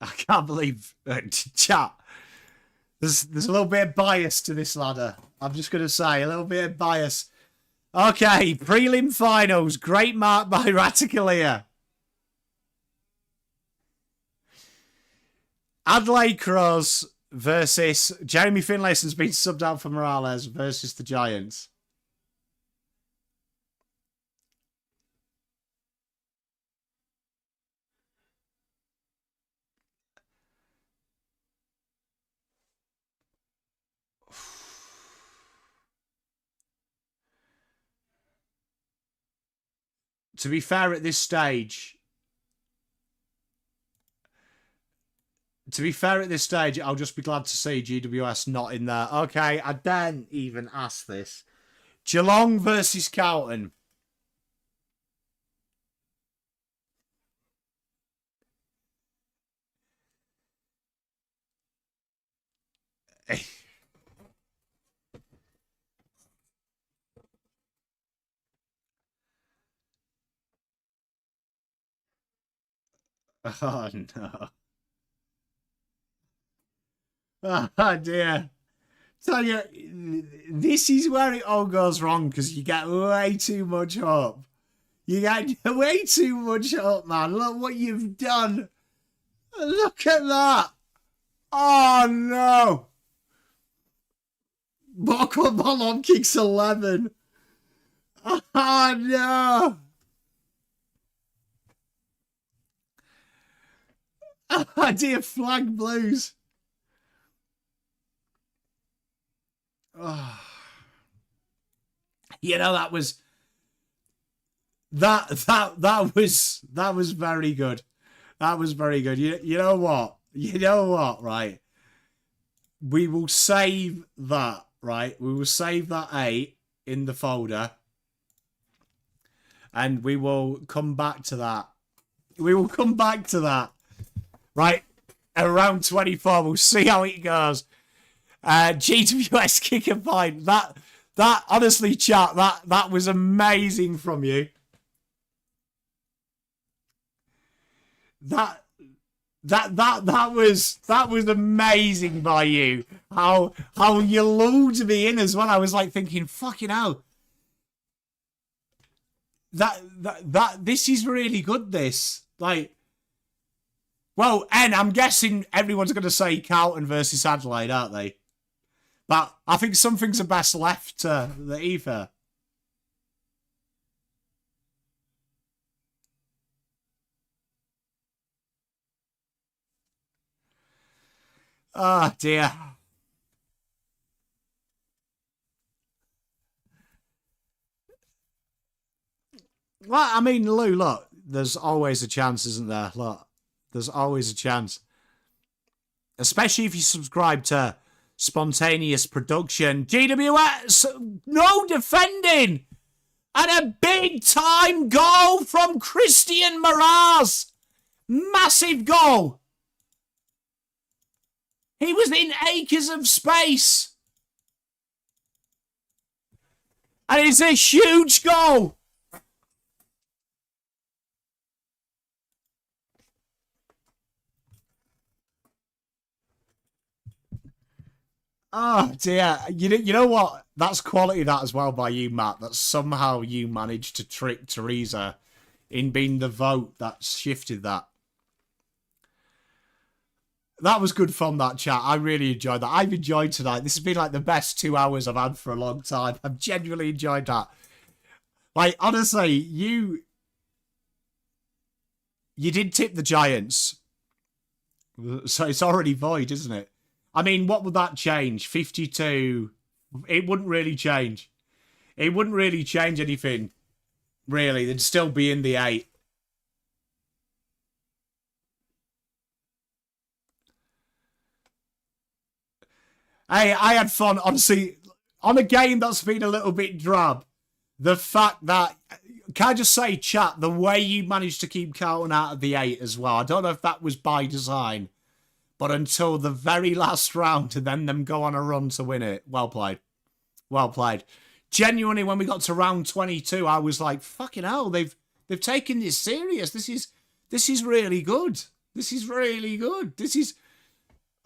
I can't believe chat. There's a little bit of bias to this ladder. I'm just going to say a little bit of bias. Okay, prelim finals. Great mark by Ratikalia. Adelaide Crows versus Jeremy Finlayson's been subbed out for Morales versus the Giants. To be fair, at this stage, I'll just be glad to see GWS not in there. Okay, I didn't even ask this. Geelong versus Carlton. Oh, no. Oh, dear. Tell you, this is where it all goes wrong because you get way too much hope. You get way too much hope, man. Look what you've done. Look at that. Oh, no. Boko Ballon kicks 11. Oh, no. Oh, dear, flag blues. Oh. You know, that was very good. That was very good. You know what? Right? We will save that, right? We will save that 8 in the folder. And we will come back to that. Right? Around 24. We'll see how it goes. GWS kick a point. That honestly, chat, that was amazing from you. That was amazing by you. How you lulled me in as well. I was like thinking, fucking hell. This is really good, this. Like, well, and I'm guessing everyone's going to say Carlton versus Adelaide, aren't they? But I think some things are best left to the ether. Oh, dear. Well, I mean, Lou, look, there's always a chance, isn't there? Look, there's always a chance. Especially if you subscribe to Spontaneous Production. GWS, no defending! And a big time goal from Christian Miraz. Massive goal. He was in acres of space. And it's a huge goal. Oh, dear. You know what? That's quality that as well by you, Matt. That somehow you managed to trick Teresa in being the vote that shifted that. That was good fun, that chat. I really enjoyed that. I've enjoyed tonight. This has been like the best 2 hours I've had for a long time. I've genuinely enjoyed that. Like, honestly, you did tip the Giants. So it's already void, isn't it? I mean, what would that change? 52. It wouldn't really change. It wouldn't really change anything. Really. They'd still be in the 8. Hey, I had fun, honestly, on a game that's been a little bit drab. The fact that, can I just say, chat, the way you managed to keep Carlton out of the 8 as well. I don't know if that was by design, but until the very last round and then them go on a run to win it. Well played. Well played. Genuinely, when we got to round 22, I was like, fucking hell, they've taken this serious. This is really good. This is really good.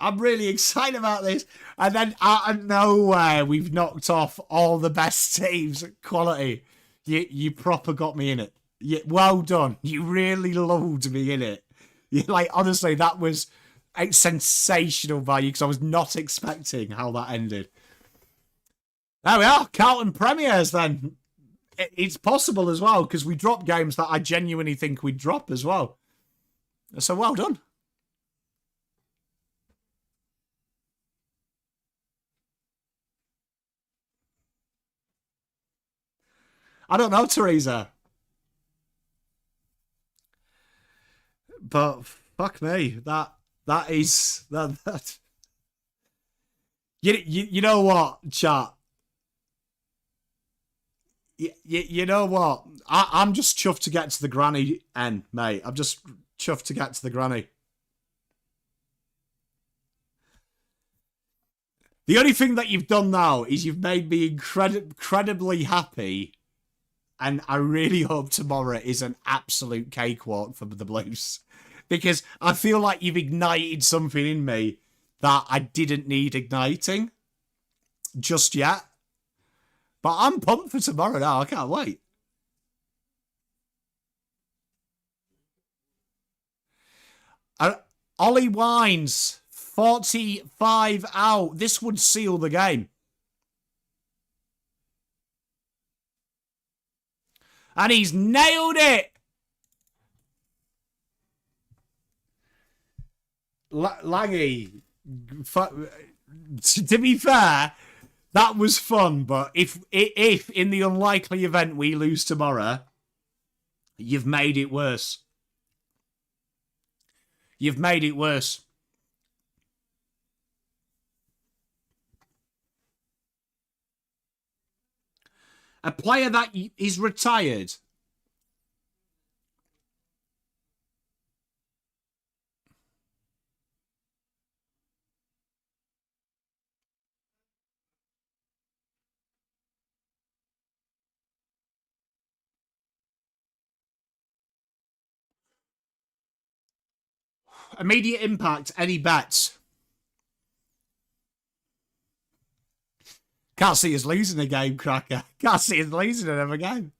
I'm really excited about this. And then out of nowhere, we've knocked off all the best teams at quality. You proper got me in it. Well done. You really lulled me in it. Like, honestly, that was a sensational value because I was not expecting how that ended. There we are. Carlton Premiers then. It's possible as well because we dropped games that I genuinely think we'd drop as well. So well done. I don't know, Teresa. But fuck me. That is that. You know what, chat? You know what? I'm just chuffed to get to the granny end, mate. I'm just chuffed to get to the granny. The only thing that you've done now is you've made me incredibly happy. And I really hope tomorrow is an absolute cakewalk for the Blues. Because I feel like you've ignited something in me that I didn't need igniting just yet. But I'm pumped for tomorrow now. I can't wait. Ollie Wines, 45 out. This would seal the game. And he's nailed it. Langy, to be fair, that was fun, but if in the unlikely event we lose tomorrow, you've made it worse. You've made it worse. A player that is retired. Immediate impact, any bets? Can't see us losing a game, Cracker. Can't see us losing another game.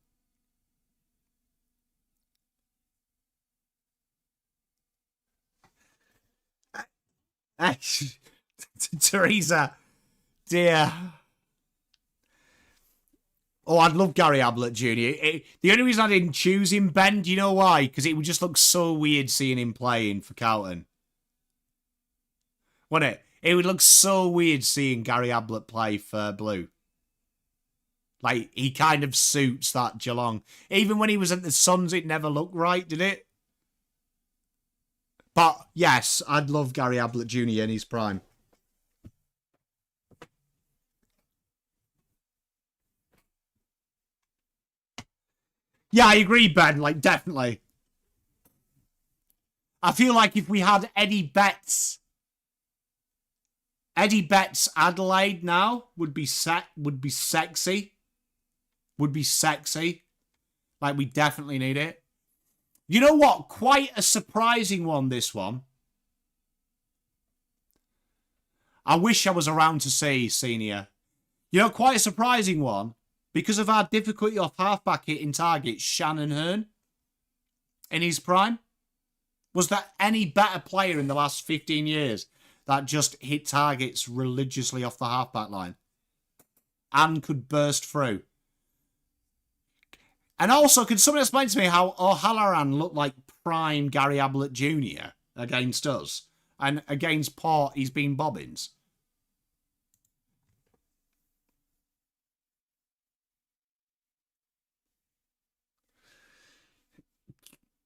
Teresa, dear. Oh, I'd love Gary Ablett Jr. The only reason I didn't choose him, Ben, do you know why? Because it would just look so weird seeing him playing for Carlton. Wouldn't it? It would look so weird seeing Gary Ablett play for Blue. Like, he kind of suits that Geelong. Even when he was at the Suns, it never looked right, did it? But, yes, I'd love Gary Ablett Jr. in his prime. Yeah, I agree, Ben. Like, definitely. I feel like if we had Eddie Betts Adelaide now would be sexy. Would be sexy. Like, we definitely need it. You know what? Quite a surprising one, this one. I wish I was around to see Senior. You know, quite a surprising one. Because of our difficulty off halfback hitting targets, Shannon Hearn in his prime. Was there any better player in the last 15 years that just hit targets religiously off the halfback line and could burst through? And also, can someone explain to me how O'Halloran looked like prime Gary Ablett Jr. against us? And against Port, he's been Bobbins.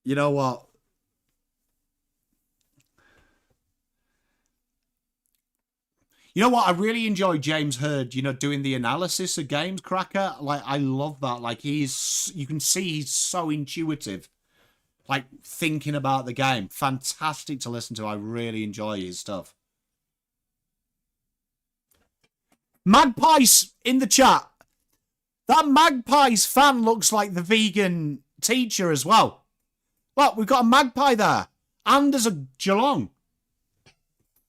You know what? You know what? I really enjoy James Hurd, you know, doing the analysis of games, Cracker. Like, I love that. Like, you can see he's so intuitive. Like, thinking about the game. Fantastic to listen to. I really enjoy his stuff. Magpies in the chat. That Magpies fan looks like the vegan teacher as well. Well, we've got a magpie there. And there's a Geelong.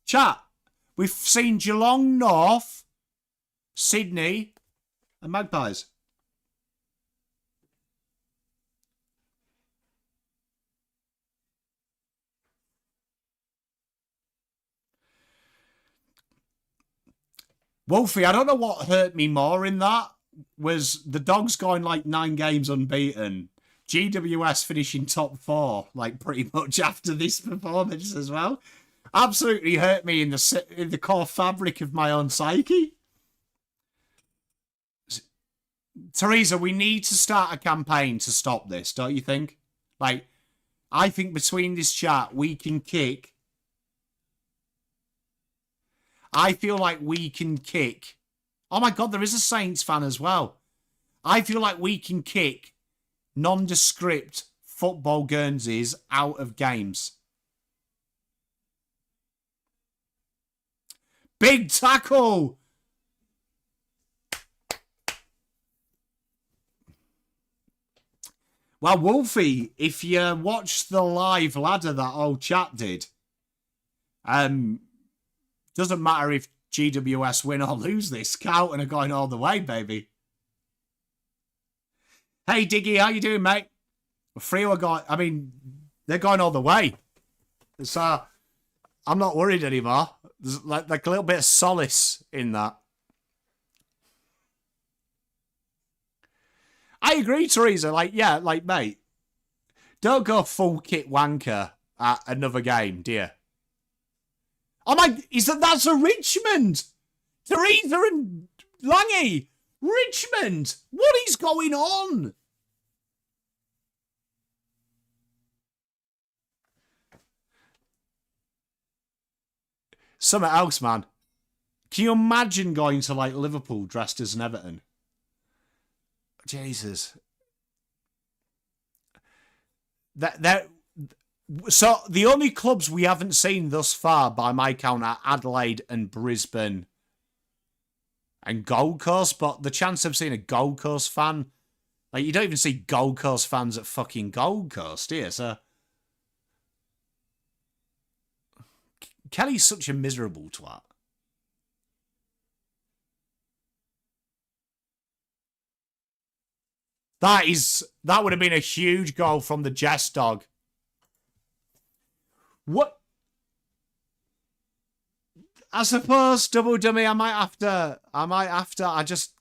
Chat, we've seen Geelong North, Sydney, and Magpies. Wolfie, I don't know what hurt me more in that was the Dogs going like 9 games unbeaten. GWS finishing top 4, like pretty much after this performance as well. Absolutely hurt me in the core fabric of my own psyche. Teresa, we need to start a campaign to stop this, don't you think? Like, I think between this chat, we can kick. I feel like we can kick. Oh my God, there is a Saints fan as well. I feel like we can kick nondescript football Guernseys out of games. Big tackle! Well, Wolfie, if you watch the live ladder that old chap did, doesn't matter if GWS win or lose this. Carlton are going all the way, baby. Hey, Diggy, how you doing, mate? Freo are going... I mean, they're going all the way. So, I'm not worried anymore. There's like a little bit of solace in that. I agree, Teresa. Like, yeah, like, mate, don't go full kit wanker at another game, dear. Oh my, that's a Richmond! Teresa and Langy! Richmond! What is going on? Something else, man. Can you imagine going to, like, Liverpool dressed as an Everton? Jesus. So, the only clubs we haven't seen thus far, by my count, are Adelaide and Brisbane and Gold Coast. But the chance of seeing a Gold Coast fan... Like, you don't even see Gold Coast fans at fucking Gold Coast, do you? So... Kelly's such a miserable twat. That would have been a huge goal from the Jess dog. What? I suppose double dummy. I just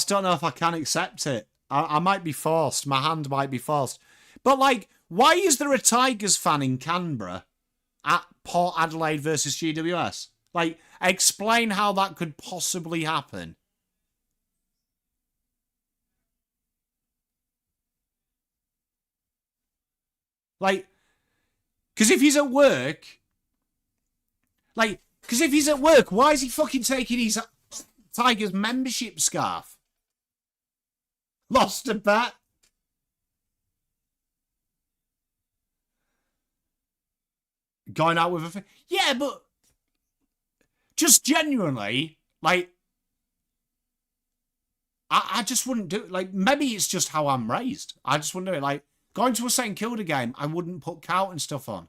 don't know if I can accept it. I might be forced. My hand might be forced. But like, why is there a Tigers fan in Canberra at Port Adelaide versus GWS? Like, explain how that could possibly happen. Like, because if he's at work, why is he fucking taking his Tigers membership scarf? Lost a bet. Going out with a... Yeah, but just genuinely, like, I just wouldn't do it. Like, maybe it's just how I'm raised. I just wouldn't do it. Like, going to a St Kilda game, I wouldn't put Carlton stuff on.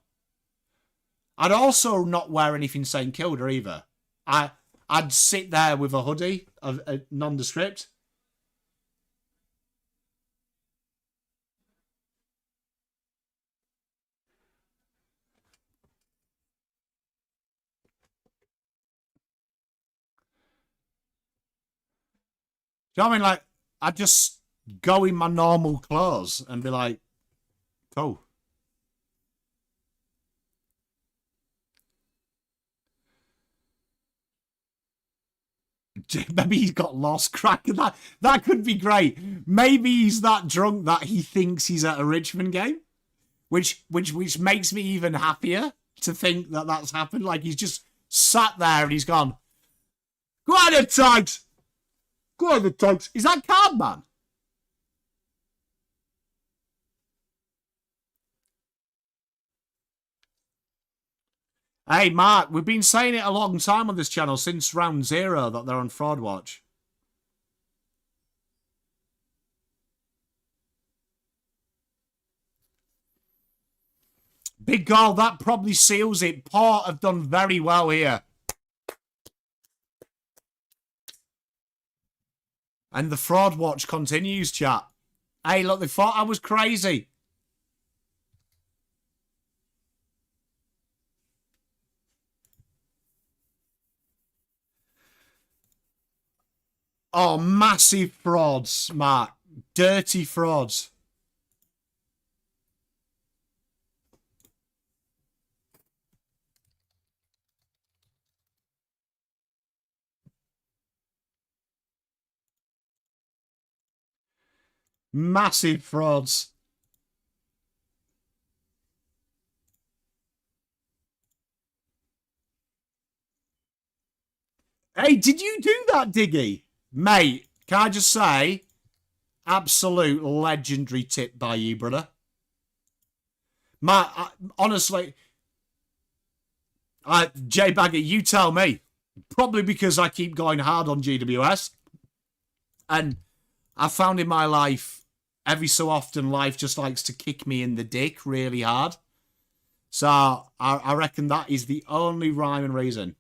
I'd also not wear anything St Kilda either. I'd sit there with a hoodie, a nondescript. Do you know what I mean? Like, I'd just go in my normal clothes and be like, cool. Maybe he's got lost crack. That could be great. Maybe he's that drunk that he thinks he's at a Richmond game, which makes me even happier to think that that's happened. Like, he's just sat there and he's gone, go on the Tags! Go on the Tags! Is that Cardman? Hey, Mark, we've been saying it a long time on this channel, since round 0, that they're on Fraud Watch. Big goal. That probably seals it. Port have done very well here. And the fraud watch continues, chat. Hey, look, they thought I was crazy. Oh, massive frauds, Mark. Dirty frauds. Massive frauds. Hey, did you do that, Diggy? Mate, can I just say, absolute legendary tip by you, brother. Honestly, J Bagger, you tell me. Probably because I keep going hard on GWS. And I found in my life, every so often, life just likes to kick me in the dick really hard. So I reckon that is the only rhyme and reason.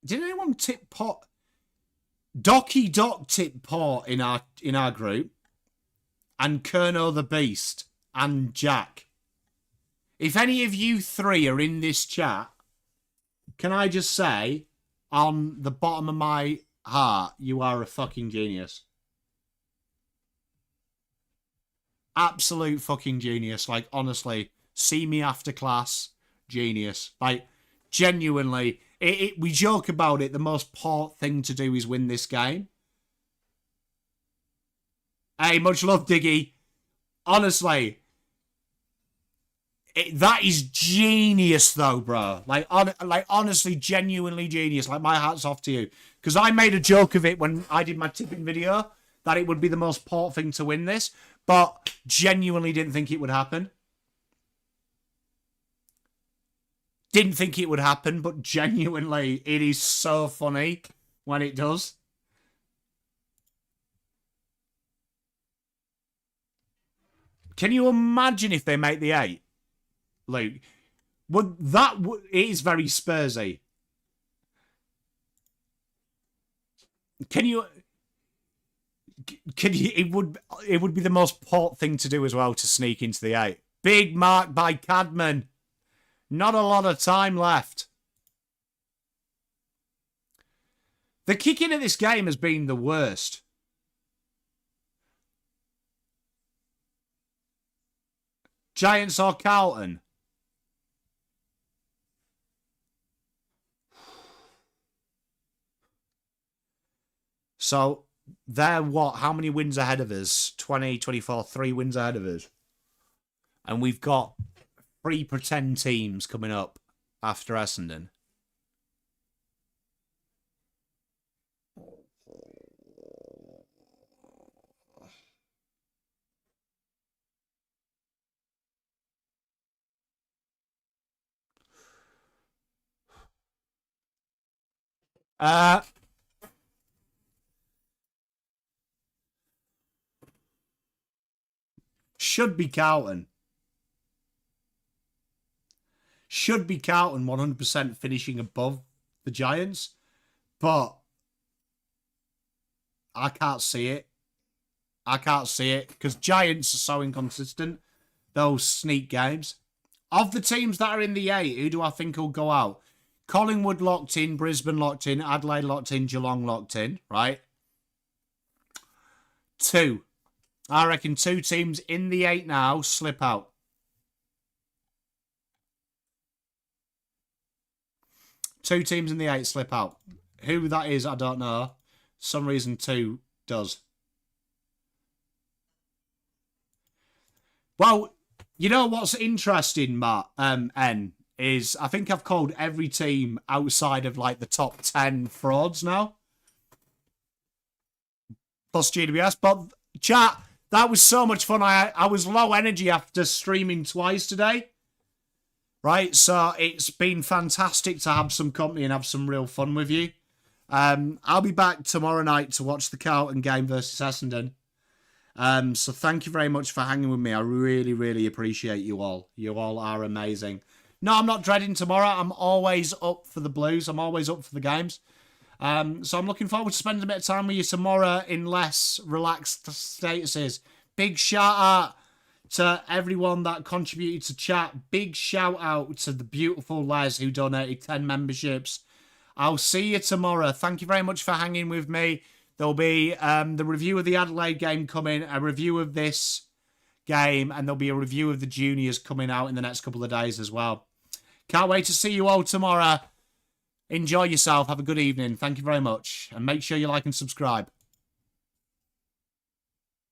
Did anyone tip Pot? Docky Doc tip Port in our group, and Kerno the Beast and Jack. If any of you three are in this chat, can I just say, on the bottom of my heart, you are a fucking genius. Absolute fucking genius. Like, honestly, see me after class, genius. Like, genuinely, we joke about it. The most Port thing to do is win this game. Hey, much love, Diggy. Honestly, that is genius, though, bro. Like honestly, genuinely genius. Like, my hat's off to you. Because I made a joke of it when I did my tipping video, that it would be the most Port thing to win this. But genuinely didn't think it would happen. Didn't think it would happen, but genuinely, it is so funny when it does. Can you imagine if they make the 8? Luke, it is very Spursy. It would be the most Port thing to do as well, to sneak into the 8. Big mark by Cadman. Not a lot of time left. The kicking of this game has been the worst. Giants or Carlton? So, they're what? How many wins ahead of us? 20, 24, 3 wins ahead of us. And we've got 3 pretend teams coming up after Essendon. Should be Carlton. Should be Carlton 100% finishing above the Giants. But I can't see it. I can't see it because Giants are so inconsistent. Those sneak games. Of the teams that are in the 8, who do I think will go out? Collingwood locked in, Brisbane locked in, Adelaide locked in, Geelong locked in, right? 2. I reckon 2 teams in the 8 now slip out. Two teams in the 8 slip out. Who that is, I don't know. Some reason 2 does. Well, you know what's interesting, Matt, N, is I think I've called every team outside of like the top 10 frauds now. Plus GWS. But chat, that was so much fun. I was low energy after streaming twice today. Right, so it's been fantastic to have some company and have some real fun with you. I'll be back tomorrow night to watch the Carlton game versus Essendon. So thank you very much for hanging with me. I really, really appreciate you all. You all are amazing. No, I'm not dreading tomorrow. I'm always up for the Blues. I'm always up for the games. So I'm looking forward to spending a bit of time with you tomorrow in less relaxed statuses. Big shout out to everyone that contributed to chat. Big shout out to the beautiful Les who donated 10 memberships. I'll see you tomorrow. Thank you very much for hanging with me. There'll be the review of the Adelaide game coming, a review of this game, and there'll be a review of the juniors coming out in the next couple of days as well. Can't wait to see you all tomorrow. Enjoy yourself. Have a good evening. Thank you very much. And make sure you like and subscribe.